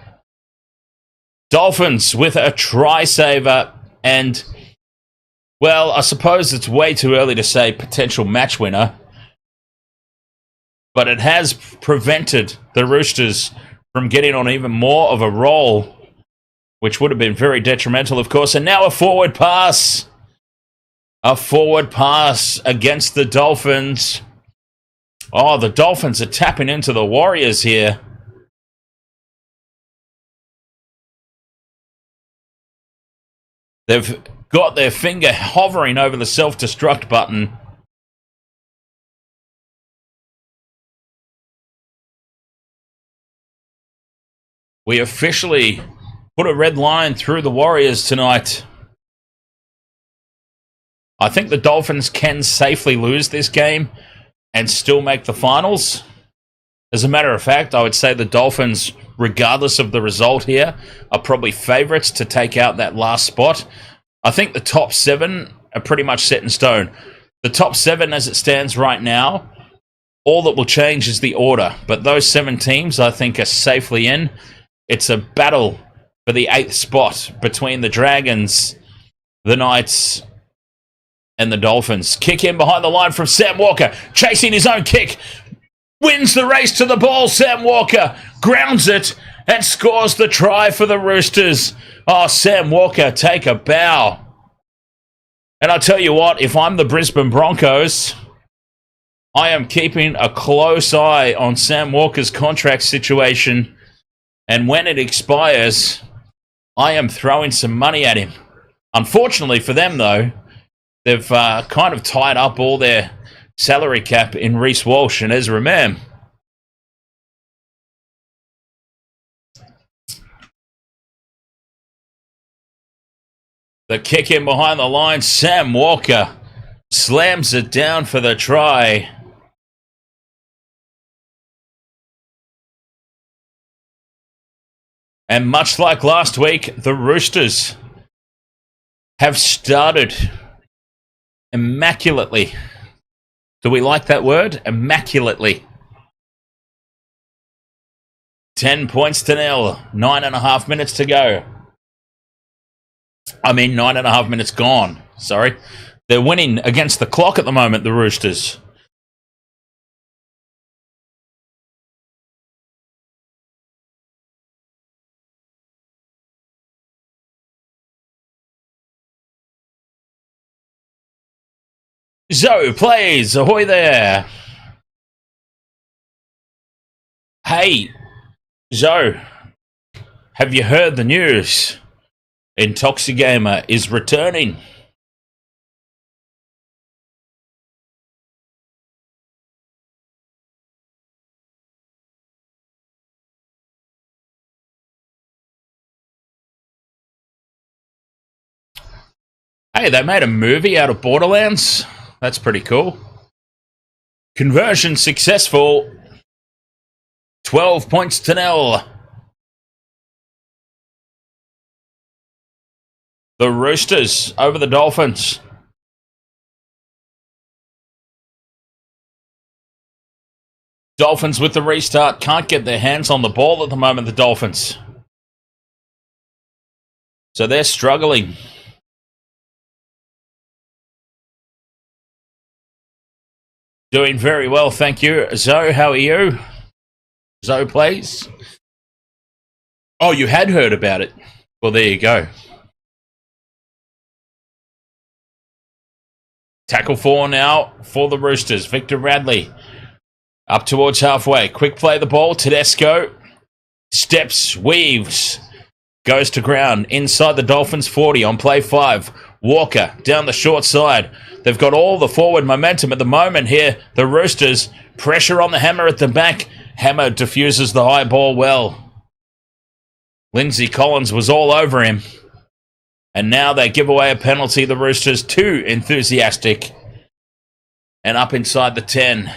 Dolphins with a try saver and, well, I suppose it's way too early to say potential match winner, but it has prevented the Roosters from getting on even more of a roll, which would have been very detrimental, of course. And now a forward pass. A forward pass against the Dolphins. Oh, the Dolphins are tapping into the Warriors here. They've got their finger hovering over the self-destruct button. We officially put a red line through the Warriors tonight. I think the Dolphins can safely lose this game and still make the finals. As a matter of fact, I would say the Dolphins, regardless of the result here, are probably favourites to take out that last spot. I think the top 7 are pretty much set in stone. The top 7 as it stands right now, all that will change is the order. But those 7 teams, I think, are safely in. It's a battle for the 8th spot between the Dragons, the Knights, and the Dolphins. Kick in behind the line from Sam Walker, chasing his own kick. Wins the race to the ball. Sam Walker grounds it and scores the try for the Roosters. Oh, Sam Walker, take a bow. And I tell you what, if I'm the Brisbane Broncos, I am keeping a close eye on Sam Walker's contract situation. And when it expires, I am throwing some money at him. Unfortunately for them, though, they've kind of tied up all their salary cap in Reece Walsh and Ezra Mam. The kick in behind the line, Sam Walker slams it down for the try. And much like last week, the Roosters have started immaculately. Do we like that word? Immaculately. 10 points to nil. 9.5 minutes to go. 9.5 minutes gone. Sorry. They're winning against the clock at the moment, the Roosters. Zoe plays. Ahoy there. Hey, Zoe, have you heard the news? Intoxigamer is returning. Hey, they made a movie out of Borderlands. That's pretty cool. Conversion successful. 12 points to nil. The Roosters over the Dolphins. Dolphins with the restart. Can't get their hands on the ball at the moment, the Dolphins. So they're struggling. Doing very well, thank you. Zoe, how are you? Zoe plays. Oh, you had heard about it. Well, there you go. Tackle 4 now for the Roosters. Victor Radley up towards halfway. Quick play the ball. Tedesco steps, weaves, goes to ground inside the Dolphins 40 on play 5. Walker down the short side. They've got all the forward momentum at the moment here. The Roosters, pressure on the Hammer at the back. Hammer diffuses the high ball well. Lindsay Collins was all over him. And now they give away a penalty. The Roosters too enthusiastic. And up inside the 10.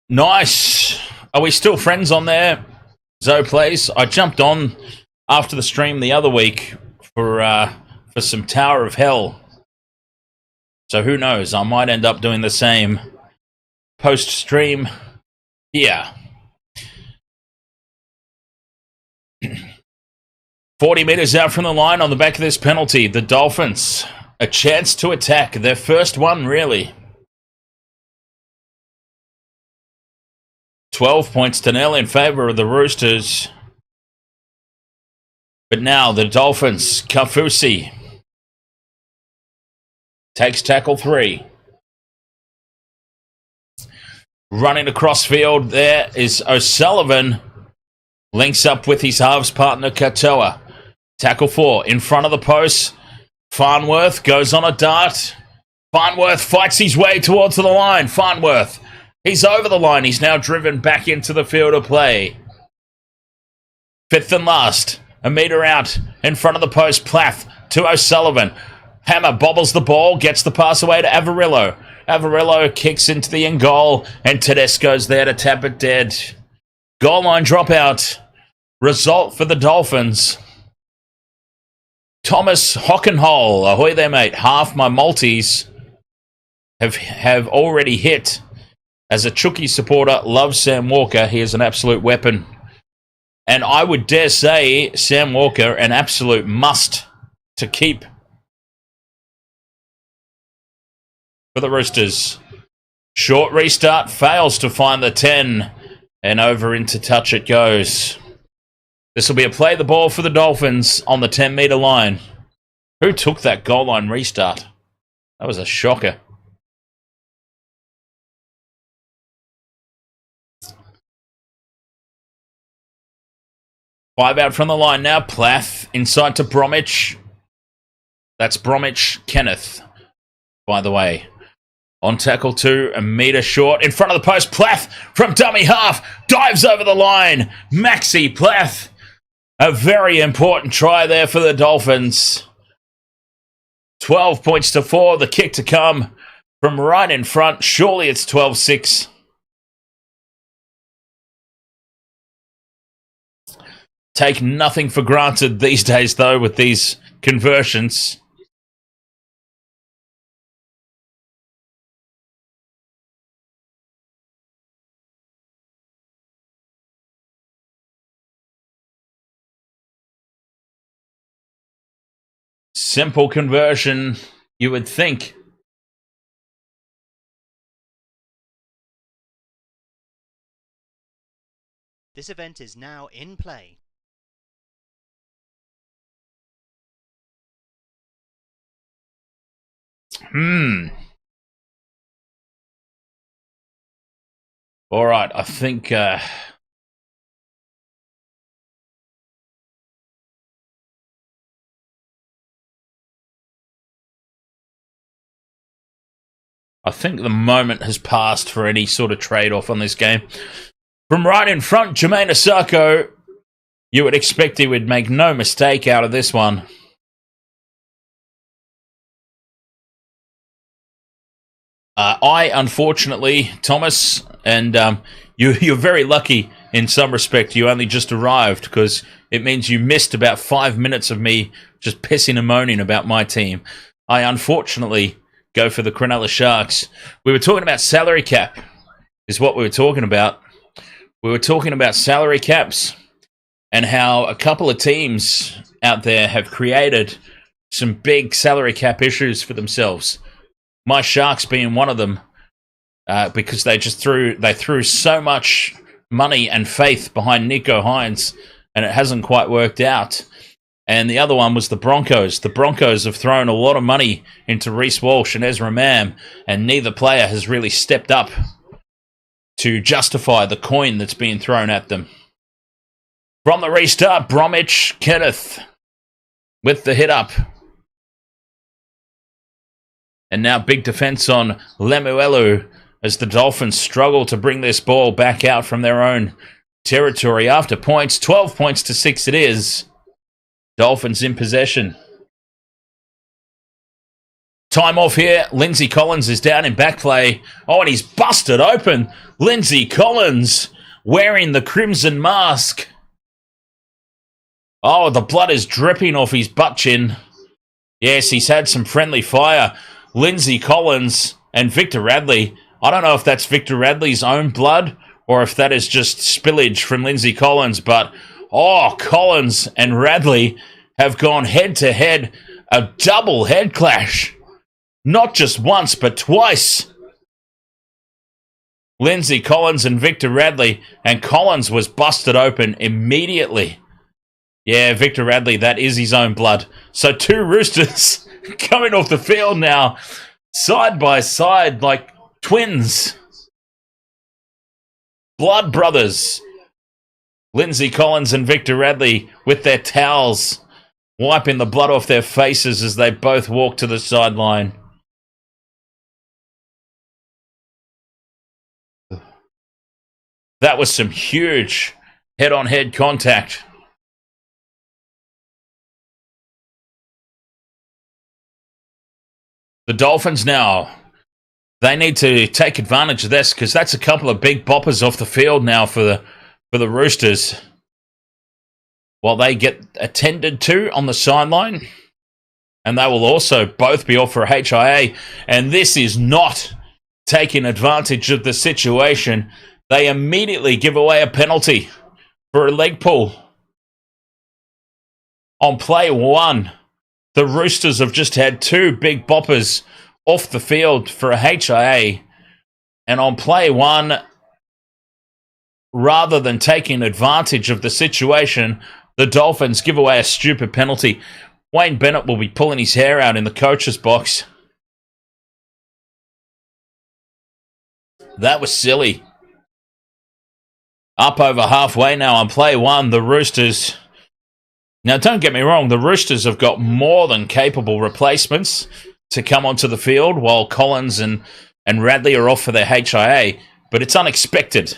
Nice. Are we still friends on there? Zoe Plays. I jumped on after the stream the other week for some Tower of Hell. So who knows? I might end up doing the same post-stream here. 40 metres out from the line on the back of this penalty. The Dolphins, a chance to attack. Their first one, really. 12 points to nil in favour of the Roosters. But now the Dolphins, Kafusi takes tackle 3. Running across field there is O'Sullivan. Links up with his halves partner Katoa. Tackle 4 in front of the post. Farnworth goes on a dart. Farnworth fights his way towards the line. Farnworth, he's over the line. He's now driven back into the field of play. 5th and last. A metre out in front of the post. Plath to O'Sullivan. Hammer bobbles the ball. Gets the pass away to Averillo. Averillo kicks into the end goal. And Tedesco's there to tap it dead. Goal line dropout. Result for the Dolphins. Thomas Hockenhole. Ahoy there, mate. Half my multis have already hit. As a Chucky supporter, loves Sam Walker. He is an absolute weapon. And I would dare say Sam Walker, an absolute must to keep for the Roosters. Short restart, fails to find the 10. And over into touch it goes. This will be a play the ball for the Dolphins on the 10-metre line. Who took that goal line restart? That was a shocker. Five out from the line now. Plath inside to Bromwich. That's Bromwich Kenneth, by the way. On tackle 2, a metre short. In front of the post, Plath from dummy half. Dives over the line. Maxi Plath. A very important try there for the Dolphins. 12 points to 4. The kick to come from right in front. Surely it's 12-6. Take nothing for granted these days, though, with these conversions. Simple conversion, you would think. This event is now in play. All right, I think the moment has passed for any sort of trade-off on this game. From right in front, Jermaine Asako, you would expect he would make no mistake out of this one. I, unfortunately, Thomas, and you're very lucky in some respect. You only just arrived because it means you missed about 5 minutes of me just pissing and moaning about my team. I, unfortunately, go for the Cronulla Sharks. We were talking about salary cap, is what we were talking about. We were talking about salary caps and how a couple of teams out there have created some big salary cap issues for themselves. My Sharks being one of them, because they threw so much money and faith behind Nico Hines, and it hasn't quite worked out. And the other one was the Broncos. The Broncos have thrown a lot of money into Reece Walsh and Ezra Mam, and neither player has really stepped up to justify the coin that's being thrown at them. From the restart, Bromwich Kenneth with the hit up. And now big defence on Lemuelu as the Dolphins struggle to bring this ball back out from their own territory after points. 12 points to 6 it is. Dolphins in possession. Time off here. Lindsay Collins is down in back play. Oh, and he's busted open. Lindsay Collins wearing the crimson mask. Oh, the blood is dripping off his butt chin. Yes, he's had some friendly fire. Lindsay Collins and Victor Radley. I don't know if that's Victor Radley's own blood or if that is just spillage from Lindsay Collins, but Collins and Radley have gone head-to-head, a double head clash. Not just once, but twice. Lindsay Collins and Victor Radley, and Collins was busted open immediately. Yeah, Victor Radley, that is his own blood. So 2 Roosters coming off the field now, side by side, like twins. Blood brothers. Lindsay Collins and Victor Radley with their towels, wiping the blood off their faces as they both walk to the sideline. That was some huge head-on-head contact. The Dolphins now, they need to take advantage of this because that's a couple of big boppers off the field now for the Roosters. While they get attended to on the sideline, and they will also both be off for a HIA, and this is not taking advantage of the situation. They immediately give away a penalty for a leg pull. On play 1, the Roosters have just had 2 big boppers off the field for a HIA. And on play 1, rather than taking advantage of the situation, the Dolphins give away a stupid penalty. Wayne Bennett will be pulling his hair out in the coach's box. That was silly. Up over halfway now on play 1, the Roosters. Now, don't get me wrong, the Roosters have got more than capable replacements to come onto the field while Collins and Radley are off for their HIA, but it's unexpected,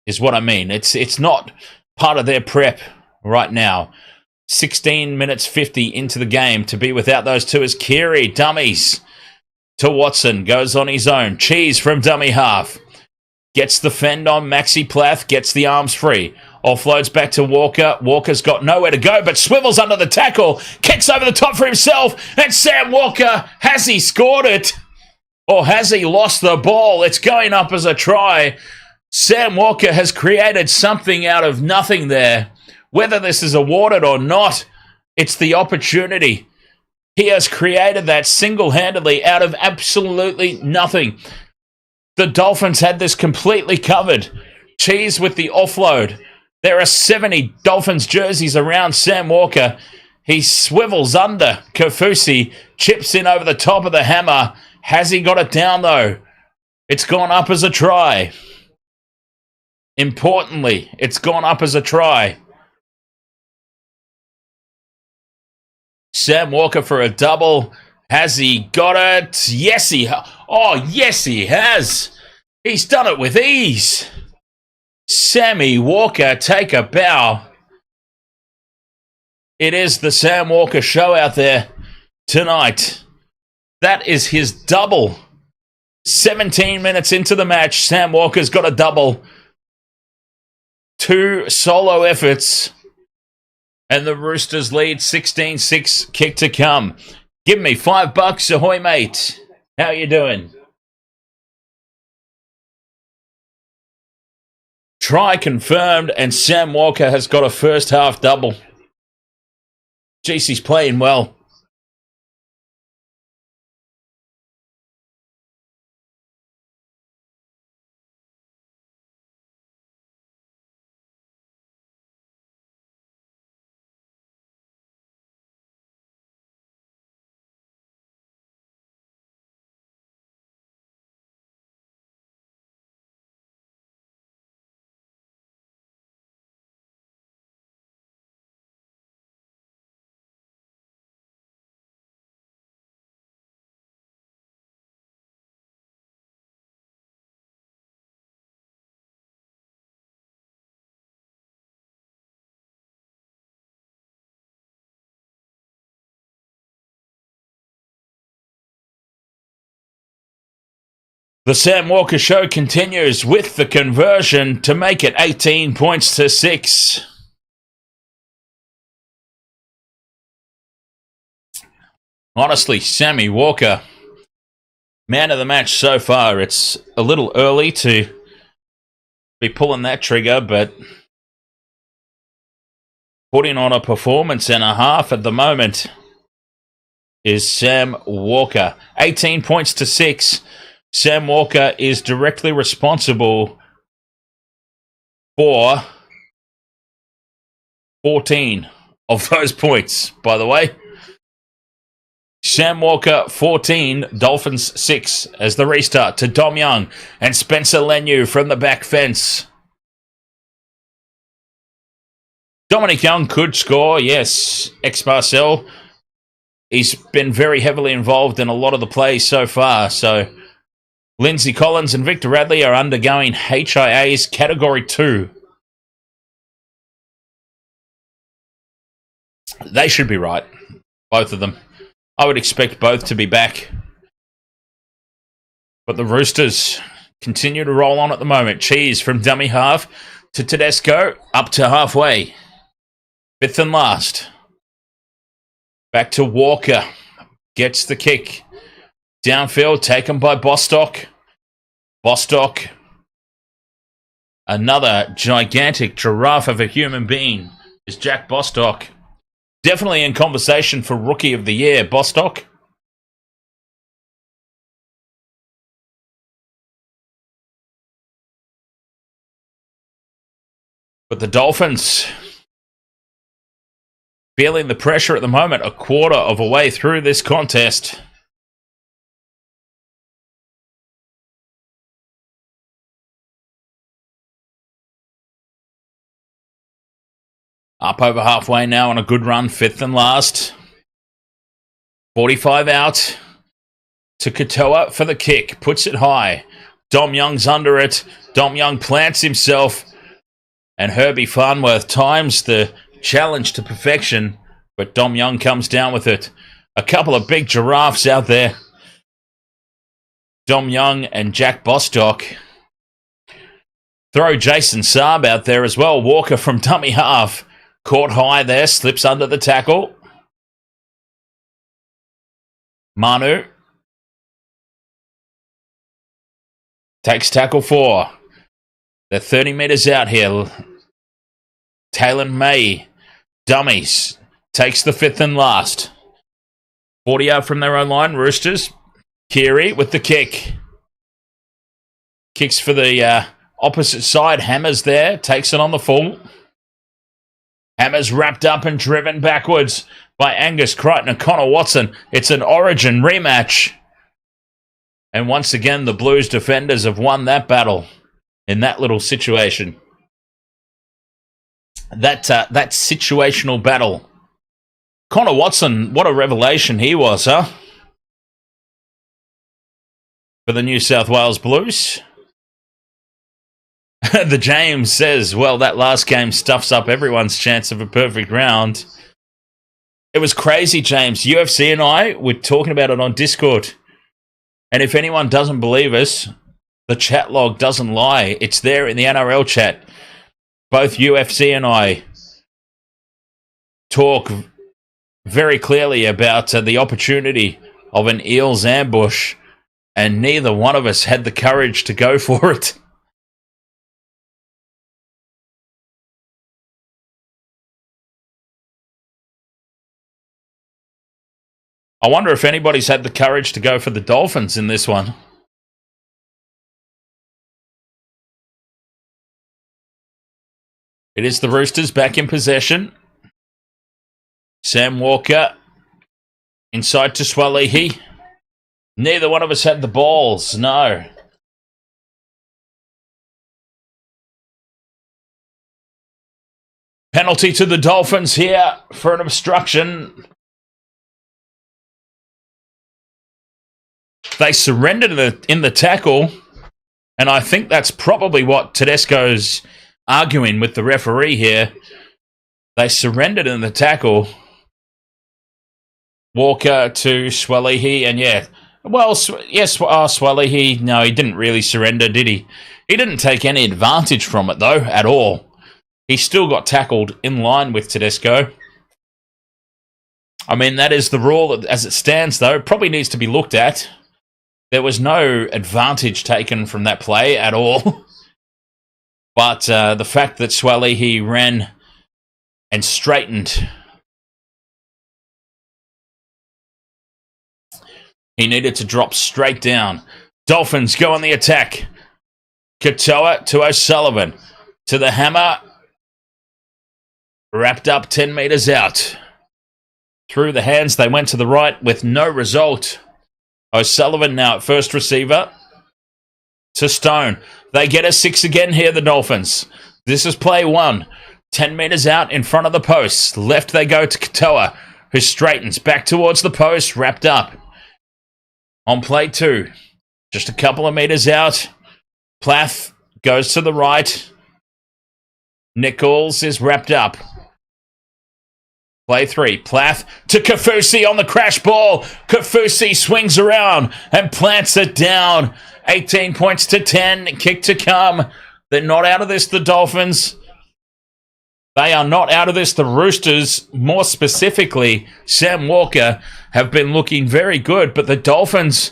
is what I mean. It's not part of their prep right now. 16 minutes 50 into the game to be without those 2 as Keary dummies to Watson, goes on his own. Cheese from dummy half. Gets the fend on Maxi Plath, gets the arms free. Offloads back to Walker. Walker's got nowhere to go, but swivels under the tackle. Kicks over the top for himself. And Sam Walker, has he scored it? Or has he lost the ball? It's going up as a try. Sam Walker has created something out of nothing there. Whether this is awarded or not, it's the opportunity. He has created that single-handedly out of absolutely nothing. The Dolphins had this completely covered. Cheese with the offload. There are 70 Dolphins jerseys around Sam Walker. He swivels under Kofusi, chips in over the top of the hammer. Has he got it down, though? It's gone up as a try. Importantly, it's gone up as a try. Sam Walker for a double. Has he got it? Yes, he yes, he has. He's done it with ease. Sammy Walker, take a bow. It is the Sam Walker show out there tonight. That is his double. 17 minutes into the match, Sam Walker's got a double. 2 solo efforts. And the Roosters lead 16-6, kick to come. Give me $5, ahoy, mate. How you doing? Try confirmed, and Sam Walker has got a first half double. Jeez, he's playing well. The Sam Walker show continues with the conversion to make it 18 points to 6. Honestly, Sammy Walker, man of the match so far. It's a little early to be pulling that trigger, but putting on a performance and a half at the moment is Sam Walker. 18 points to 6. Sam Walker is directly responsible for 14 of those points, by the way. Sam Walker 14, Dolphins 6 as the restart to Dom Young and Spencer Leniu from the back fence. Dominic Young could score, yes, ex-Marcel. He's been very heavily involved in a lot of the plays so far, so Lindsay Collins and Victor Radley are undergoing HIA's Category 2. They should be right, both of them. I would expect both to be back. But the Roosters continue to roll on at the moment. Cheese from dummy half to Tedesco, up to halfway. Fifth and last. Back to Walker. Gets the kick. Downfield, taken by Bostock. Bostock. Another gigantic giraffe of a human being is Jack Bostock. Definitely in conversation for Rookie of the Year, Bostock. But the Dolphins feeling the pressure at the moment, a quarter of a way through this contest. Up over halfway now on a good run, fifth and last. 45 out to Katoa for the kick, puts it high. Dom Young's under it. Dom Young plants himself. And Herbie Farnworth times the challenge to perfection, but Dom Young comes down with it. A couple of big giraffes out there. Dom Young and Jack Bostock. Throw Jason Saab out there as well. Walker from dummy half. Caught high there, slips under the tackle. Manu. Takes tackle 4. They're 30 metres out here. Taylor May. Dummies. Takes the fifth and last. 40 out from their own line, Roosters. Keary with the kick. Kicks for the opposite side. Hammers there. Takes it on the full. Hammers wrapped up and driven backwards by Angus Crichton and Connor Watson. It's an Origin rematch. And once again, the Blues defenders have won that battle in that little situation. That situational battle. Connor Watson, what a revelation he was, huh? For the New South Wales Blues. The James says, well, that last game stuffs up everyone's chance of a perfect round. It was crazy, James. UFC and I were talking about it on Discord. And if anyone doesn't believe us, the chat log doesn't lie. It's there in the NRL chat. Both UFC and I talk very clearly about the opportunity of an Eels ambush, and neither one of us had the courage to go for it. I wonder if anybody's had the courage to go for the Dolphins in this one. It is the Roosters back in possession. Sam Walker inside to Swalihi. Neither one of us had the balls, no. Penalty to the Dolphins here for an obstruction. They surrendered in the tackle, and I think that's probably what Tedesco's arguing with the referee here. They surrendered in the tackle. Walker to Swalihi, and yeah, Well, yes, Swelly, he didn't really surrender, did he? He didn't take any advantage from it, though, at all. He still got tackled in line with Tedesco. I mean, that is the rule as it stands, though. It probably needs to be looked at. There was no advantage taken from that play at all. But the fact that Swelly, he ran and straightened. He needed to drop straight down. Dolphins go on the attack. Katoa to O'Sullivan. To the hammer. Wrapped up 10 metres out. Through the hands, they went to the right with no result. O'Sullivan now at first receiver. To Stone. They get a 6 again here, the Dolphins. This is play 1. 10 metres out in front of the post. Left they go to Katoa, who straightens back towards the post, wrapped up. On play 2, just a couple of metres out. Plath goes to the right. Nichols is wrapped up. Play 3, Plath to Kaufusi on the crash ball. Kaufusi swings around and plants it down. 18 points to 10, kick to come. They're not out of this, the Dolphins. They are not out of this. The Roosters, more specifically, Sam Walker, have been looking very good, but the Dolphins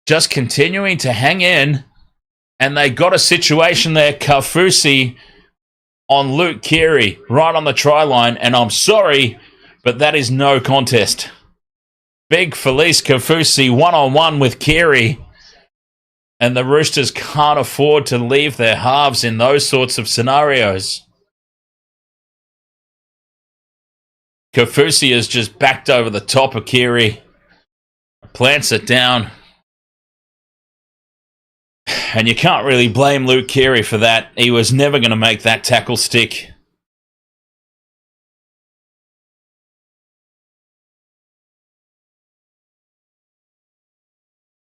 just continuing to hang in, and they got a situation there, Kaufusi on Luke Keary, right on the try line, and I'm sorry, but that is no contest. Big Felice Kaufusi one-on-one with Keary, and the Roosters can't afford to leave their halves in those sorts of scenarios. Kaufusi is just backed over the top of Keary, plants it down. And you can't really blame Luke Keary for that. He was never going to make that tackle stick.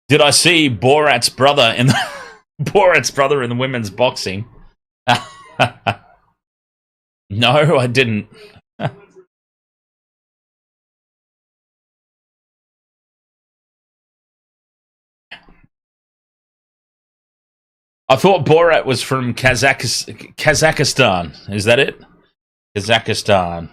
Did I see Borat's brother in the women's boxing? No, I didn't. I thought Borat was from Kazakhstan. Is that it? Kazakhstan.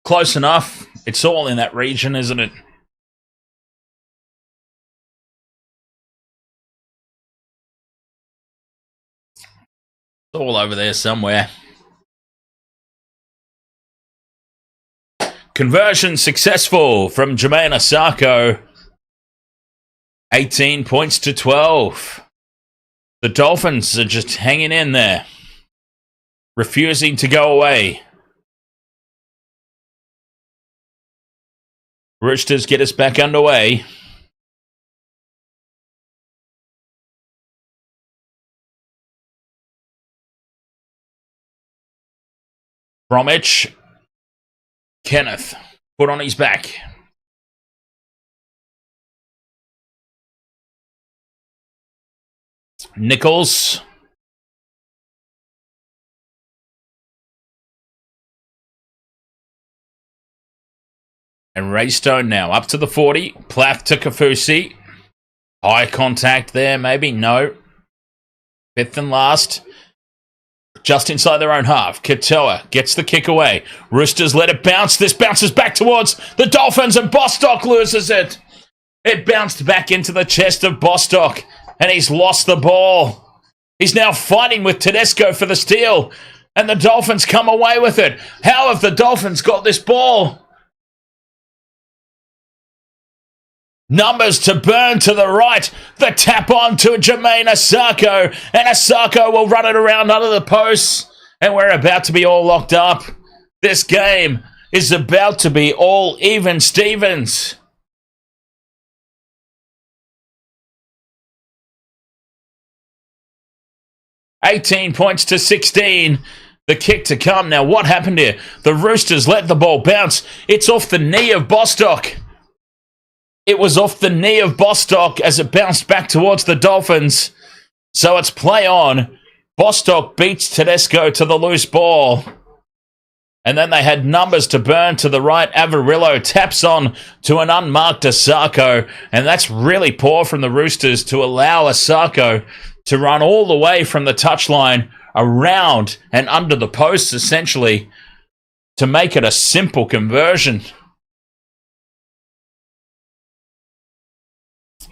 Close enough. It's all in that region, isn't it? It's all over there somewhere. Conversion successful from Jermaine Asako. 18 points to 12. The Dolphins are just hanging in there, refusing to go away. Roosters get us back underway. Bromwich. Kenneth. Put on his back. Nichols. And Raystone now up to the 40. Plath to Kaufusi. High contact there, maybe. No. Fifth and last. Just inside their own half. Katoa gets the kick away. Roosters let it bounce. This bounces back towards the Dolphins and Bostock loses it. It bounced back into the chest of Bostock and he's lost the ball. He's now fighting with Tedesco for the steal and the Dolphins come away with it. How have the Dolphins got this ball? Numbers to Burn to the right. The tap on to Jermaine Asako. And Asako will run it around under the posts. And we're about to be all locked up. This game is about to be all even Stevens. 18 points to 16. The kick to come. Now, what happened here? The Roosters let the ball bounce. It's off the knee of Bostock. It was off the knee of Bostock as it bounced back towards the Dolphins. So it's play on. Bostock beats Tedesco to the loose ball. And then they had numbers to burn to the right. Averillo taps on to an unmarked Asako. And that's really poor from the Roosters to allow Asako to run all the way from the touchline around and under the posts, essentially, to make it a simple conversion.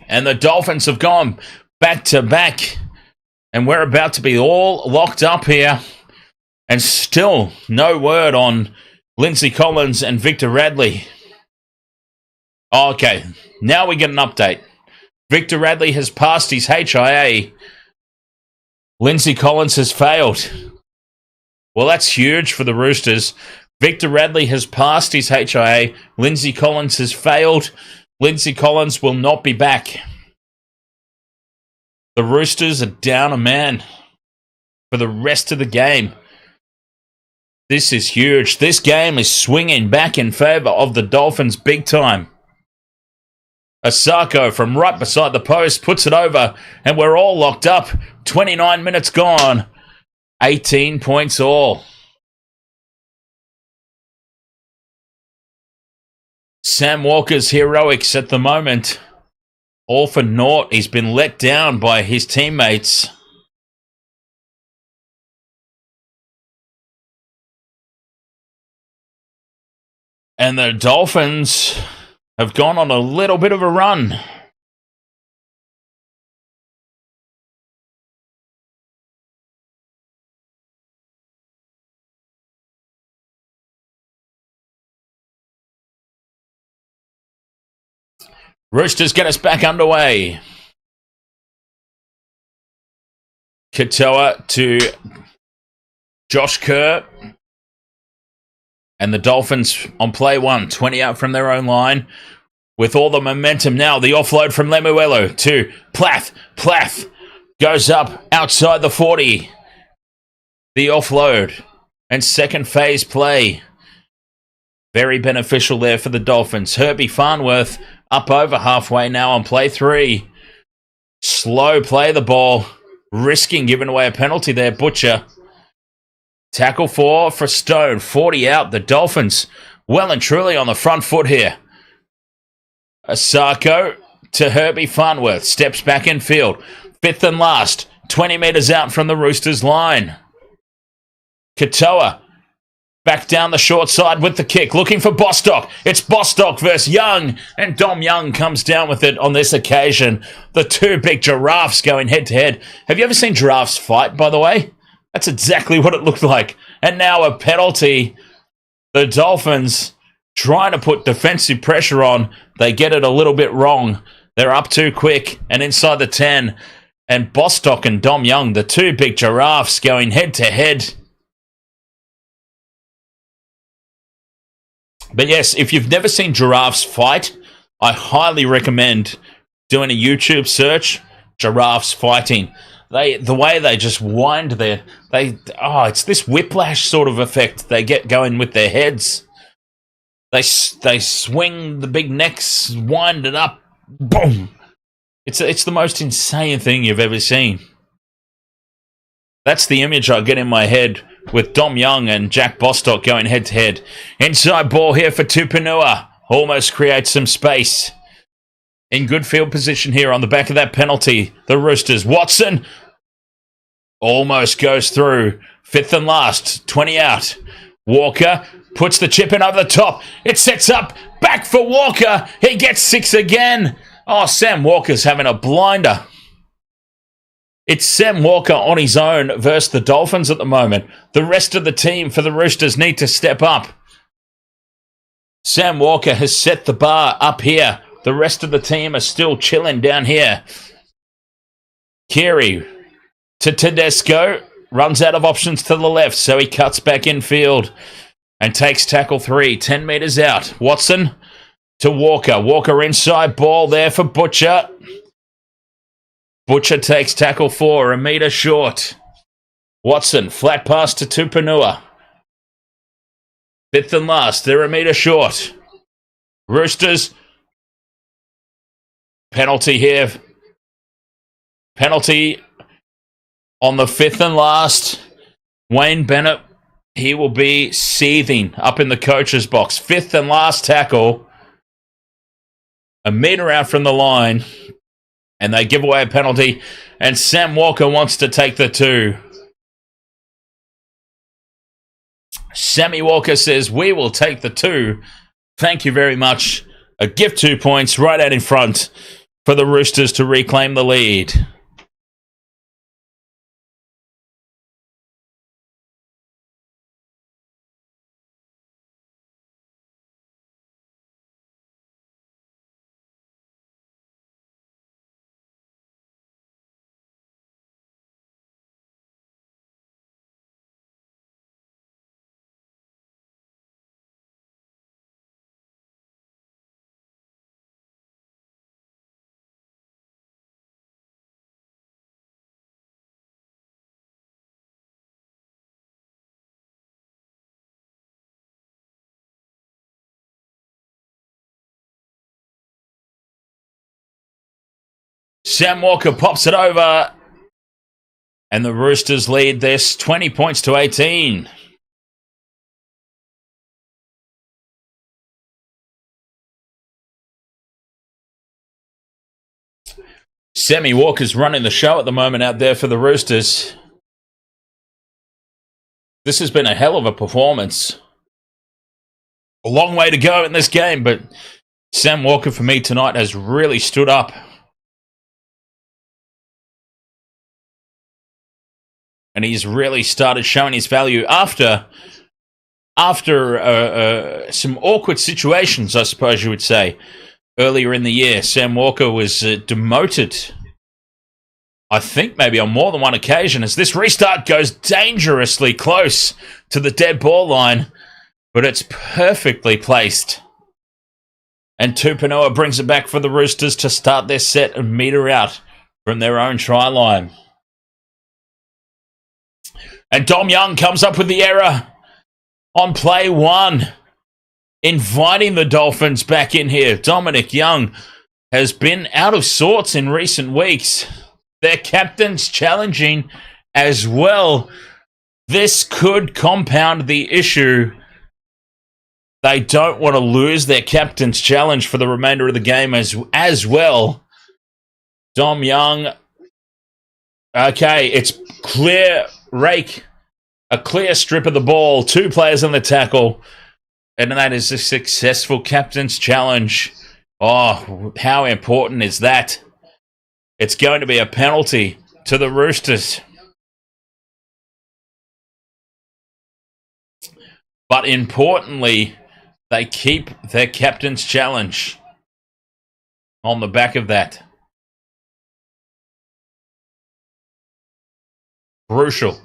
And the Dolphins have gone back to back. And we're about to be all locked up here. And still no word on Lindsay Collins and Victor Radley. Okay, now we get an update. Victor Radley has passed his HIA. Lindsay Collins has failed. Well, that's huge for the Roosters. Victor Radley has passed his HIA. Lindsay Collins has failed. Lindsay Collins will not be back. The Roosters are down a man for the rest of the game. This is huge. This game is swinging back in favour of the Dolphins big time. Asako from right beside the post puts it over, and we're all locked up. 29 minutes gone. 18 points all. Sam Walker's heroics at the moment. All for naught. He's been let down by his teammates. And the Dolphins have gone on a little bit of a run. Roosters get us back underway. Katoa to Josh Kerr. And the Dolphins on play one, 20 out from their own line. With all the momentum now, the offload from Lemuelu to Plath. Plath goes up outside the 40. The offload and second phase play. Very beneficial there for the Dolphins. Herbie Farnworth up over halfway now on play three. Slow play the ball. Risking giving away a penalty there, Butcher. Tackle four for Stone. 40 out. The Dolphins well and truly on the front foot here. Asako to Herbie Farnworth. Steps back in field. Fifth and last. 20 metres out from the Roosters line. Katoa back down the short side with the kick. Looking for Bostock. It's Bostock versus Young. And Dom Young comes down with it on this occasion. The two big giraffes going head to head. Have you ever seen giraffes fight, by the way? That's exactly what it looked like. And now a penalty. The Dolphins trying to put defensive pressure on. They get it a little bit wrong. They're up too quick and inside the 10. And Bostock and Dom Young, the two big giraffes going head to head. But yes, if you've never seen giraffes fight, I highly recommend doing a YouTube search, giraffes fighting. The way they just wind it's this whiplash sort of effect they get going with their heads. They swing the big necks, wind it up, boom. It's the most insane thing you've ever seen. That's the image I get in my head with Dom Young and Jack Bostock going head to head. Inside ball here for Tupanua. Almost creates some space. In good field position here on the back of that penalty. The Roosters. Watson almost goes through. Fifth and last. 20 out. Walker puts the chip in over the top. It sets up. Back for Walker. He gets 6 again. Oh, Sam Walker's having a blinder. It's Sam Walker on his own versus the Dolphins at the moment. The rest of the team for the Roosters need to step up. Sam Walker has set the bar up here. The rest of the team are still chilling down here. Keary to Tedesco. Runs out of options to the left, so he cuts back in field and takes tackle 3. 10 metres out. Watson to Walker. Walker inside ball there for Butcher. Butcher takes tackle 4, a metre short. Watson, flat pass to Tupanua. Fifth and last, they're a metre short. Roosters, penalty here. Penalty on the fifth and last. Wayne Bennett, he will be seething up in the coach's box. Fifth and last tackle. A metre out from the line. And they give away a penalty. And Sam Walker wants to take the 2. Sammy Walker says, we will take the 2. Thank you very much. A gift 2 points right out in front for the Roosters to reclaim the lead. Sam Walker pops it over. And the Roosters lead this 20 points to 18. Sammy Walker's running the show at the moment out there for the Roosters. This has been a hell of a performance. A long way to go in this game, but Sam Walker for me tonight has really stood up. And he's really started showing his value after some awkward situations, I suppose you would say. Earlier in the year, Sam Walker was demoted, I think maybe on more than one occasion, as this restart goes dangerously close to the dead ball line, but it's perfectly placed. And Tupanua brings it back for the Roosters to start their set and metre out from their own try line. And Dom Young comes up with the error on play 1, inviting the Dolphins back in here. Dominic Young has been out of sorts in recent weeks. Their captain's challenging as well. This could compound the issue. They don't want to lose their captain's challenge for the remainder of the game as well. Dom Young. Okay, it's clear rake. A clear strip of the ball. 2 players on the tackle. And that is a successful captain's challenge. Oh, how important is that? It's going to be a penalty to the Roosters. But importantly, they keep their captain's challenge on the back of that. Crucial.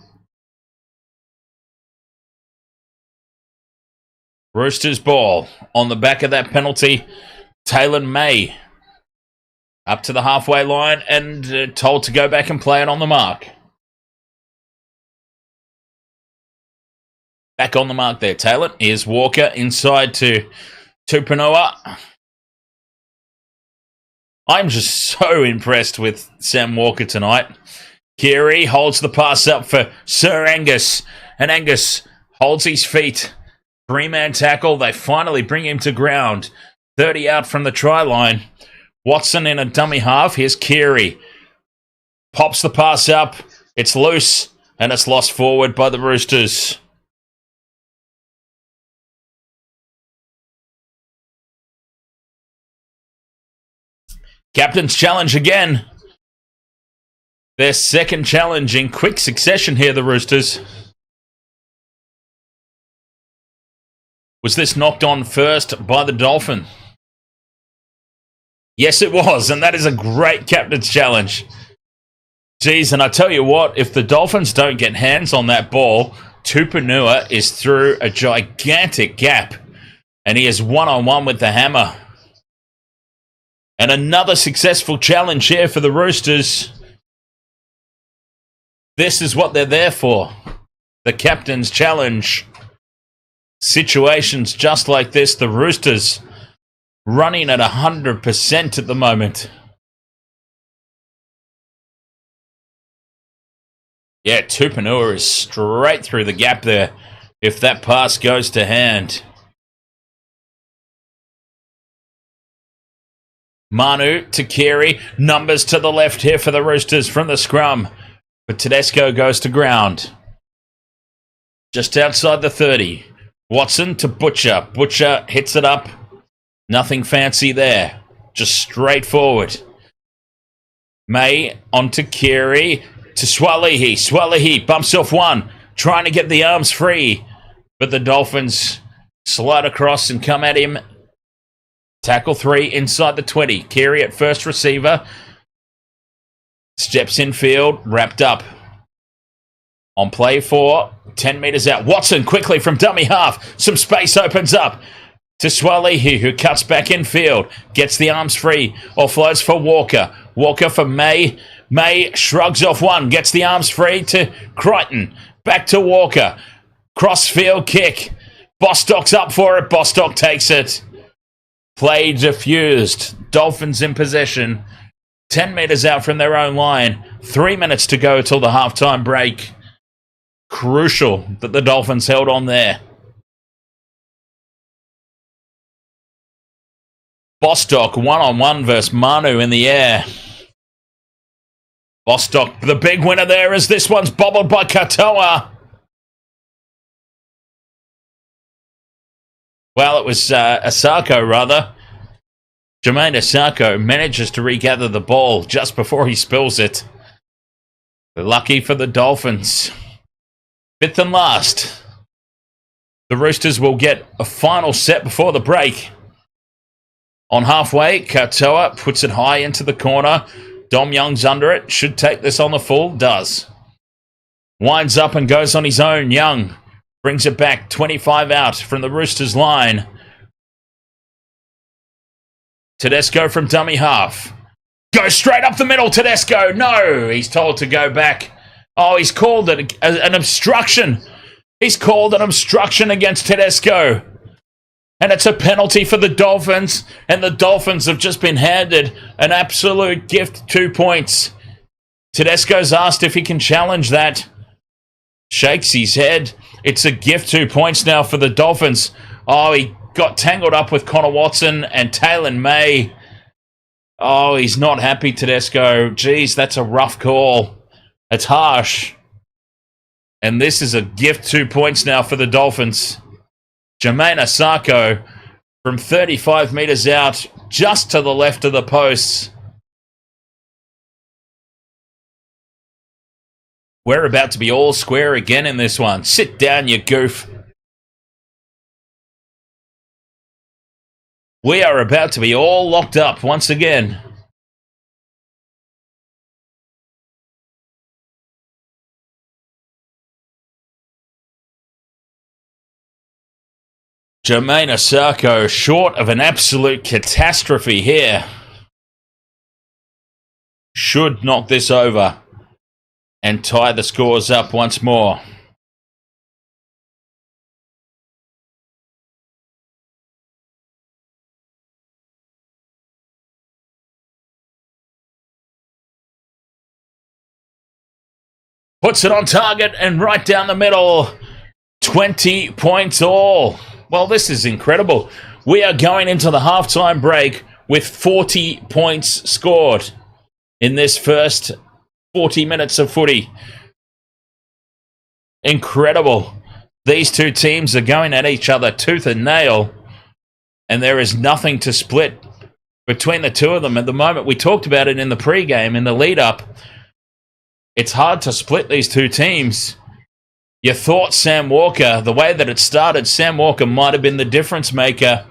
Roosters ball on the back of that penalty. Taylor May up to the halfway line and told to go back and play it on the mark. Back on the mark there, Taylor. Here's Walker inside to Tupanua. I'm just so impressed with Sam Walker tonight. Keary holds the pass up for Sir Angus. And Angus holds his feet. 3-man tackle. They finally bring him to ground. 30 out from the try line. Watson in a dummy half. Here's Keary. Pops the pass up. It's loose. And it's lost forward by the Roosters. Captain's challenge again. Their second challenge in quick succession here, the Roosters. Was this knocked on first by the Dolphin? Yes, it was, and that is a great captain's challenge. Geez, and I tell you what, if the Dolphins don't get hands on that ball, Tupanua is through a gigantic gap, and he is one-on-one with the hammer. And another successful challenge here for the Roosters. This is what they're there for. The captain's challenge. Situations just like this, the Roosters running at 100% at the moment. Yeah, Tupanua is straight through the gap there if that pass goes to hand. Manu to Carey. Numbers to the left here for the Roosters from the scrum. But Tedesco goes to ground. Just outside the 30. Watson to Butcher. Butcher hits it up. Nothing fancy there. Just straightforward. May on to Carey. To Swalihi. Swalihi bumps off one. Trying to get the arms free. But the Dolphins slide across and come at him. Tackle 3 inside the 20. Carey at first receiver. Steps in field. Wrapped up. On play 4. 10 metres out. Watson quickly from dummy half. Some space opens up. To Swalihi, who cuts back in field. Gets the arms free. Offloads for Walker. Walker for May. May shrugs off one. Gets the arms free to Crichton. Back to Walker. Crossfield kick. Bostock's up for it. Bostock takes it. Play diffused. Dolphins in possession. 10 metres out from their own line. 3 minutes to go till the halftime break. Crucial that the Dolphins held on there. Bostock one-on-one versus Manu in the air. Bostock, the big winner there, as this one's bobbled by Katoa. Well, it was Asako, rather. Jermaine Asako manages to regather the ball just before he spills it. Lucky for the Dolphins. 5th and last. The Roosters will get a final set before the break. On halfway, Katoa puts it high into the corner. Dom Young's under it. Should take this on the full. Does. Winds up and goes on his own. Young brings it back. 25 out from the Roosters line. Tedesco from dummy half. Goes straight up the middle. Tedesco. No. He's told to go back. Oh, he's called it an obstruction. He's called an obstruction against Tedesco. And it's a penalty for the Dolphins. And the Dolphins have just been handed an absolute gift, 2 points. Tedesco's asked if he can challenge that. Shakes his head. It's a gift, 2 points now for the Dolphins. Oh, he got tangled up with Connor Watson and Taylor May. Oh, he's not happy, Tedesco. Geez, that's a rough call. It's harsh. And this is a gift, 2 points now for the Dolphins. Jermaine Asako from 35 metres out, just to the left of the posts. We're about to be all square again in this one. Sit down, you goof. We are about to be all locked up once again. Jermaine Asako short of an absolute catastrophe here. Should knock this over and tie the scores up once more. Puts it on target and right down the middle. 20 points all. Well, this is incredible. We are going into the halftime break with 40 points scored in this first 40 minutes of footy. Incredible. These two teams are going at each other tooth and nail, and there is nothing to split between the two of them at the moment. We talked about it in the pre-game, in the lead-up. It's hard to split these two teams. You thought Sam Walker, the way that it started, Sam Walker might have been the difference maker.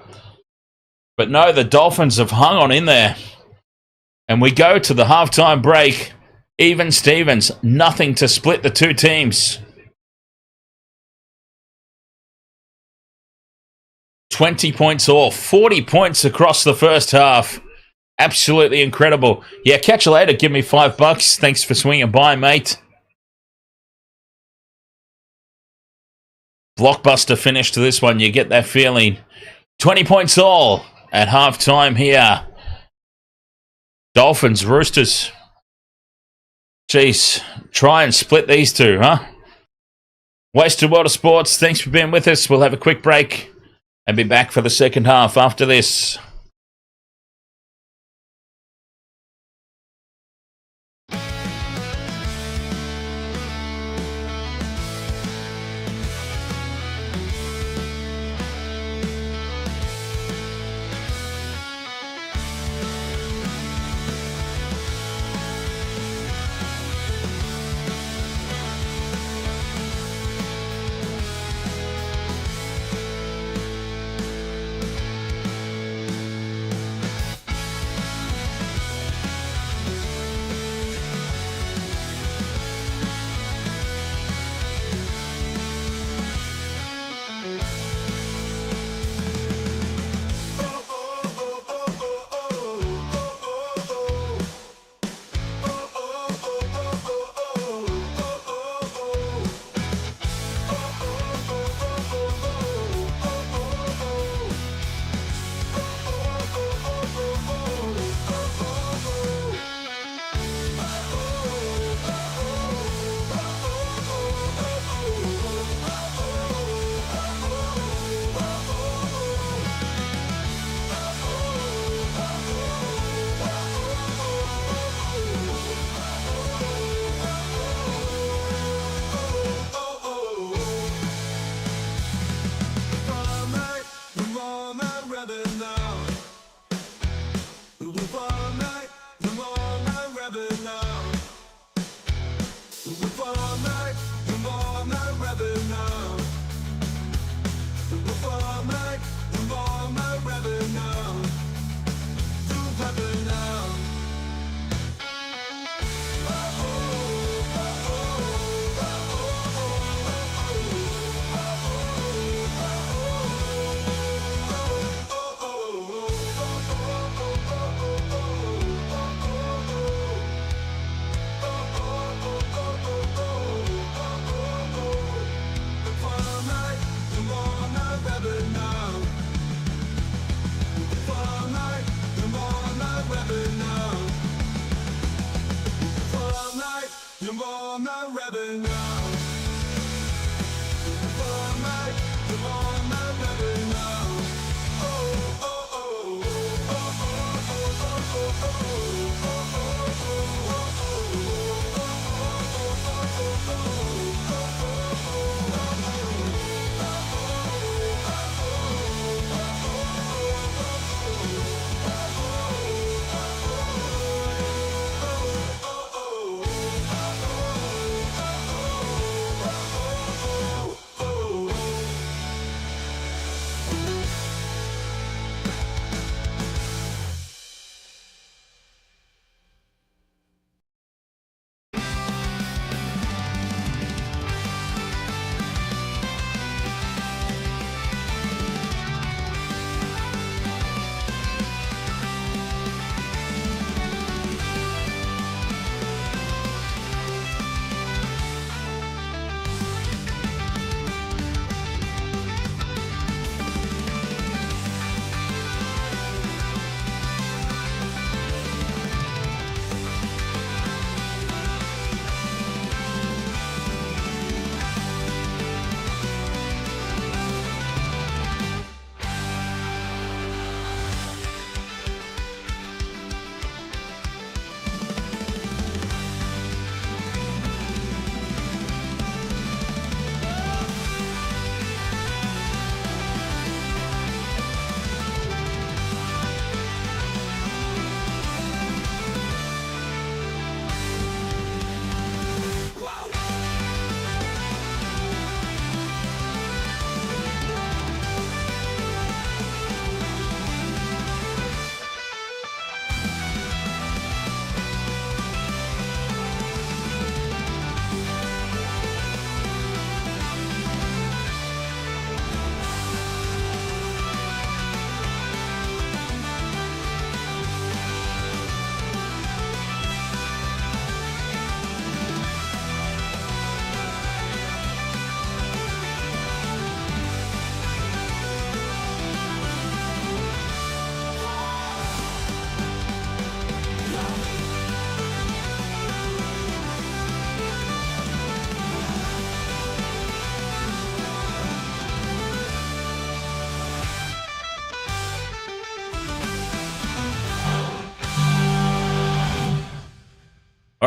But no, the Dolphins have hung on in there. And we go to the halftime break. Even Stevens, nothing to split the two teams. 20 points all, 40 points across the first half. Absolutely incredible. Yeah, catch you later. Give me $5. Thanks for swinging by, mate. blockbuster finish to this one. You get that feeling. 20 points all at halftime here. Dolphins, Roosters. Jeez, try and split these two, huh? Wasted World of Sports, thanks for being with us. We'll have a quick break and be back for the second half after this.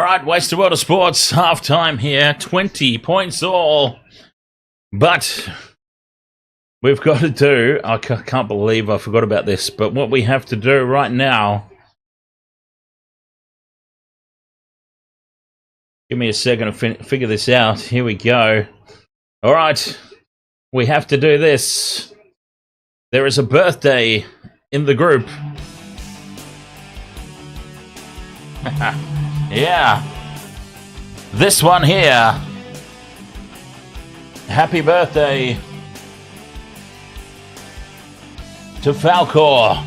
right, Wasted World of Sports, half-time here, 20 points all. But we've got to do, I can't believe I forgot about this, but what we have to do right now, give me a second to figure this out. Here we go. All right, we have to do this. There is a birthday in the group. Yeah. This one here. Happy birthday to Falcor.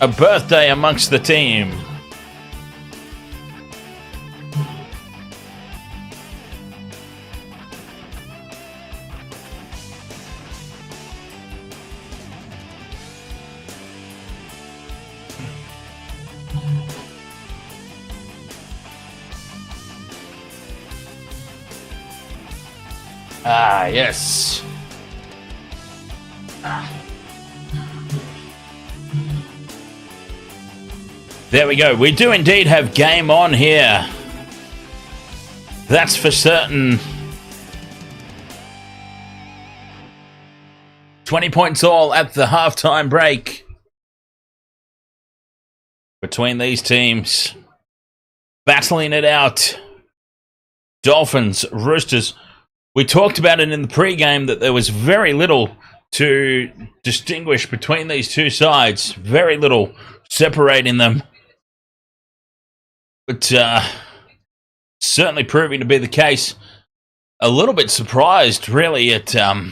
A birthday amongst the team. Ah, yes. There we go. We do indeed have game on here. That's for certain. 20 points all at the halftime break between these teams. Battling it out. Dolphins, Roosters. We talked about it in the pre-game that there was very little to distinguish between these two sides. Very little separating them. But certainly proving to be the case. A little bit surprised, really, at how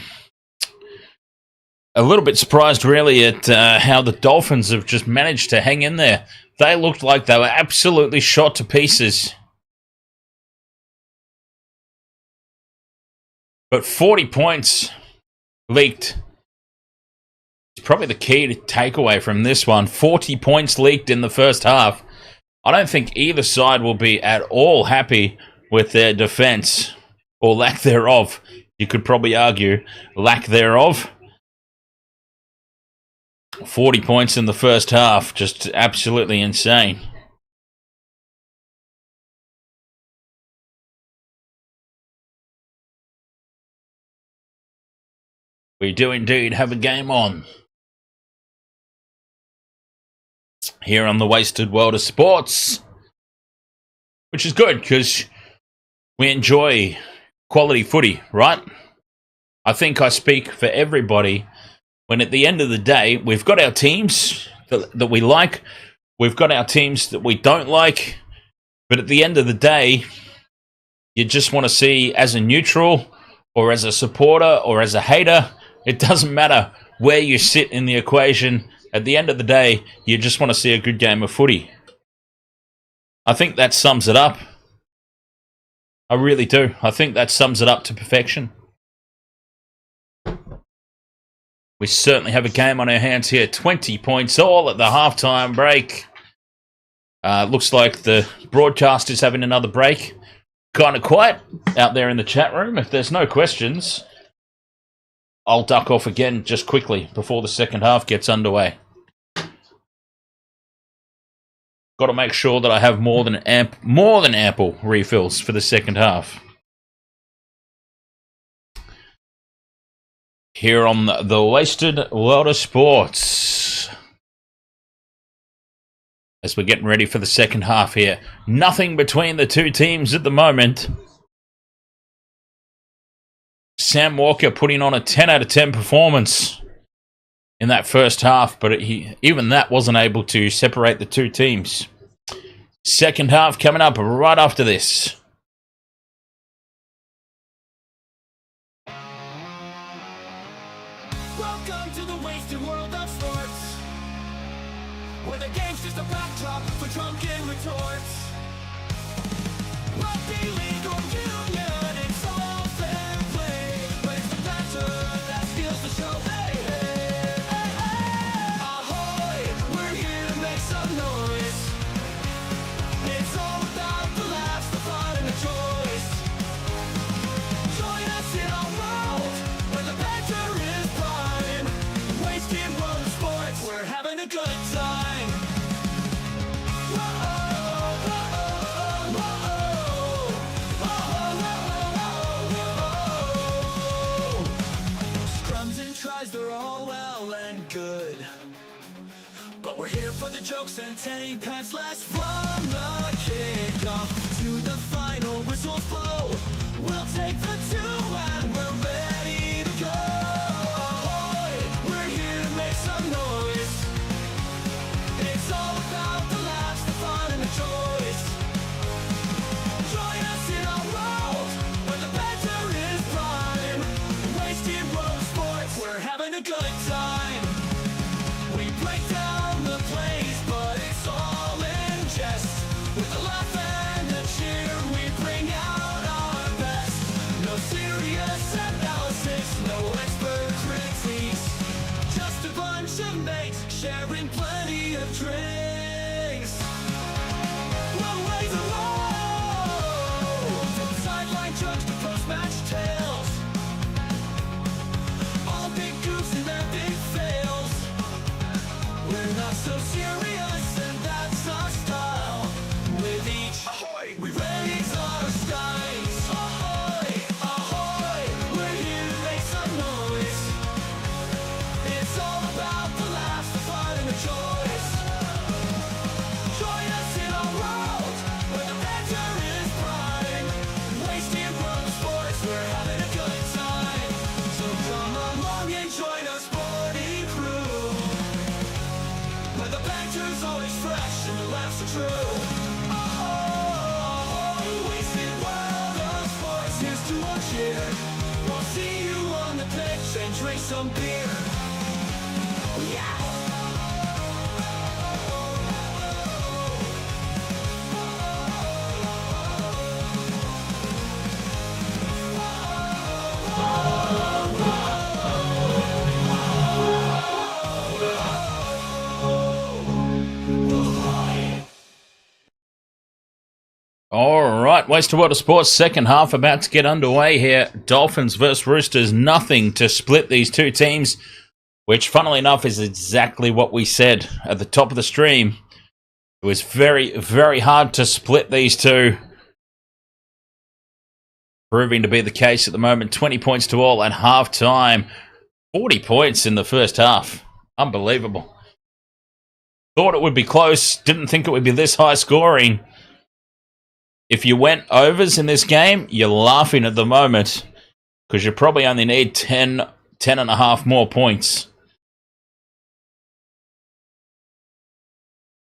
the Dolphins have just managed to hang in there. They looked like they were absolutely shot to pieces. But 40 points leaked. It's probably the key to takeaway from this one. 40 points leaked in the first half. I don't think either side will be at all happy with their defense, or lack thereof. You could probably argue lack thereof. 40 points in the first half, just absolutely insane. We do indeed have a game on here on the Wasted World of Sports, which is good because we enjoy quality footy, right? I think I speak for everybody when at the end of the day, we've got our teams that we like, we've got our teams that we don't like, but at the end of the day, you just want to see, as a neutral or as a supporter or as a hater, it doesn't matter where you sit in the equation. At the end of the day, you just want to see a good game of footy. I think that sums it up. I really do. I think that sums it up to perfection. We certainly have a game on our hands here. 20 points all at the halftime break. Looks like the broadcast is having another break. Kind of quiet out there in the chat room. If there's no questions, I'll duck off again just quickly before the second half gets underway. Got to make sure that I have more than ample refills for the second half. Here on the Wasted World of Sports, as we're getting ready for the second half here. Nothing between the two teams at the moment. Sam Walker putting on a 10 out of 10 performance in that first half, but even that wasn't able to separate the two teams. Second half coming up right after this. Welcome to the Wasted World of Sports, where the game's just a backdrop for drunken retorts. Rugby league or union, it's all fair play, but it's the banter that steals the show. Hey, hey, hey, hey. Ahoy, we're here to make some noise. It's all about the laughs, the fun, jokes and take pass last from the kickoff to the final whistles blow. We'll take the 2 and we're ready to go. Ahoy, we're here to make some noise. It's all about the laughs, the fun and the joys. Join us in our world where the banter is prime. Wasted world of sports, we're having a good time. We break down the plays, but it's all in jest. With a laugh and a cheer, we bring out our best. No serious analysis, no expert critiques. Just a bunch of mates sharing plenty of drinks. We'll raise a low, from sideline jokes to post-match tales. All big goofs and their big fails. We're not so serious, and that's our style. With each ahoy, we raise our skies. Ahoy, ahoy, we're here to make some noise. It's all about the laughs, the fun, and the joys. Join us in our world where the banter is prime. Wasted world of sports, we're having a good time. So come along and join our sporty crew, where the banter's always fresh and the laughs are true. Oh, wasted world of sports, here's to our cheer. We'll see you on the pitch and drink some beer. Yeah! All right, Wasted World of Sports second half about to get underway here. Dolphins versus Roosters, nothing to split these two teams, which funnily enough is exactly what we said at the top of the stream. It was very, very hard to split these two. Proving to be the case at the moment. 20 points to all at half time. 40 points in the first half. Unbelievable. Thought it would be close. Didn't think it would be this high scoring. If you went overs in this game, you're laughing at the moment because you probably only need 10 and a half more points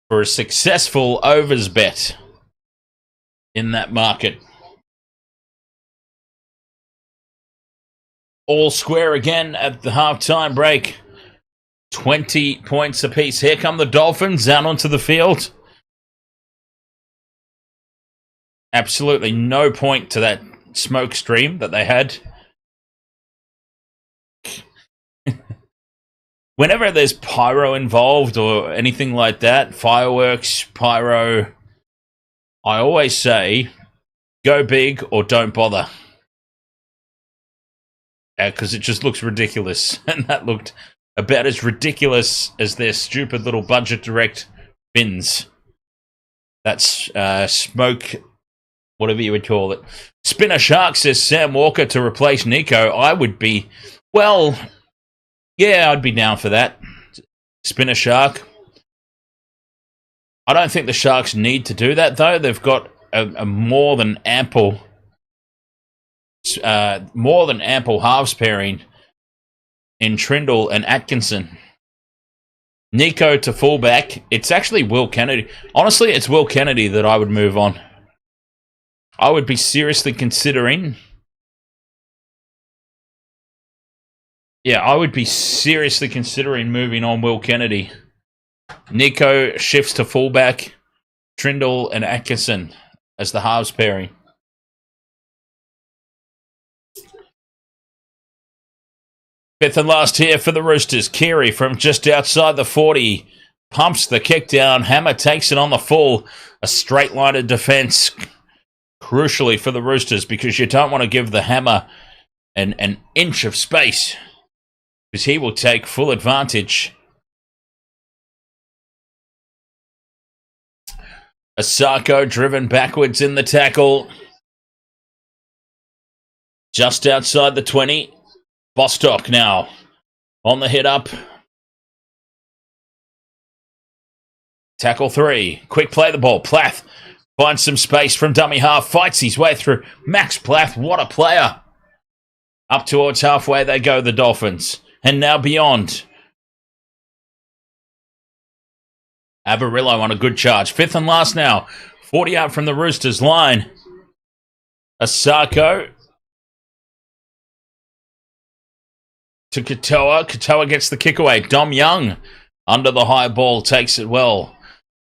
for a successful overs bet in that market. All square again at the halftime break. 20 points apiece. Here come the Dolphins out onto the field. Absolutely no point to that smoke stream that they had. Whenever there's pyro involved or anything like that, fireworks, pyro, I always say, go big or don't bother. Because it just looks ridiculous. And that looked about as ridiculous as their stupid little budget direct bins. That's smoke, whatever you would call it. Spinner Shark says Sam Walker to replace Nico. I would be, well, yeah, I'd be down for that. Spinner Shark. I don't think the Sharks need to do that, though. They've got a more than ample halves pairing in Trindle and Atkinson. Nico to fullback. It's actually Will Kennedy. Honestly, it's Will Kennedy that I would move on. I would be seriously considering... Yeah, I would be seriously considering moving on Will Kennedy. Nico shifts to fullback. Trindle and Atkinson as the halves pairing. Fifth and last here for the Roosters. Keary from just outside the 40. Pumps the kick down. Hammer takes it on the full. A straight line of defence. Crucially for the Roosters, because you don't want to give the Hammer an inch of space, because he will take full advantage. Asako driven backwards in the tackle. Just outside the 20. Bostock now on the hit up. Tackle 3. Quick play the ball. Plath finds some space from dummy half. Fights his way through. Max Plath, what a player. Up towards halfway they go, the Dolphins. And now beyond. Avarillo on a good charge. 5th and last now. 40 out from the Roosters line. Asako to Katoa. Katoa gets the kick away. Dom Young under the high ball takes it well.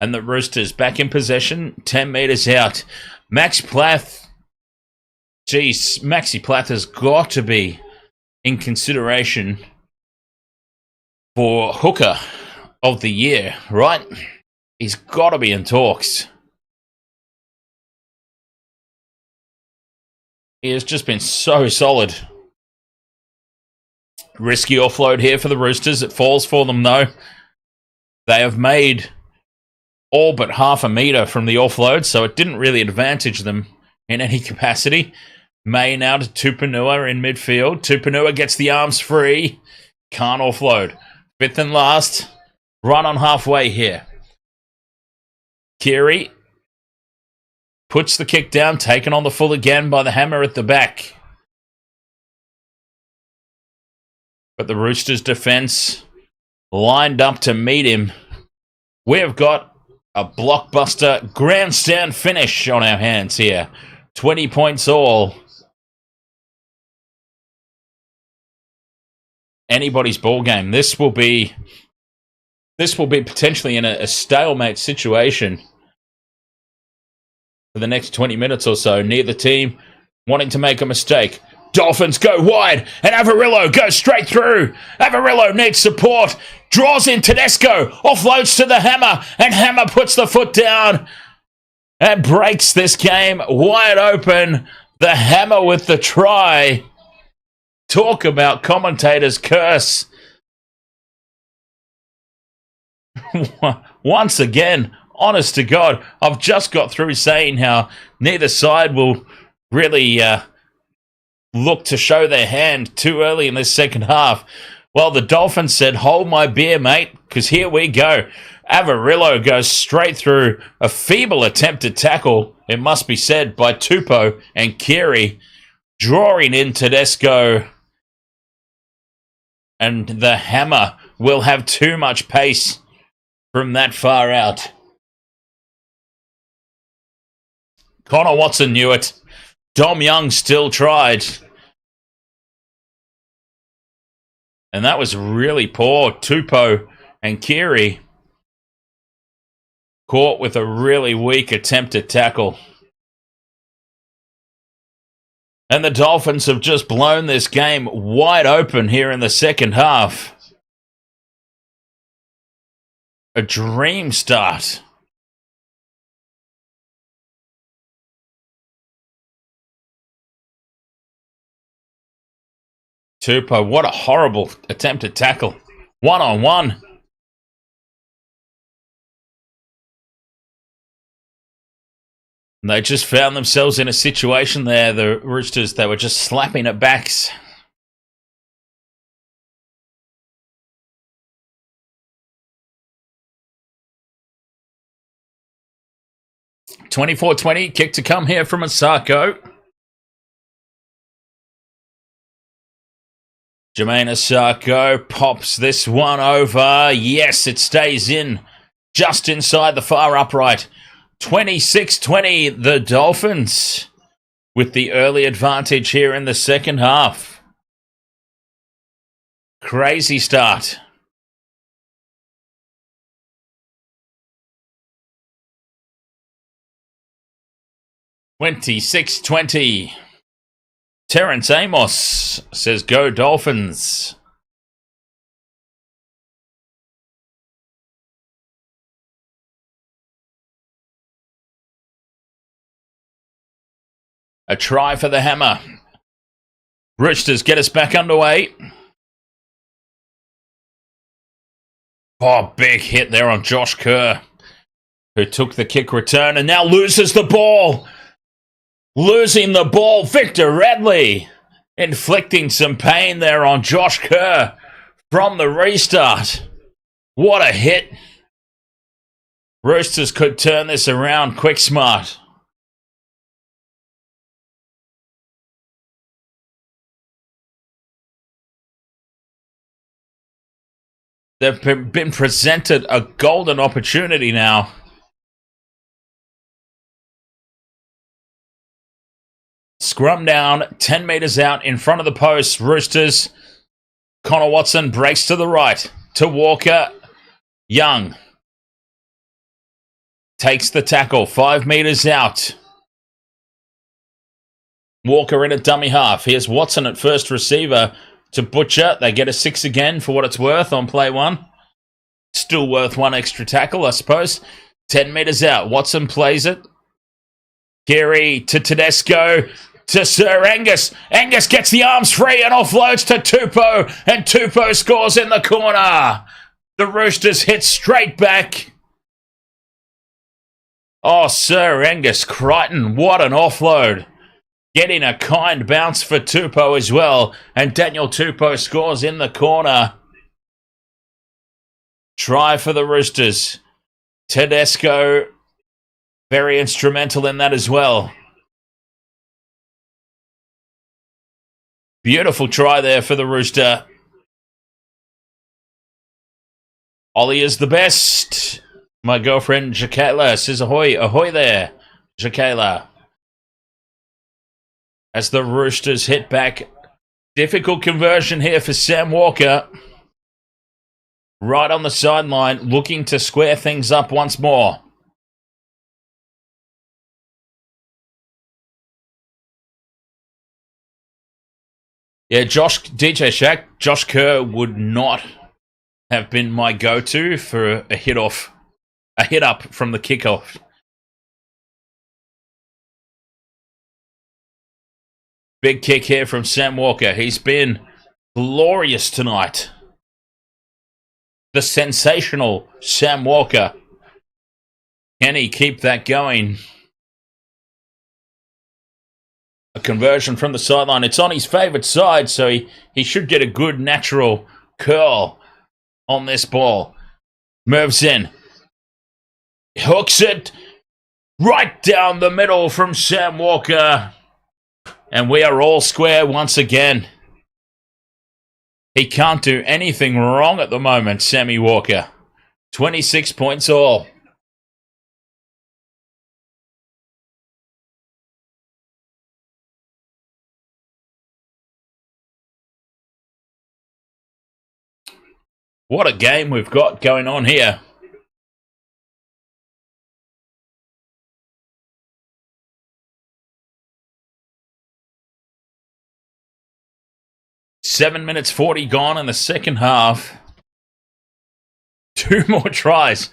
And the Roosters back in possession. 10 metres out. Max Plath. Geez, Maxi Plath has got to be in consideration for hooker of the year, right? He's got to be in talks. He has just been so solid. Risky offload here for the Roosters. It falls for them, though. They have made all but half a metre from the offload, so it didn't really advantage them in any capacity. May now to Tupanua in midfield. Tupanua gets the arms free. Can't offload. 5th and last. Run on halfway here. Keary puts the kick down, taken on the full again by the hammer at the back. But the Roosters' defence lined up to meet him. We've got a blockbuster grandstand finish on our hands here. 20 points all. Anybody's ball game. This will be potentially in a stalemate situation for the next 20 minutes or so. Neither team wanting to make a mistake. Dolphins go wide, and Avarillo goes straight through. Avarillo needs support. Draws in Tedesco. Offloads to the hammer, and Hammer puts the foot down and breaks this game wide open. The Hammer with the try. Talk about commentator's curse. Once again, honest to God, I've just got through saying how neither side will really look to show their hand too early in this second half. Well, the Dolphins said, hold my beer, mate, because here we go. Avarillo goes straight through a feeble attempted tackle, it must be said, by Tupou and Keary, drawing in Tedesco. And the Hammer will have too much pace from that far out. Connor Watson knew it. Dom Young still tried. And that was really poor. Tupou and Keary caught with a really weak attempted tackle. And the Dolphins have just blown this game wide open here in the second half. A dream start. Tupou, what a horrible attempted tackle. 1-on-1. They just found themselves in a situation there, the Roosters, they were just slapping at backs. (24-20), kick to come here from Asako. Jermaine Asako pops this one over. Yes, it stays in, just inside the far upright. 26-20, the Dolphins with the early advantage here in the second half. Crazy start. (26-20). Terrence Amos says, go Dolphins. A try for the Hammer. Roosters get us back underway. Oh, big hit there on Josh Kerr, who took the kick return and now loses the ball. Losing the ball, Victor Radley inflicting some pain there on Josh Kerr from the restart. What a hit. Roosters could turn this around quick smart. They've been presented a golden opportunity now. Scrum down, 10 metres out in front of the post. Roosters. Connor Watson breaks to the right. To Walker. Young. Takes the tackle, 5 metres out. Walker in a dummy half. Here's Watson at first receiver to Butcher. They get a 6 again for what it's worth on play 1. Still worth 1 extra tackle, I suppose. 10 metres out. Watson plays it. Geary to Tedesco. To Sir Angus. Angus gets the arms free and offloads to Tupou. And Tupou scores in the corner. The Roosters hit straight back. Oh, Sir Angus Crichton, what an offload. Getting a kind bounce for Tupou as well. And Daniel Tupou scores in the corner. Try for the Roosters. Tedesco, very instrumental in that as well. Beautiful try there for the Rooster. Ollie is the best. My girlfriend, Jakayla, says ahoy. Ahoy there, Jakayla. As the Roosters hit back. Difficult conversion here for Sam Walker. Right on the sideline, looking to square things up once more. Yeah, DJ Shaq, Josh Kerr would not have been my go-to for a hit up from the kickoff. Big kick here from Sam Walker. He's been glorious tonight. The sensational Sam Walker. Can he keep that going? A conversion from the sideline. It's on his favourite side, so he should get a good natural curl on this ball. Moves in. Hooks it right down the middle from Sam Walker. And we are all square once again. He can't do anything wrong at the moment, Sammy Walker. 26 points all. What a game we've got going on here. Seven minutes 40 gone in the second half. 2 more tries.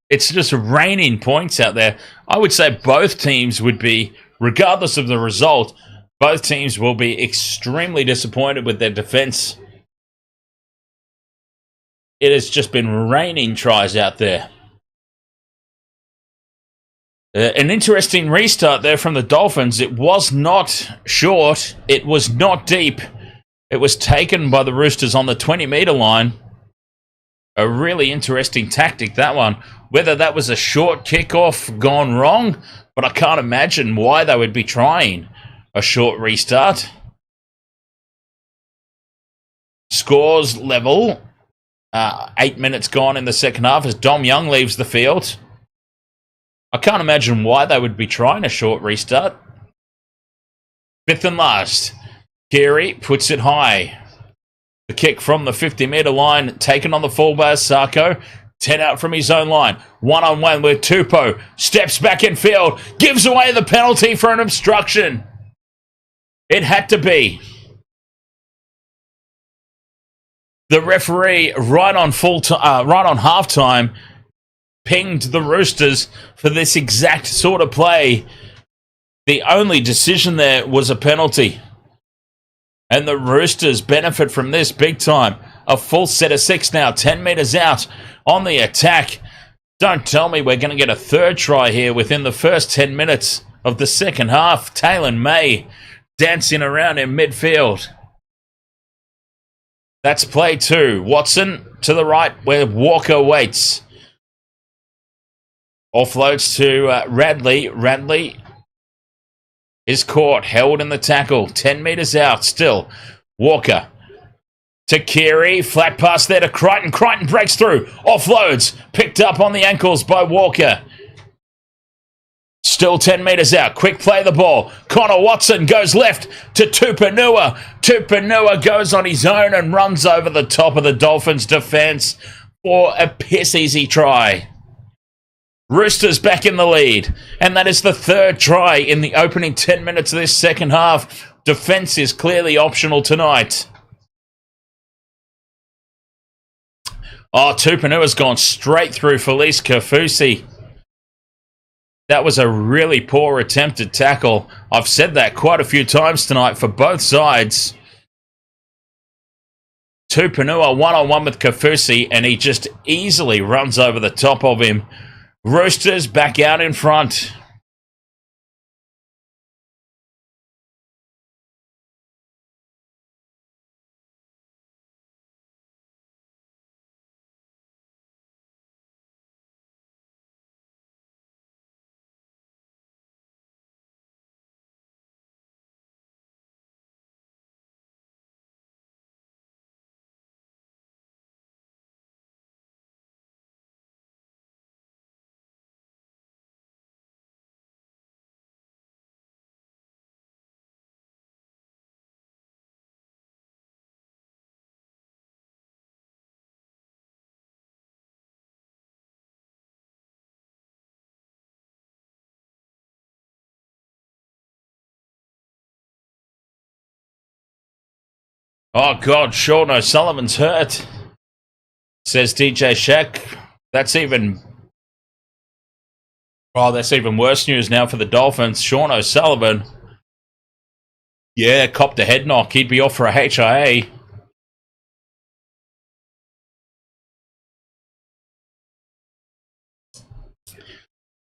It's just raining points out there. I would say both teams would be, regardless of the result, both teams will be extremely disappointed with their defense. It has just been raining tries out there. An interesting restart there from the Dolphins. It was not short. It was not deep. It was taken by the Roosters on the 20-metre line. A really interesting tactic, that one. Whether that was a short kickoff gone wrong, but I can't imagine why they would be trying a short restart. Scores level. 8 minutes gone in the second half as Dom Young leaves the field. I can't imagine why they would be trying a short restart. Fifth and last. Geary puts it high. The kick from the 50-metre line taken on the full by Sarko. 10 out from his own line. One-on-one with Tupou. Steps back in field. Gives away the penalty for an obstruction. It had to be. The referee, right on halftime, pinged the Roosters for this exact sort of play. The only decision there was a penalty. And the Roosters benefit from this big time. A full set of 6 now, 10 metres out on the attack. Don't tell me we're going to get a third try here within the first 10 minutes of the second half. Taylor May dancing around in midfield. That's play 2. Watson to the right where Walker waits. Offloads to Radley. Radley is caught, held in the tackle. 10 metres out still. Walker to Keary. Flat pass there to Crichton. Crichton breaks through. Offloads. Picked up on the ankles by Walker. Still 10 metres out. Quick play the ball. Connor Watson goes left to Tupanua. Tupanua goes on his own and runs over the top of the Dolphins' defence for a piss-easy try. Roosters back in the lead. And that is the third try in the opening 10 minutes of this second half. Defence is clearly optional tonight. Oh, Tupanua's gone straight through Felice Kafusi. That was a really poor attempted tackle. I've said that quite a few times tonight for both sides. Tupanua one-on-one with Kafusi, and he just easily runs over the top of him. Roosters back out in front. Oh, God, Shaun O'Sullivan's hurt, says DJ Shack. That's even worse news now for the Dolphins. Shaun O'Sullivan, copped a head knock. He'd be off for a HIA.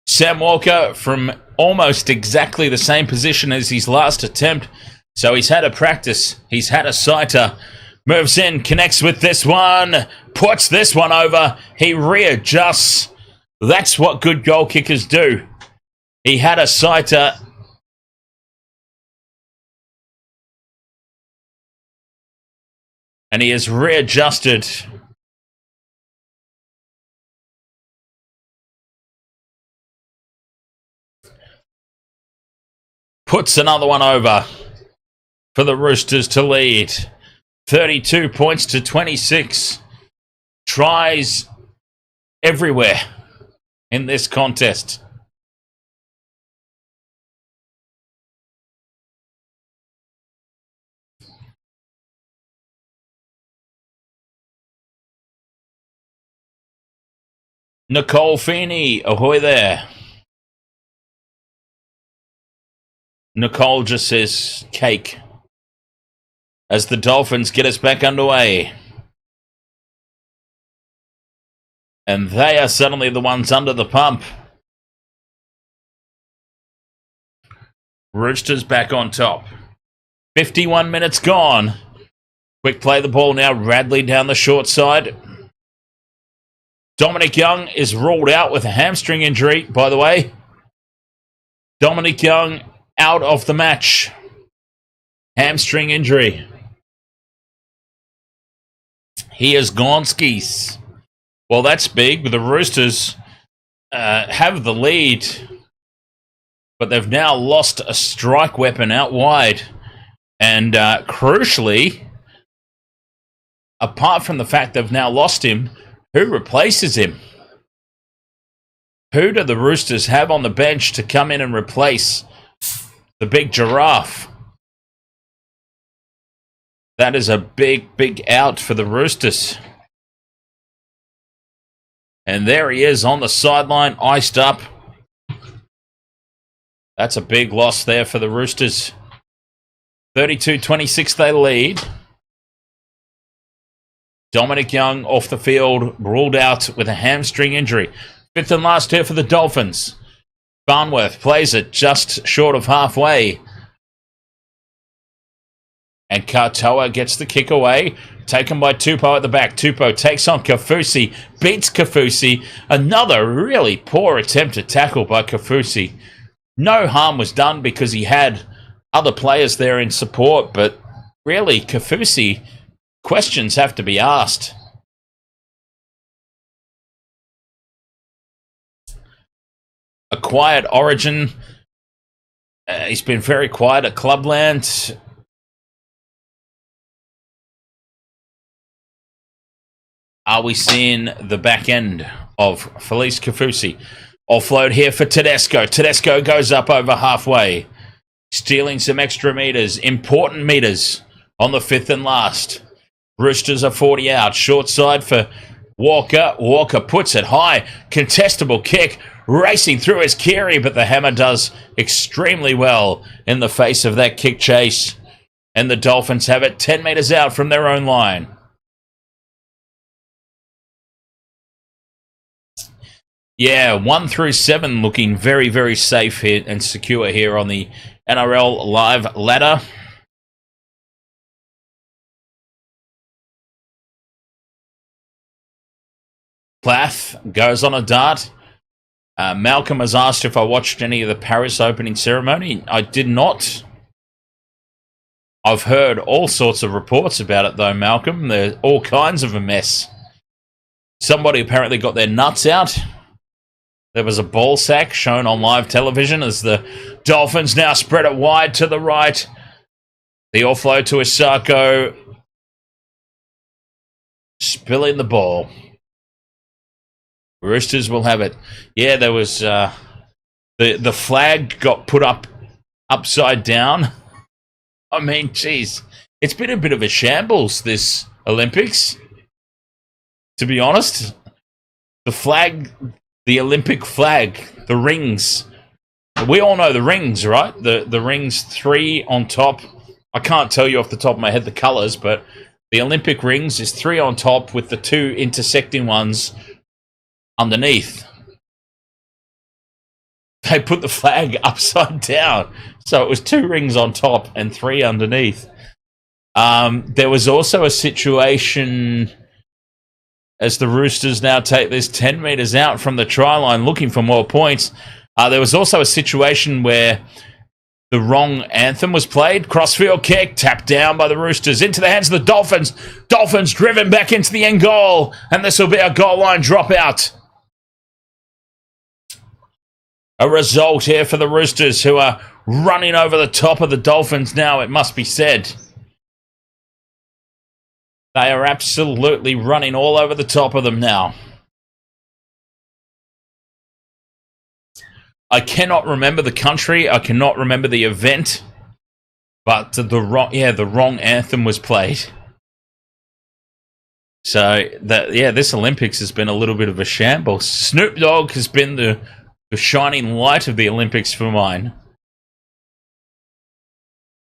Sam Walker from almost exactly the same position as his last attempt. So he's had a practice. He's had a sighter. Moves in, connects with this one. Puts this one over. He readjusts. That's what good goal kickers do. He had a sighter. And he has readjusted. Puts another one over for the Roosters to lead. 32 points to 26. Tries everywhere in this contest. Nicole Feeney, ahoy there. Nicole just says cake as the Dolphins get us back underway. And they are suddenly the ones under the pump. Roosters back on top. 51 minutes gone. Quick play the ball now. Radley down the short side. Dominic Young is ruled out with a hamstring injury, by the way. Dominic Young out of the match. Hamstring injury. He is gone skis. Well, that's big. The Roosters have the lead, but they've now lost a strike weapon out wide. And crucially, apart from the fact they've now lost him, who replaces him? Who do the Roosters have on the bench to come in and replace the big giraffe? That is a big, big out for the Roosters. And there he is on the sideline, iced up. That's a big loss there for the Roosters. 32-26 they lead. Dominic Young off the field, ruled out with a hamstring injury. Fifth and last here for the Dolphins. Barnworth plays it just short of halfway. And Katoa gets the kick away. Taken by Tupou at the back. Tupou takes on Kaufusi. Beats Kaufusi. Another really poor attempt to tackle by Kaufusi. No harm was done because he had other players there in support. But really, Kaufusi, questions have to be asked. A quiet origin. He's been very quiet at Clubland. Are we seeing the back end of Felice Kaufusi? Offload here for Tedesco. Tedesco goes up over halfway. Stealing some extra meters. Important meters on the fifth and last. Roosters are 40 out. Short side for Walker. Walker puts it high. Contestable kick. Racing through his Kiri, but the hammer does extremely well in the face of that kick chase. And the Dolphins have it 10 meters out from their own line. Yeah, 1 through 7 looking very, very safe here and secure here on the NRL Live ladder. Plath goes on a dart. Malcolm has asked if I watched any of the Paris opening ceremony. I did not. I've heard all sorts of reports about it, though, Malcolm. There's all kinds of a mess. Somebody apparently got their nuts out. There was a ball sack shown on live television as the Dolphins now spread it wide to the right. The offload to Isako. Spilling the ball. Roosters will have it. Yeah, there was... the flag got put up upside down. I mean, geez. It's been a bit of a shambles, this Olympics. To be honest. The flag... The Olympic flag, the rings. We all know the rings, right? The rings, 3 on top. I can't tell you off the top of my head the colours, but the Olympic rings is 3 on top with the 2 intersecting ones underneath. They put the flag upside down. So it was 2 rings on top and 3 underneath. There was also a situation... as the Roosters now take this 10 metres out from the try line looking for more points. There was also a situation where the wrong anthem was played. Crossfield kick, tapped down by the Roosters into the hands of the Dolphins. Dolphins driven back into the end goal, and this will be a goal line dropout. A result here for the Roosters, who are running over the top of the Dolphins now, it must be said. They are absolutely running all over the top of them now. I cannot remember the country. I cannot remember the event. But the wrong anthem was played. So, this Olympics has been a little bit of a shambles. Snoop Dogg has been the shining light of the Olympics for mine.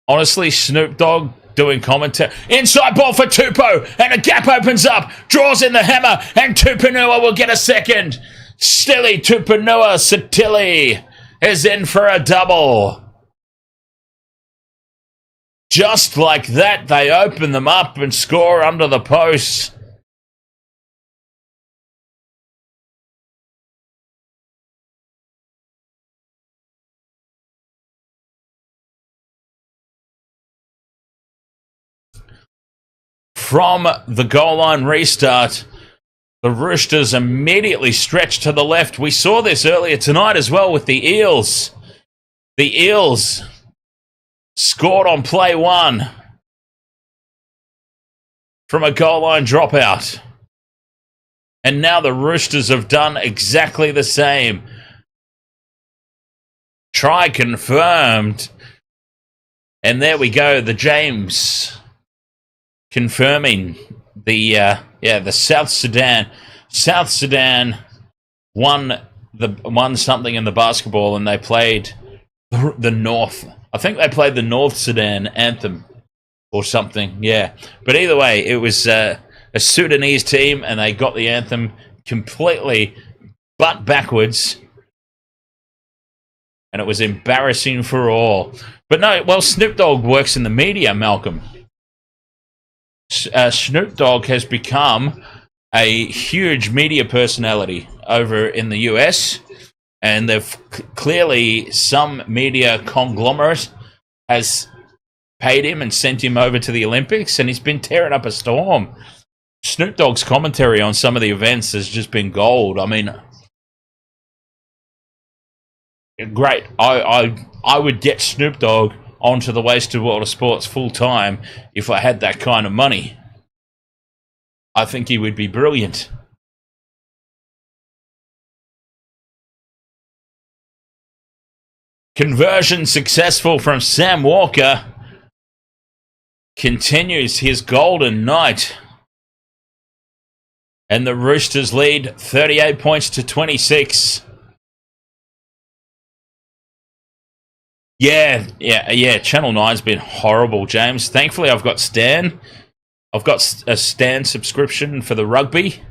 Honestly, Snoop Dogg doing commentary. Inside ball for Tupou, and a gap opens up. Draws in the hammer, and Tupanua will get a second. Stilly Tupanua Satili is in for a double. Just like that, they open them up and score under the post. From the goal line restart, the Roosters immediately stretched to the left. We saw this earlier tonight as well with the Eels. The Eels scored on play 1 from a goal line dropout. And now the Roosters have done exactly the same. Try confirmed. And there we go, the James confirming the South Sudan. South Sudan won something in the basketball, and they played the North. I think they played the North Sudan anthem or something. Yeah, but either way, it was a Sudanese team, and they got the anthem completely butt backwards, and it was embarrassing for all. But no, well, Snoop Dogg works in the media, Malcolm. Snoop Dogg has become a huge media personality over in the US, and they've clearly some media conglomerate has paid him and sent him over to the Olympics, and he's been tearing up a storm. Snoop Dogg's commentary on some of the events has just been gold. I mean, great. I would get Snoop Dogg onto the Wasted World of Sports full time if I had that kind of money. I think he would be brilliant. Conversion successful from Sam Walker. Continues his golden night. And the Roosters lead 38 points to 26. Yeah. Channel 9's been horrible, James. Thankfully, I've got Stan. I've got a Stan subscription for the rugby.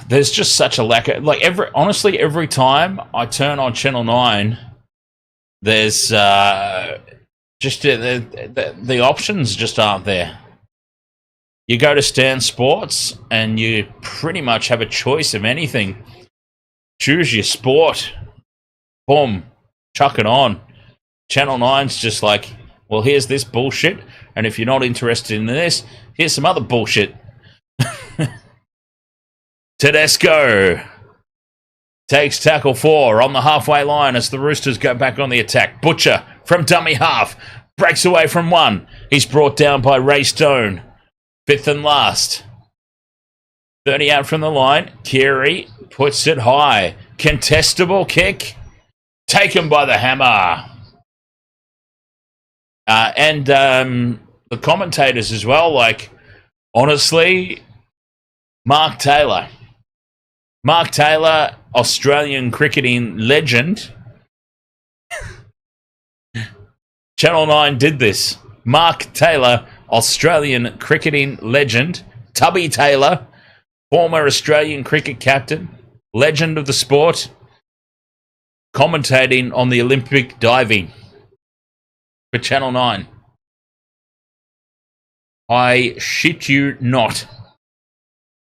There's just such a lack of... honestly, every time I turn on Channel 9, there's just... the options just aren't there. You go to Stan Sports, and you pretty much have a choice of anything. Choose your sport. Boom. Chuck it on. Channel 9's just like, well, here's this bullshit, and if you're not interested in this, here's some other bullshit. Tedesco takes tackle 4 on the halfway line as the Roosters go back on the attack. Butcher from dummy half. Breaks away from 1. He's brought down by Ray Stone. 5th and last. 30 out from the line. Keary puts it high. Contestable kick. Taken by the hammer. And the commentators as well, honestly, Mark Taylor, Australian cricketing legend. Channel 9 did this. Mark Taylor, Australian cricketing legend. Tubby Taylor, former Australian cricket captain, legend of the sport, commentating on the Olympic diving for Channel 9. I shit you not.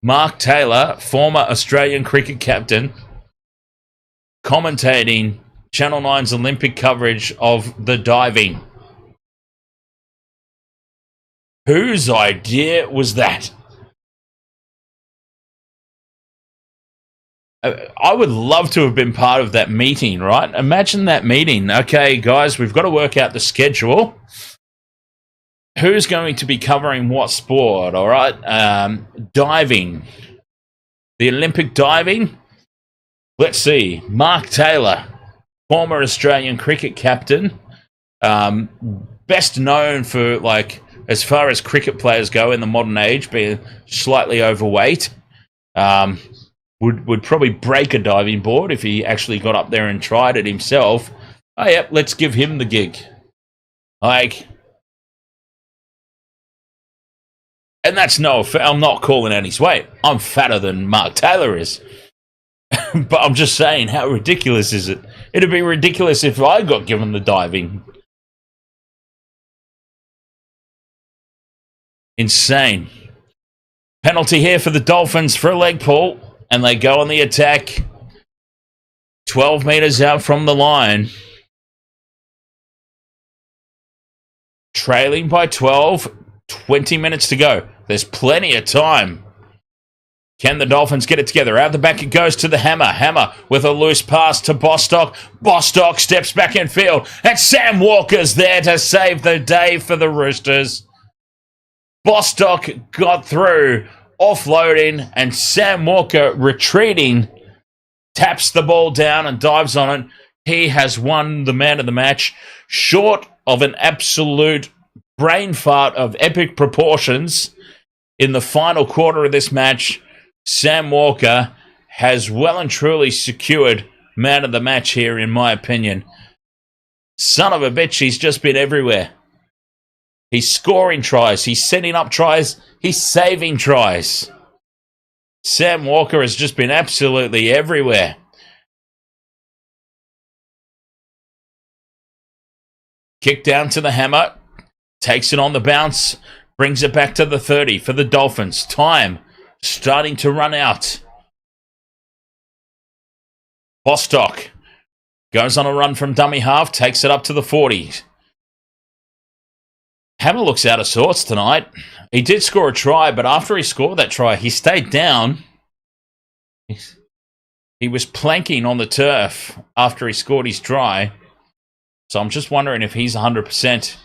Mark Taylor, former Australian cricket captain, commentating Channel 9's Olympic coverage of the diving. Whose idea was that? I would love to have been part of that meeting, right? Imagine that meeting. Okay, guys, we've got to work out the schedule. Who's going to be covering what sport, all right? Diving. The Olympic diving. Let's see. Mark Taylor, former Australian cricket captain. Best known for, as far as cricket players go in the modern age, being slightly overweight. Would probably break a diving board if he actually got up there and tried it himself. Oh, yep, let's give him the gig. And that's I'm not calling out his weight. I'm fatter than Mark Taylor is. But I'm just saying, how ridiculous is it? It'd be ridiculous if I got given the diving. Insane. Penalty here for the Dolphins for a leg pull. And they go on the attack. 12 metres out from the line. Trailing by 12. 20 minutes to go. There's plenty of time. Can the Dolphins get it together? Out the back it goes to the hammer. Hammer with a loose pass to Bostock. Bostock steps back in field. And Sam Walker's there to save the day for the Roosters. Bostock got through. Offloading, and Sam Walker retreating, taps the ball down and dives on it. He has won the man of the match, short of an absolute brain fart of epic proportions. In the final quarter of this match, Sam Walker has well and truly secured man of the match here, in my opinion. Son of a bitch, he's just been everywhere. He's scoring tries. He's setting up tries. He's saving tries. Sam Walker has just been absolutely everywhere. Kick down to the hammer. takes it on the bounce, brings it back to the 30 for the Dolphins. Time starting to run out. Bostock goes on a run from dummy half, takes it up to the 40. Hammer looks out of sorts tonight. He did score a try, but after he scored that try, he stayed down. He was planking on the turf after he scored his try. So I'm just wondering if he's 100%.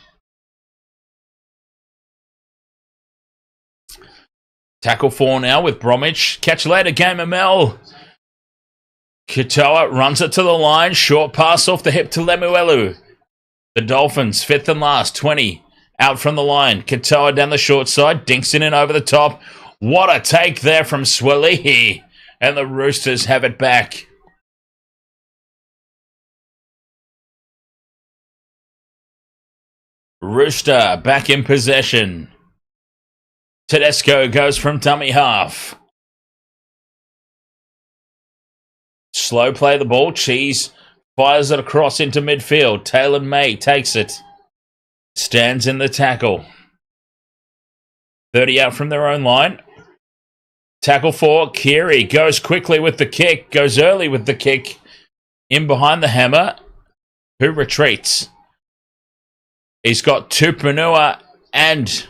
Tackle 4 now with Bromwich. Catch later, game of Mel. Katoa runs it to the line. Short pass off the hip to Lemuelu. The Dolphins, 5th and last, 20. Out from the line. Katoa down the short side. Dinks it in over the top. What a take there from Swalihi. And the Roosters have it back. Rooster back in possession. Tedesco goes from dummy half. Slow play the ball. Cheese fires it across into midfield. Taylor May takes it. Stands in the tackle. 30 out from their own line. Tackle 4. Keary goes quickly with the kick. Goes early with the kick. In behind the Hammer. Who retreats. He's got Tupanua and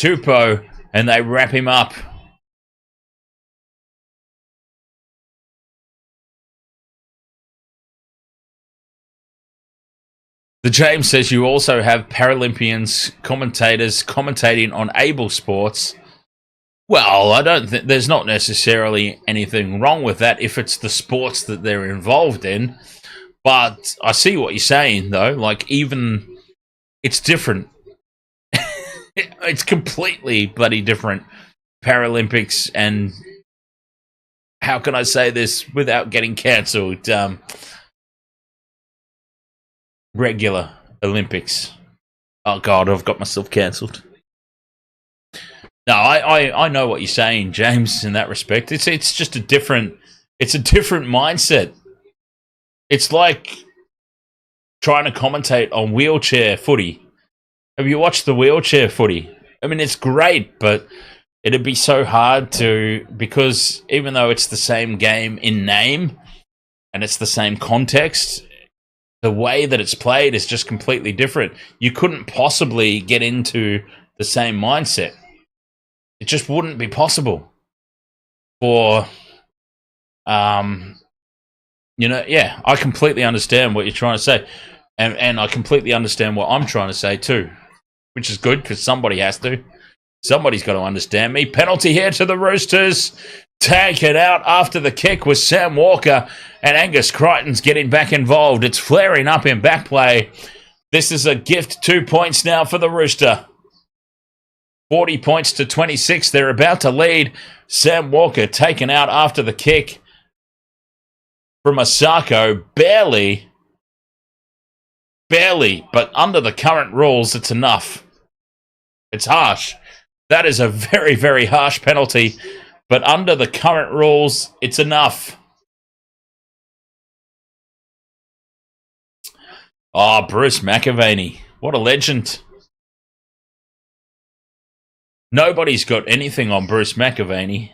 Tupo. And they wrap him up. The James says you also have Paralympians commentators commentating on able sports. Well, I don't think there's not necessarily anything wrong with that if it's the sports that they're involved in. But I see what you're saying, though. Like, even it's different. It's completely bloody different. Paralympics and how can I say this without getting cancelled? Regular Olympics. Oh God, I've got myself cancelled. No, I know what you're saying, James. In that respect, it's just a different. It's a different mindset. It's like trying to commentate on wheelchair footy. Have you watched the wheelchair footy? I mean, it's great, but it'd be so hard to, because even though it's the same game in name and it's the same context, the way that it's played is just completely different. You couldn't possibly get into the same mindset. It just wouldn't be possible for, yeah, I completely understand what you're trying to say. And I completely understand what I'm trying to say too, which is good because somebody has to. Somebody's got to understand me. Penalty here to the Roosters. Take it out after the kick with Sam Walker, and Angus Crichton's getting back involved. It's flaring up in back play. This is a gift 2 points now for the Rooster. 40 points to 26. They're about to lead. Sam Walker taken out after the kick from Asako. Barely, but under the current rules, it's enough. It's harsh. That is a very, very harsh penalty. But under the current rules, it's enough. Oh, Bruce McAvaney. What a legend. Nobody's got anything on Bruce McAvaney.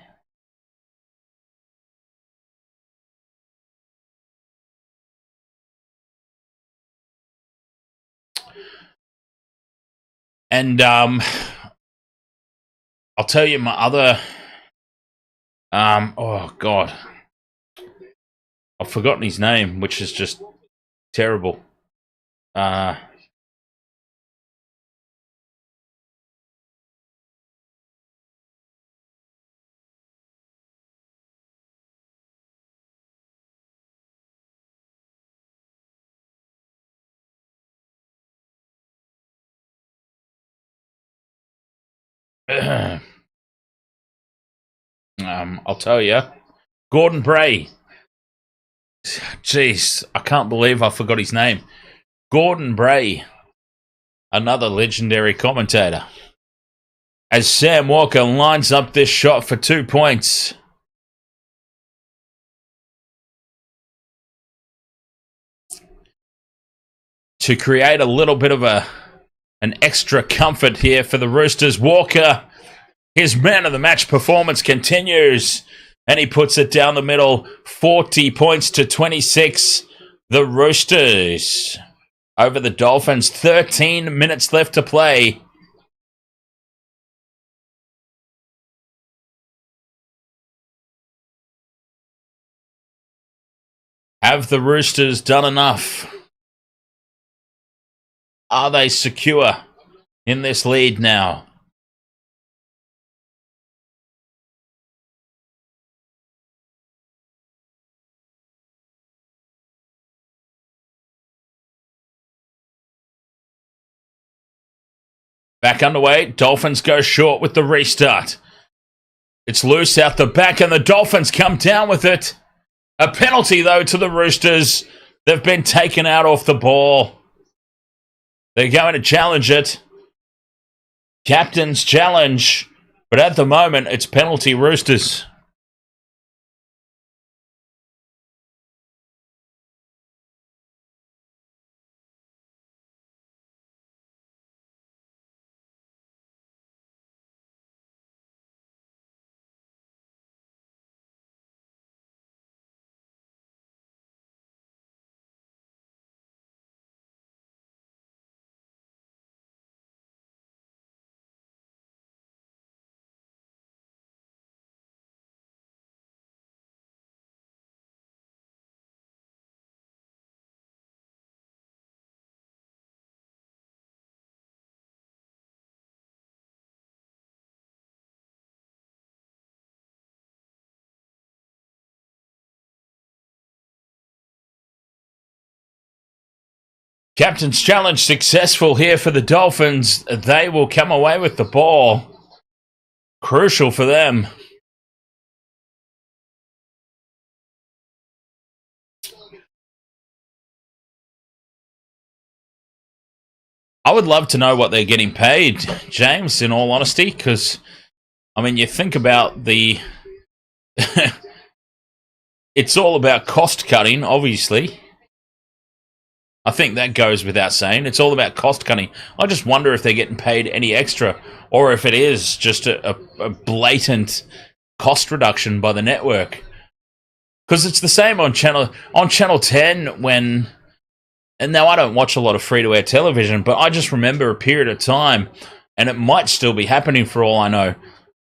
And I'll tell you my other... oh, God. I've forgotten his name, which is just terrible. I'll tell you. Gordon Bray. Jeez, I can't believe I forgot his name. Gordon Bray. Another legendary commentator. As Sam Walker lines up this shot for 2 points. To create a little bit of an an extra comfort here for the Roosters. Walker, his man of the match performance continues, and he puts it down the middle, 40 points to 26. The Roosters over the Dolphins, 13 minutes left to play. Have the Roosters done enough? Are they secure in this lead now? Back underway. Dolphins go short with the restart. It's loose out the back, and the Dolphins come down with it. A penalty, though, to the Roosters. They've been taken out off the ball. They're going to challenge it. Captain's challenge. But at the moment, it's penalty Roosters. Captain's challenge successful here for the Dolphins. They will come away with the ball. Crucial for them. I would love to know what they're getting paid, James, in all honesty, because, I mean, you think about the... It's all about cost cutting, obviously. I think that goes without saying. It's all about cost cutting. I just wonder if they're getting paid any extra, or if it is just a blatant cost reduction by the network. Because it's the same on Channel 10 when... And now I don't watch a lot of free-to-air television, but I just remember a period of time, and it might still be happening for all I know.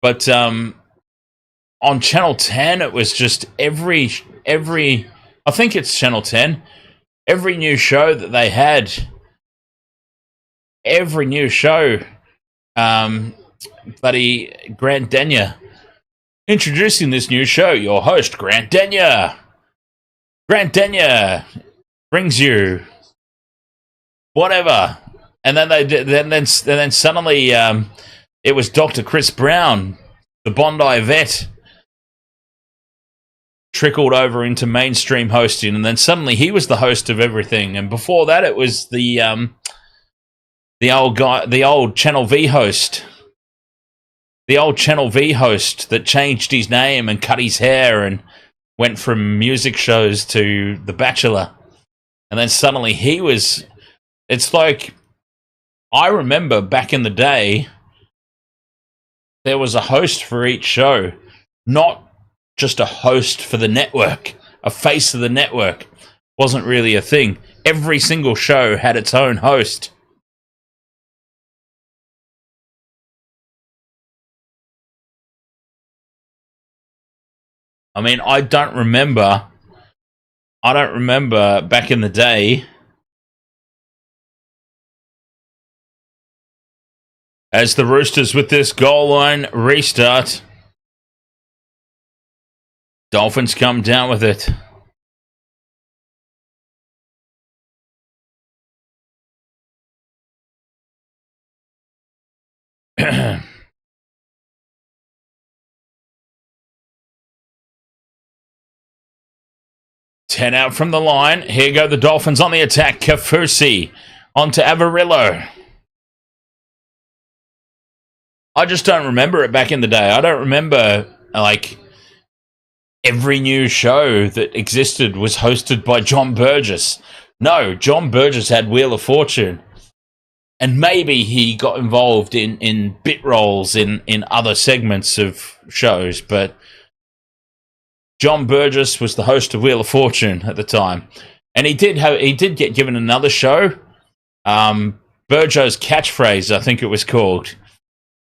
But on Channel 10, it was just every I think it's Channel 10. Every new show that they had, bloody Grant Denyer introducing this new show. Your host, Grant Denyer. Grant Denyer brings you whatever, and then then suddenly it was Dr. Chris Brown, the Bondi vet, trickled over into mainstream hosting, and then suddenly he was the host of everything. And before that, it was the old Channel V host, that changed his name and cut his hair and went from music shows to The Bachelor. And then suddenly he was... It's like... I remember back in the day, there was a host for each show. Not just a host for the network. A face of the network wasn't really a thing. Every single show had its own host. I mean, I don't remember back in the day as the Roosters with this goal line restart. Dolphins come down with it. Ten out from the line. Here go the Dolphins on the attack. Kafusi onto Avarillo. I just don't remember it back in the day. I don't remember, like, every new show that existed was hosted by John Burgess. No, John Burgess had Wheel of Fortune. And maybe he got involved in bit roles in other segments of shows, but John Burgess was the host of Wheel of Fortune at the time. And he did get given another show, Burjo's Catchphrase, I think it was called.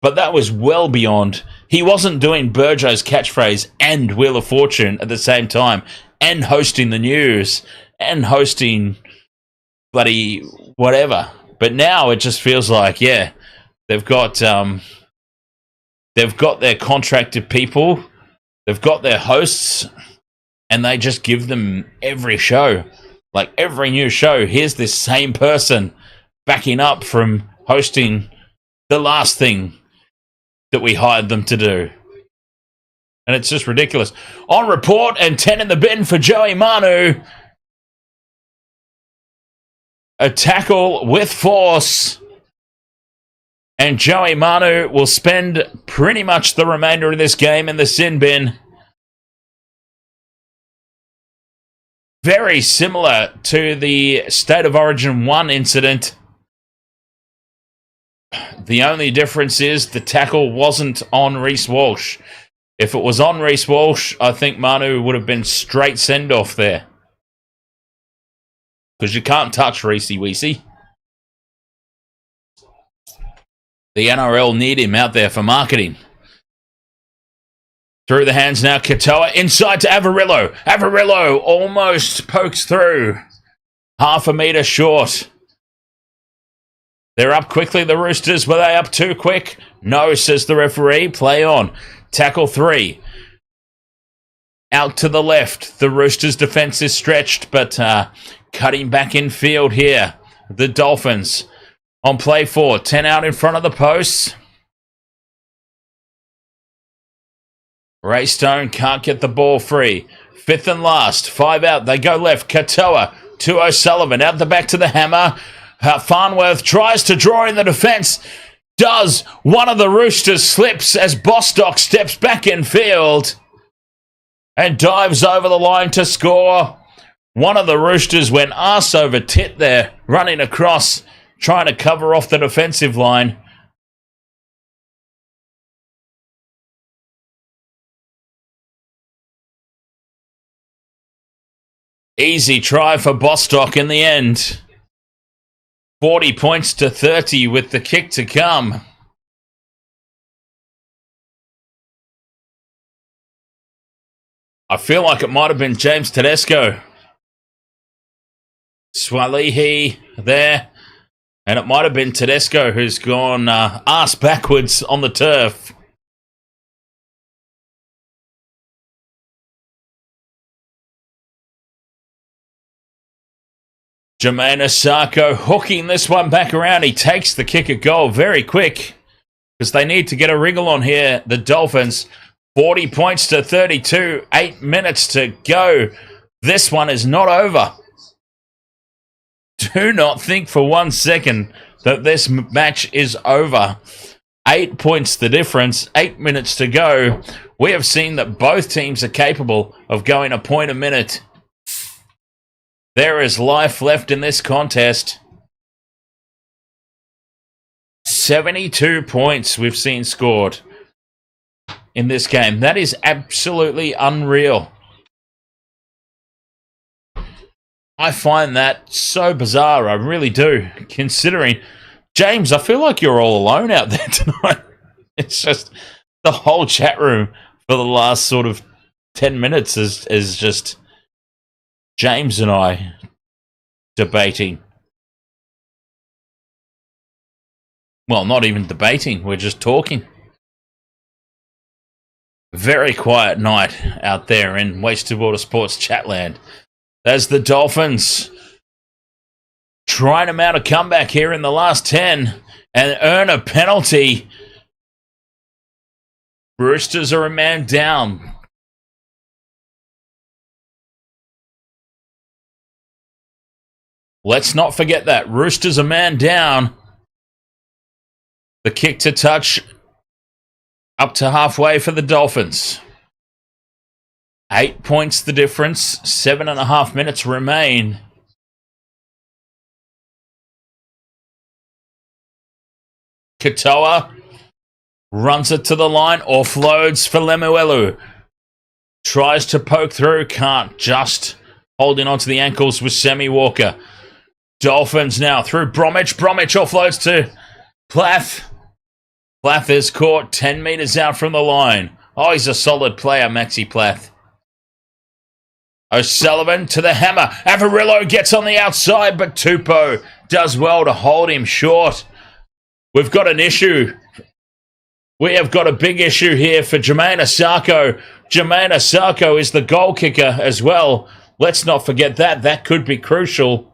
But that was well beyond. He wasn't doing Burjo's Catchphrase and Wheel of Fortune at the same time, and hosting the news, and hosting bloody whatever. But now it just feels like, yeah, they've got their contracted people, they've got their hosts, and they just give them every show. Like every new show, here's this same person backing up from hosting the last thing that we hired them to do. And it's just ridiculous. On report and 10 in the bin for Joey Manu. A tackle with force. And Joey Manu will spend pretty much the remainder of this game in the sin bin. Very similar to the State of Origin 1 incident. The only difference is the tackle wasn't on Reece Walsh. If it was on Reece Walsh, I think Manu would have been straight send-off there. Because you can't touch Reece Weesey. The NRL need him out there for marketing. Through the hands now, Katoa inside to Averillo. Averillo almost pokes through. Half a metre short. They're up quickly, the Roosters. Were they up too quick? No, says the referee. Play on. Tackle 3. Out to the left. The Roosters' defence is stretched, but cutting back in field here. The Dolphins on play 4. 10 out in front of the posts. Ray Stone can't get the ball free. 5th and last. 5 out. They go left. Katoa to O'Sullivan. Out the back to the hammer. Farnworth tries to draw in the defence. Does. One of the Roosters slips as Bostock steps back in field and dives over the line to score. One of the Roosters went arse over tit there, running across, trying to cover off the defensive line. Easy try for Bostock in the end. 40 points to 30 with the kick to come. I feel like it might have been James Tedesco. Swalihi there. And it might have been Tedesco who's gone arse backwards on the turf. Jermaine Osako hooking this one back around. He takes the kick at goal very quick because they need to get a wriggle on here. The Dolphins, 40 points to 32, 8 minutes to go. This one is not over. Do not think for 1 second that this match is over. 8 points the difference, 8 minutes to go. We have seen that both teams are capable of going a point a minute. There is life left in this contest. 72 points we've seen scored in this game. That is absolutely unreal. I find that so bizarre. I really do. Considering, James, I feel like you're all alone out there tonight. It's just the whole chat room for the last sort of 10 minutes is just James and I debating. Well, not even debating. We're just talking. Very quiet night out there in Wasted Water Sports Chatland. As the Dolphins trying to mount a comeback here in the last 10 and earn a penalty. Roosters are a man down. Let's not forget that. Roosters a man down. The kick to touch up to halfway for the Dolphins. 8 points the difference. 7.5 minutes remain. Katoa runs it to the line, offloads for Lemuelu. Tries to poke through, can't. Just holding onto the ankles with Sammy Walker. Dolphins now through Bromwich. Bromwich offloads to Plath. Plath is caught 10 metres out from the line. Oh, he's a solid player, Maxi Plath. O'Sullivan to the hammer. Averillo gets on the outside, but Tupou does well to hold him short. We've got an issue. We have got a big issue here for Jermaine Asako. Jermaine Asako is the goal kicker as well. Let's not forget that. That could be crucial.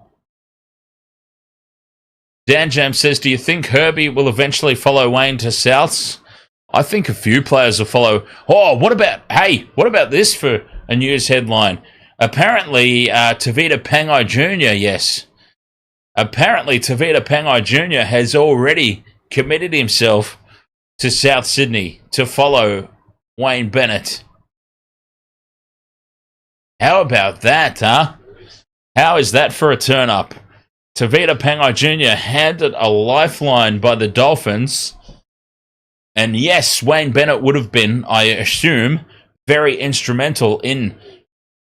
Dan Jam says, do you think Herbie will eventually follow Wayne to Souths? I think a few players will follow. Oh, what about this for a news headline? Apparently, Tavita Pangai Jr., yes. Apparently, Tavita Pangai Jr. has already committed himself to South Sydney to follow Wayne Bennett. How about that, huh? How is that for a turn-up? Tavita Pangai Jr. handed a lifeline by the Dolphins. And yes, Wayne Bennett would have been, I assume, very instrumental in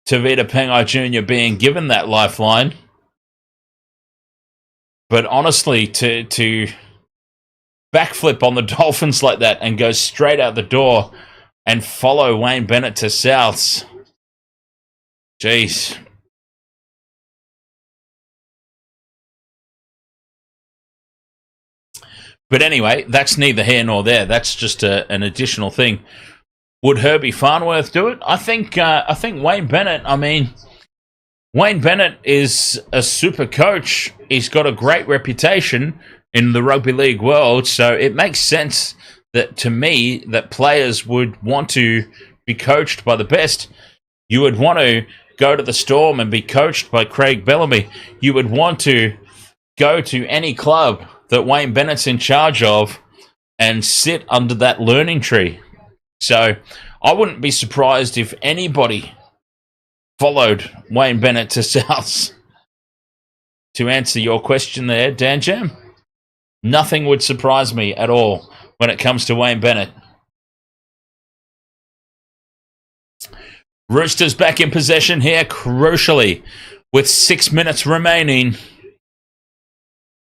Tavita Pangai Jr. being given that lifeline. But honestly, to backflip on the Dolphins like that and go straight out the door and follow Wayne Bennett to Souths. Jeez. But anyway, that's neither here nor there. That's just an additional thing. Would Herbie Farnworth do it? I think Wayne Bennett, Wayne Bennett is a super coach. He's got a great reputation in the rugby league world, so it makes sense that, to me, that players would want to be coached by the best. You would want to go to the Storm and be coached by Craig Bellamy. You would want to go to any club that Wayne Bennett's in charge of and sit under that learning tree. So I wouldn't be surprised if anybody followed Wayne Bennett to Souths. To answer your question there, Dan Jam, nothing would surprise me at all when it comes to Wayne Bennett. Roosters back in possession here, crucially, with 6 minutes remaining.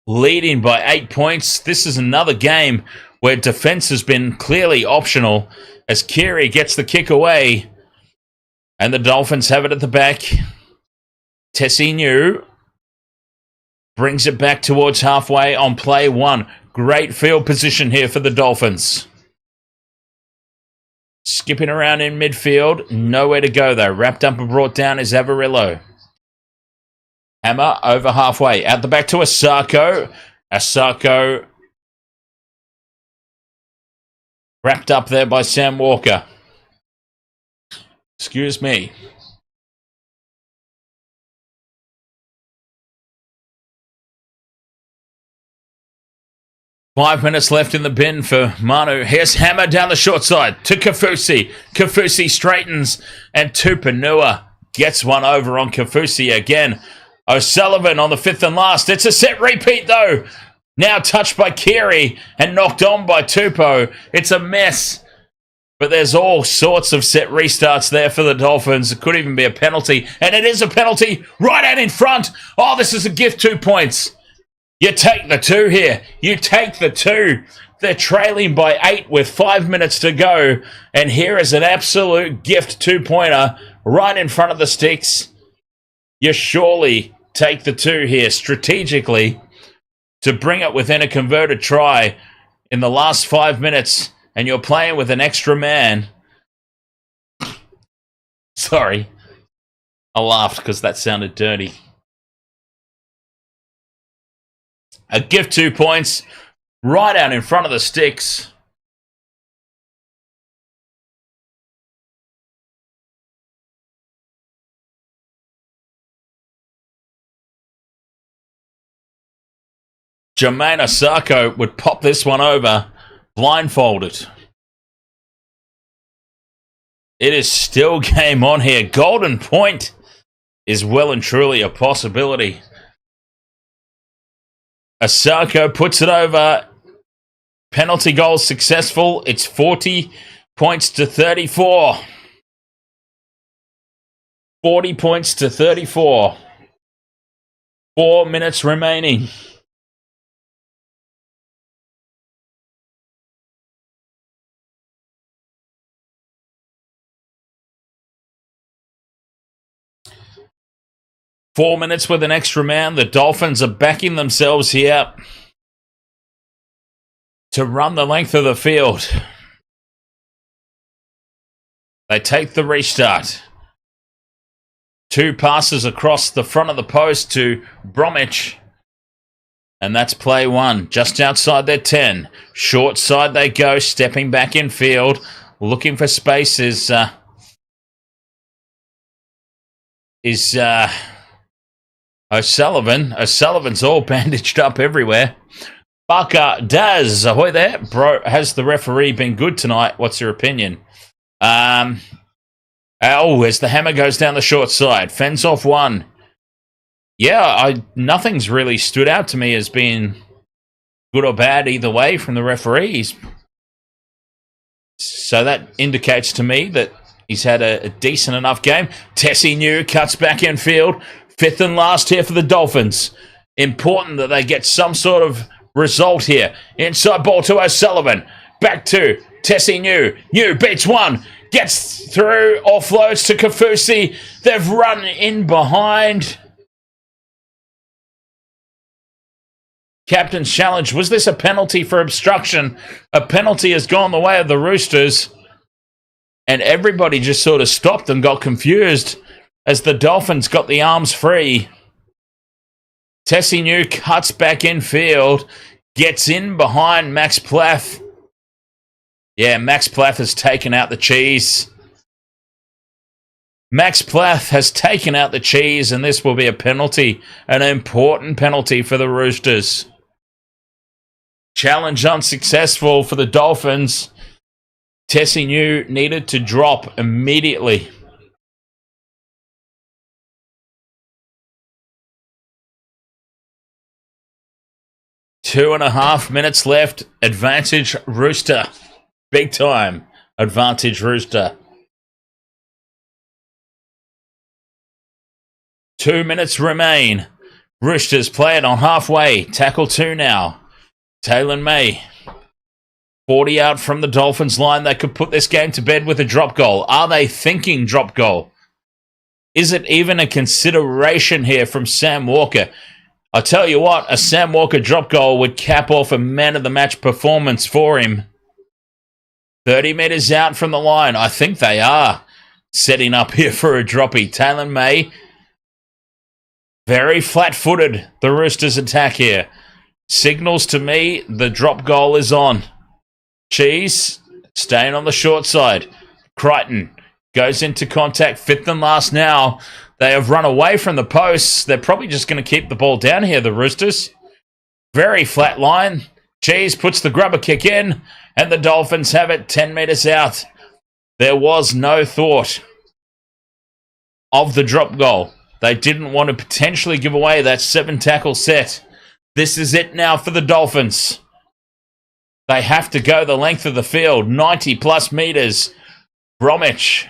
Leading by 8 points. This is another game where defence has been clearly optional as Keary gets the kick away. And the Dolphins have it at the back. Tessinu brings it back towards halfway on play one. Great field position here for the Dolphins. Skipping around in midfield. Nowhere to go though. Wrapped up and brought down is Averillo. Hammer over halfway. Out the back to Asako. Asako wrapped up there by Sam Walker. Excuse me. Five minutes left in the bin for Manu. Here's Hammer down the short side to Kafusi. Kafusi straightens and Tupanua gets one over on Kafusi again. O'Sullivan on the fifth and last. It's a set repeat though. Now touched by Keary and knocked on by Tupou. It's a mess. But there's all sorts of set restarts there for the Dolphins. It could even be a penalty. And it is a penalty right out in front. Oh, this is a gift, 2 points. You take the two here. You take the two. They're trailing by 8 with 5 minutes to go. And here is an absolute gift 2-pointer right in front of the sticks. You surely take the two here strategically to bring it within a converted try in the last 5 minutes. And you're playing with an extra man. Sorry. I laughed because that sounded dirty. A gift 2 points right out in front of the sticks. Jermaine Asako would pop this one over blindfolded. It is still game on here. Golden point is well and truly a possibility. Asako puts it over. Penalty goal successful. It's 40 points to 34. 40 points to 34. 4 minutes remaining. Four minutes with an extra man. The Dolphins are backing themselves here to run the length of the field. They take the restart. 2 passes across the front of the post to Bromwich. And that's play 1, just outside their 10. Short side they go, stepping back in field. Looking for space is O'Sullivan. O'Sullivan's all bandaged up everywhere. Barker Daz, ahoy there. Bro, has the referee been good tonight? What's your opinion? As the hammer goes down the short side. Fends off 1. Yeah, nothing's really stood out to me as being good or bad either way from the referees. So that indicates to me that he's had a decent enough game. Tessie New cuts back in field. 5th and last here for the Dolphins. Important that they get some sort of result here. Inside ball to O'Sullivan. Back to Tessie New. New beats 1. Gets through. Offloads to Kafusi. They've run in behind. Captain's challenge. Was this a penalty for obstruction? A penalty has gone the way of the Roosters. And everybody just sort of stopped and got confused as the Dolphins got the arms free. Tessie New cuts back in field. Gets in behind Max Plath. Yeah, Max Plath has taken out the cheese. Max Plath has taken out the cheese, and this will be a penalty. An important penalty for the Roosters. Challenge unsuccessful for the Dolphins. Tessie New needed to drop immediately. Two and a half minutes left. Advantage Rooster. Big time. Advantage Rooster. 2 minutes remain. Roosters play it on halfway. Tackle 2 now. Taylor May. 40 out from the Dolphins line. They could put this game to bed with a drop goal. Are they thinking drop goal? Is it even a consideration here from Sam Walker? I tell you what, a Sam Walker drop goal would cap off a man of the match performance for him. 30 metres out from the line. I think they are setting up here for a droppy. Taylor May. Very flat-footed, the Roosters attack here. Signals to me the drop goal is on. Cheese staying on the short side. Crichton goes into contact. 5th and last now. They have run away from the posts. They're probably just going to keep the ball down here, the Roosters. Very flat line. Cheese puts the grubber kick in, and the Dolphins have it 10 metres out. There was no thought of the drop goal. They didn't want to potentially give away that 7-tackle set. This is it now for the Dolphins. They have to go the length of the field, 90-plus metres. Bromwich.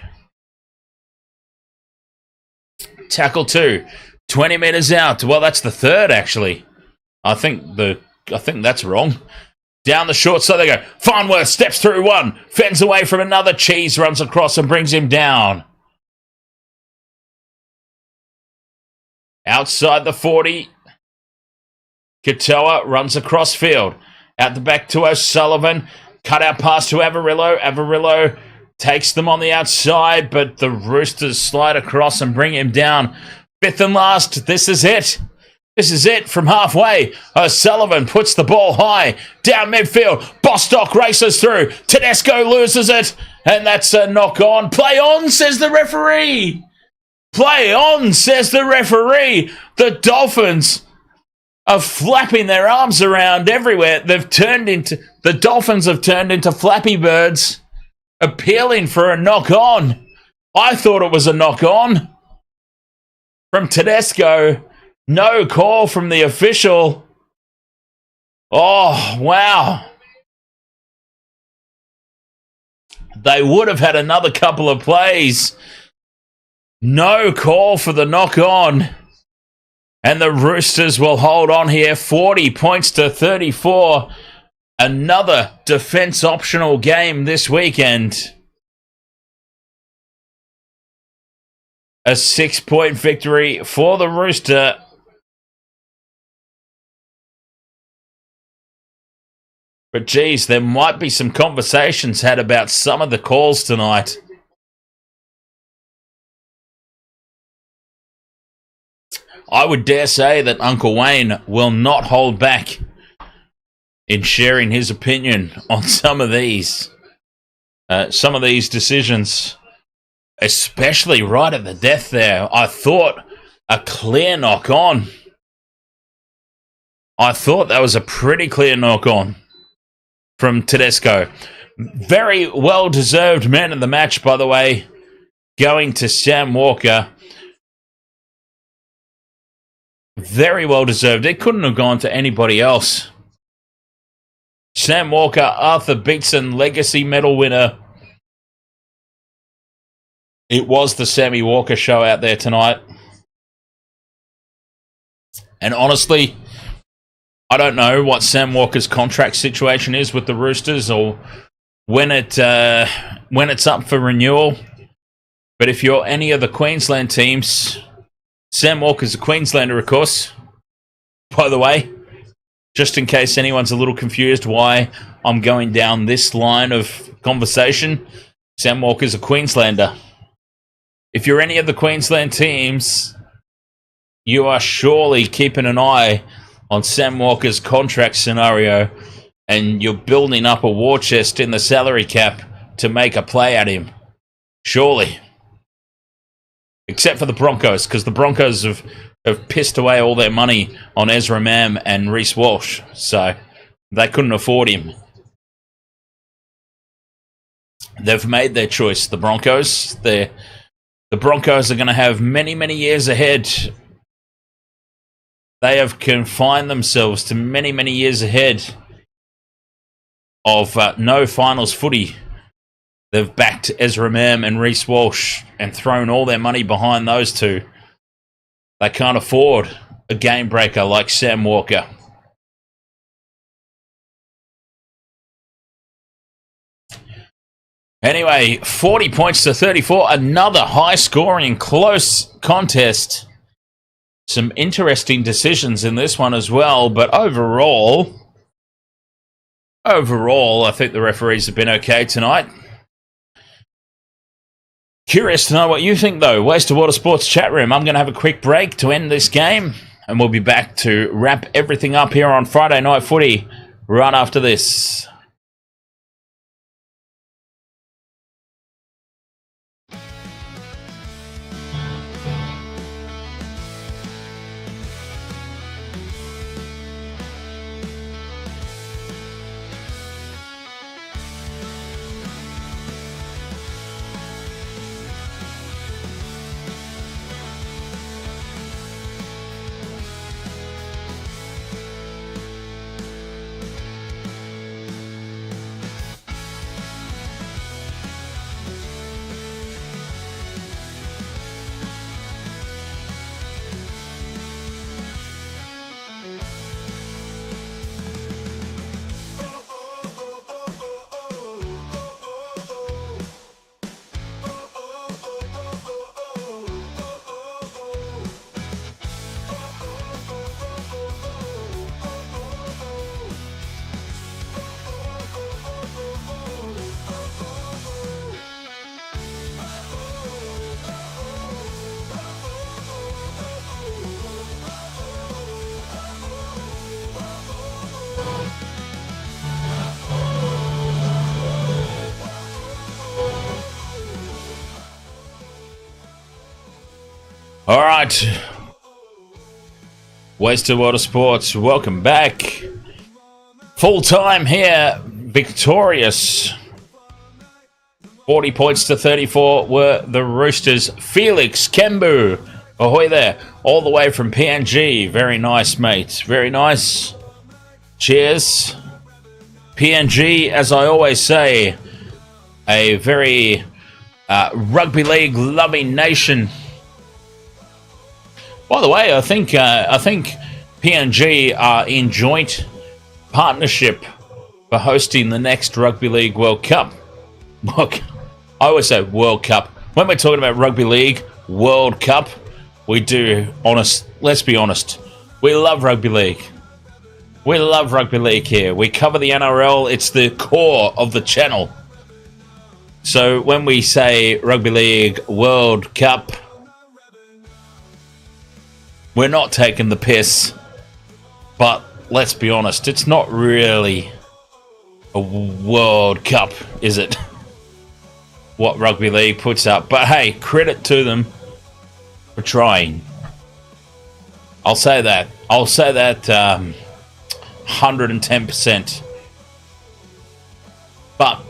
Tackle 2, 20 metres out. Well, that's the third, actually. I think that's wrong. Down the short side they go. Farnworth steps through 1, fends away from another. Cheese runs across and brings him down. Outside the 40, Katoa runs across field. Out the back to O'Sullivan. Cut out pass to Avarillo. Avarillo takes them on the outside, but the Roosters slide across and bring him down. 5th and last. This is it. This is it from halfway. O'Sullivan puts the ball high. Down midfield. Bostock races through. Tedesco loses it. And that's a knock on. Play on, says the referee. Play on, says the referee. The Dolphins are flapping their arms around everywhere. The Dolphins have turned into Flappy Birds, appealing for a knock-on. I thought it was a knock-on from Tedesco. No call from the official. Oh, wow. they would have had another couple of plays. No call for the knock-on. And the Roosters will hold on here, 40 points to 34. Another defence optional game this weekend. A 6-point victory for the Rooster. But geez, there might be some conversations had about some of the calls tonight. I would dare say that Uncle Wayne will not hold back in sharing his opinion on some of these decisions, especially right at the death there. I thought a clear knock-on. I thought that was a pretty clear knock-on from Tedesco. Very well-deserved man of the match, by the way, going to Sam Walker. Very well-deserved. It couldn't have gone to anybody else. Sam Walker, Arthur Beetson Legacy Medal winner. It was the Sammy Walker show out there tonight. And honestly, I don't know what Sam Walker's contract situation is with the Roosters or when it's up for renewal. But if you're any of the Queensland teams, Sam Walker's a Queenslander, of course. By the way, just in case anyone's a little confused why I'm going down this line of conversation, Sam Walker's a Queenslander. If you're any of the Queensland teams, you are surely keeping an eye on Sam Walker's contract scenario, and you're building up a war chest in the salary cap to make a play at him. Surely. Except for the Broncos, because the Broncos have pissed away all their money on Ezra Mam and Reece Walsh, so they couldn't afford him. They've made their choice, the Broncos. The Broncos are going to have many, many years ahead. They have confined themselves to many, many years ahead of no finals footy. They've backed Ezra Mam and Reece Walsh and thrown all their money behind those two. They can't afford a game breaker like Sam Walker. Anyway, 40 points to 34. Another high-scoring, close contest. Some interesting decisions in this one as well, but overall, I think the referees have been okay tonight. Curious to know what you think, though. Waste of Water Sports chat room. I'm going to have a quick break to end this game, and we'll be back to wrap everything up here on Friday Night Footy right after this. All right. Waste of Water Sports, welcome back. Full time here, victorious. 40 points to 34 were the Roosters. Felix Kembu, ahoy there, all the way from PNG. Very nice, mate. Very nice. Cheers. PNG, as I always say, a very rugby league loving nation. By the way, I think PNG are in joint partnership for hosting the next Rugby League World Cup. Look, I always say World Cup. When we're talking about Rugby League World Cup, we do let's be honest. We love Rugby League. We love Rugby League here. We cover the NRL. It's the core of the channel. So when we say Rugby League World Cup, we're not taking the piss. But let's be honest, it's not really a World Cup, is it? What Rugby League puts up. But hey, credit to them for trying. I'll say that. 110%. But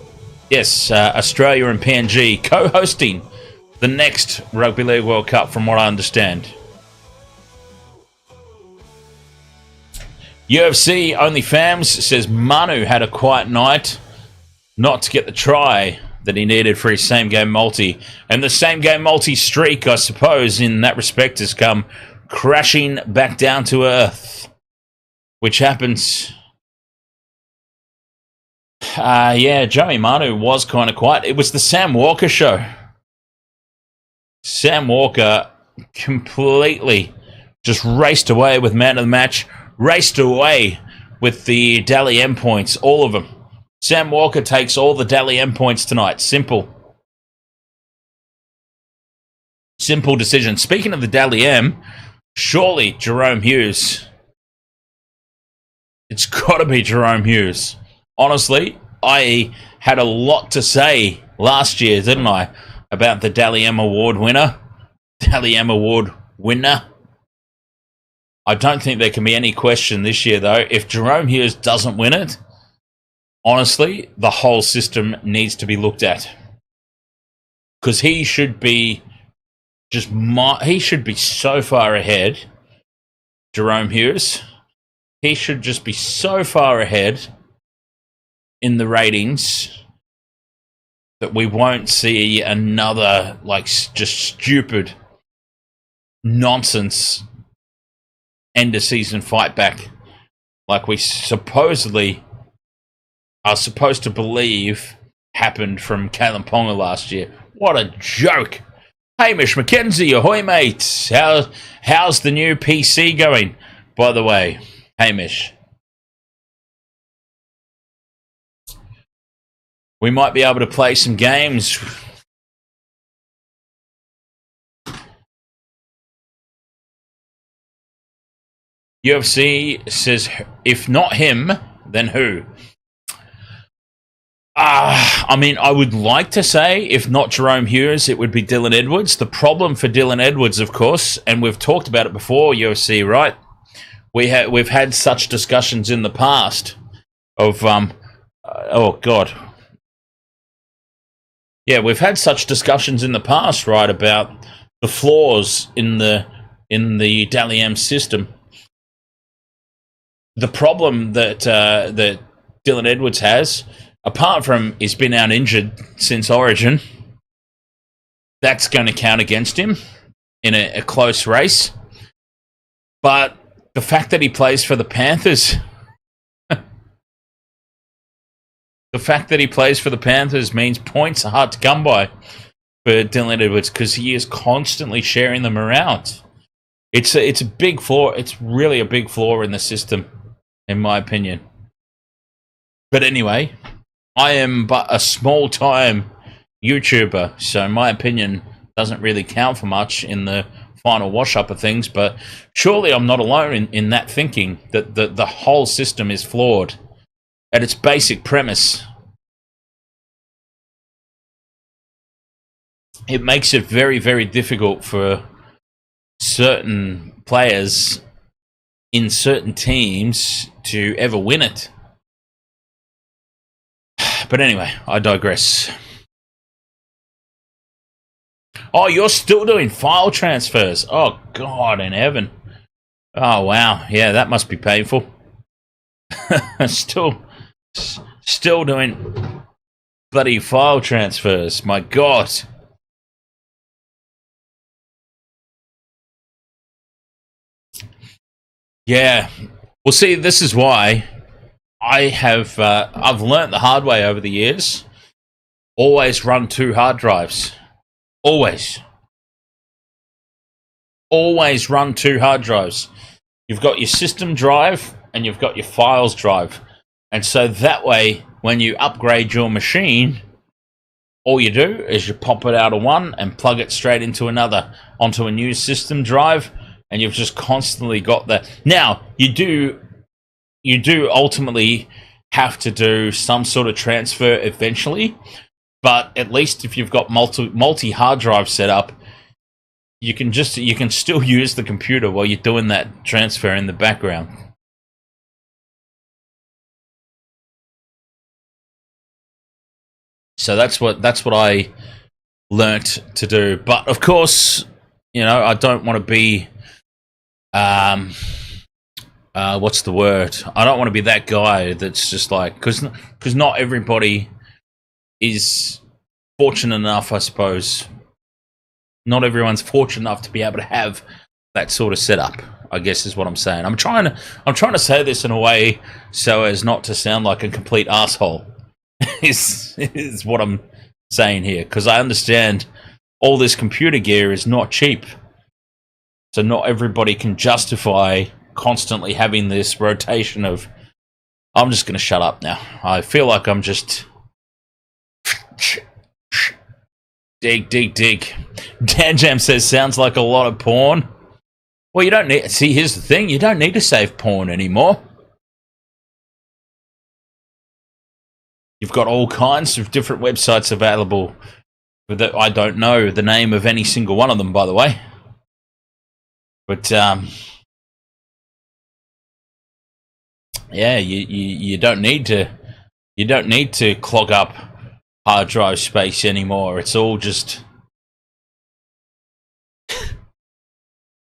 yes, Australia and PNG co-hosting the next Rugby League World Cup, from what I understand. UFC OnlyFans says Manu had a quiet night not to get the try that he needed for his same-game multi. And the same-game multi streak, I suppose, in that respect, has come crashing back down to earth. Which happens. Yeah, Joey Manu was kind of quiet. It was the Sam Walker show. Sam Walker completely just raced away with man of the match. Raced away with the Dally M points, all of them. Sam Walker takes all the Dally M points tonight. Simple. Simple decision. Speaking of the Dally M, surely Jerome Hughes. It's got to be Jerome Hughes. Honestly, I had a lot to say last year, didn't I, about the Dally M Award winner. Dally M Award winner. I don't think there can be any question this year, though. If Jerome Hughes doesn't win it, honestly, the whole system needs to be looked at. Because he should be he should be so far ahead, Jerome Hughes. He should just be so far ahead in the ratings that we won't see another, just stupid nonsense end of season fight back like we supposedly are supposed to believe happened from Kalen Ponga last year. What a joke. Hamish McKenzie, ahoy mates. How's the new PC going, by the way, Hamish? We might be able to play some games. UFC says, if not him, then who? I mean, I would like to say, if not Jerome Hughes, it would be Dylan Edwards. The problem for Dylan Edwards, of course, and we've talked about it before, UFC, right? We've had such discussions in the past of, oh God. Yeah, we've had such discussions in the past, right, about the flaws in the Dally M system. The problem that Dylan Edwards has, apart from he's been out injured since Origin, that's going to count against him in a close race. But the fact that he plays for the Panthers, means points are hard to come by for Dylan Edwards because he is constantly sharing them around. It's a big flaw. It's really a big flaw in the system, in my opinion. But anyway, I am but a small-time YouTuber, so my opinion doesn't really count for much in the final wash-up of things, but surely I'm not alone in that thinking that the whole system is flawed at its basic premise. It makes it very, very difficult for certain players in certain teams to ever win it. But anyway, I digress. Oh, you're still doing file transfers. Oh, God in heaven. Oh, wow. Yeah, that must be painful. Still doing bloody file transfers. My God. Yeah. Well, see, this is why I've learnt the hard way over the years. Always run 2 hard drives. Always run 2 hard drives. You've got your system drive and you've got your files drive. And so that way, when you upgrade your machine, all you do is you pop it out of one and plug it straight into another, onto a new system drive, and you've just constantly got that. Now, you do ultimately have to do some sort of transfer eventually, but at least if you've got multi hard drive set up, you can still use the computer while you're doing that transfer in the background. So that's what I learnt to do. But of course, you know, I don't want to be what's the word? I don't want to be that guy that's just like, because not everybody is fortunate enough, I suppose. Not everyone's fortunate enough to be able to have that sort of setup, I guess is what I'm saying. I'm trying to say this in a way so as not to sound like a complete asshole. is what I'm saying here, because I understand all this computer gear is not cheap. So not everybody can justify constantly having this rotation of, I'm just going to shut up now. I feel like I'm just dig. Dan Jam says, sounds like a lot of porn. Well, you don't need, see, here's the thing, you don't need to save porn anymore. You've got all kinds of different websites available. That I don't know the name of any single one of them, by the way. But yeah, you don't need to clog up hard drive space anymore. It's all just.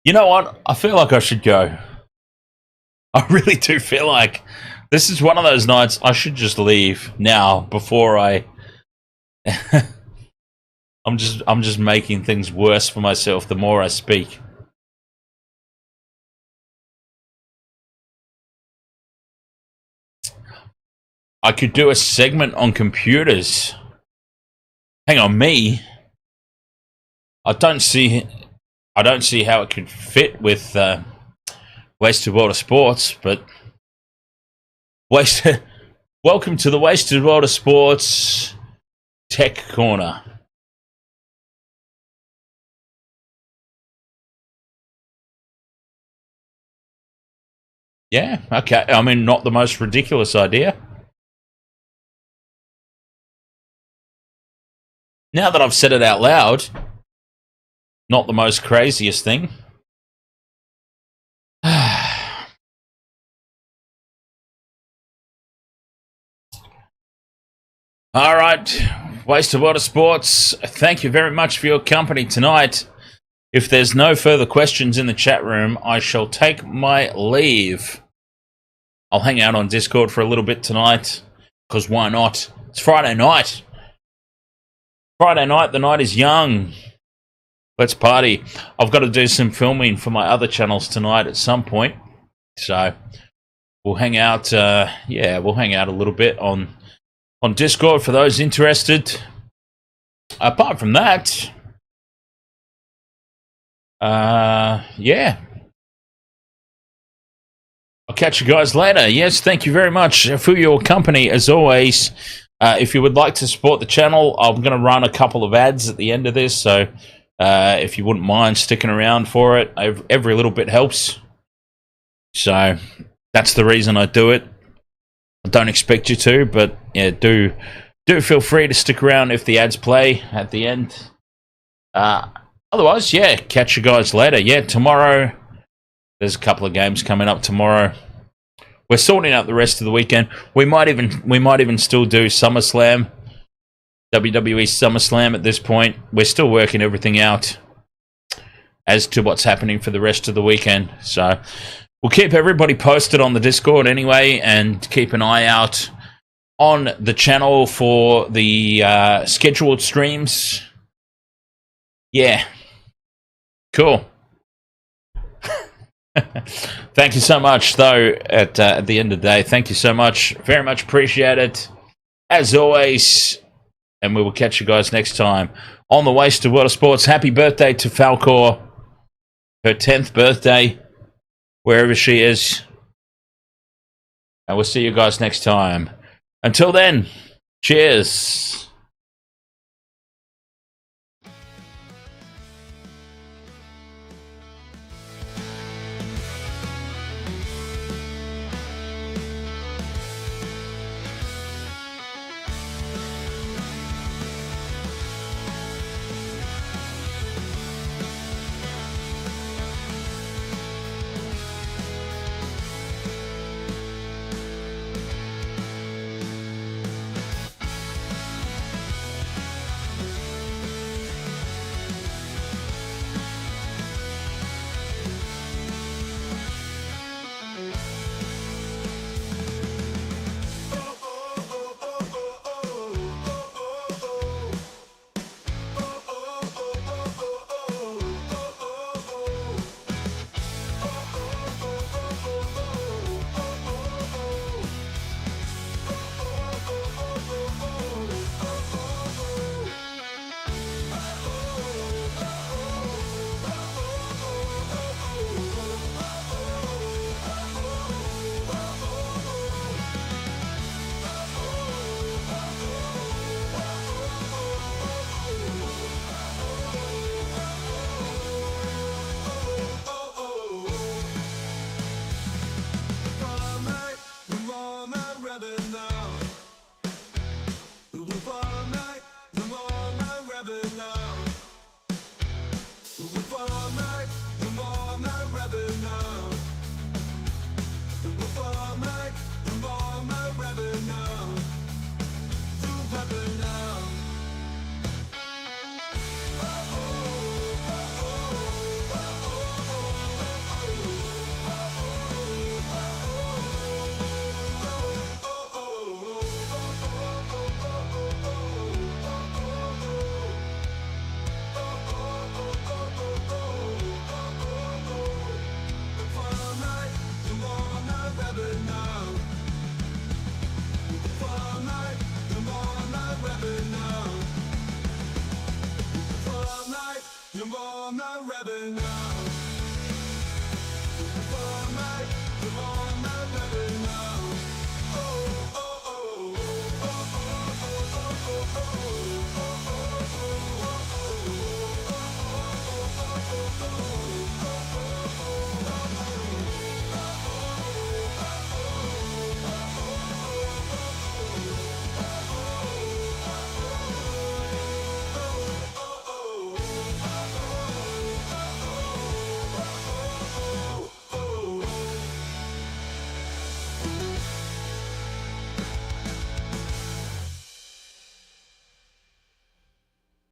You know what? I feel like I should go. I really do feel like this is one of those nights I should just leave now before I. I'm just making things worse for myself the more I speak. I could do a segment on computers. Hang on, me? I don't see how it could fit with Wasted World of Sports, but welcome to the Wasted World of Sports Tech Corner. Yeah, okay. I mean, not the most ridiculous idea. Now that I've said it out loud, not the most craziest thing. All right, Wasted World of Sports, thank you very much for your company tonight. If there's no further questions in the chat room, I shall take my leave. I'll hang out on Discord for a little bit tonight, because why not? It's Friday night. Friday night, the night is young. Let's party. I've got to do some filming for my other channels tonight at some point. So we'll hang out, we'll hang out a little bit on Discord for those interested. Apart from that, yeah. I'll catch you guys later. Yes, thank you very much for your company, as always. If you would like to support the channel, I'm going to run a couple of ads at the end of this, so if you wouldn't mind sticking around for it, every little bit helps. So that's the reason I do it. I don't expect you to, but yeah, do feel free to stick around if the ads play at the end. Otherwise, yeah, catch you guys later. Yeah, tomorrow there's a couple of games coming up tomorrow. We're sorting out the rest of the weekend. We might even still do SummerSlam, WWE SummerSlam at this point. We're still working everything out as to what's happening for the rest of the weekend. So we'll keep everybody posted on the Discord anyway, and keep an eye out on the channel for the scheduled streams. Yeah. Cool. Thank you so much, though, at the end of the day. Thank you so much. Very much appreciate it. As always, and we will catch you guys next time on the Wasted World of Sports. Happy birthday to Falcor. Her 10th birthday, wherever she is. And we'll see you guys next time. Until then, cheers. Farmer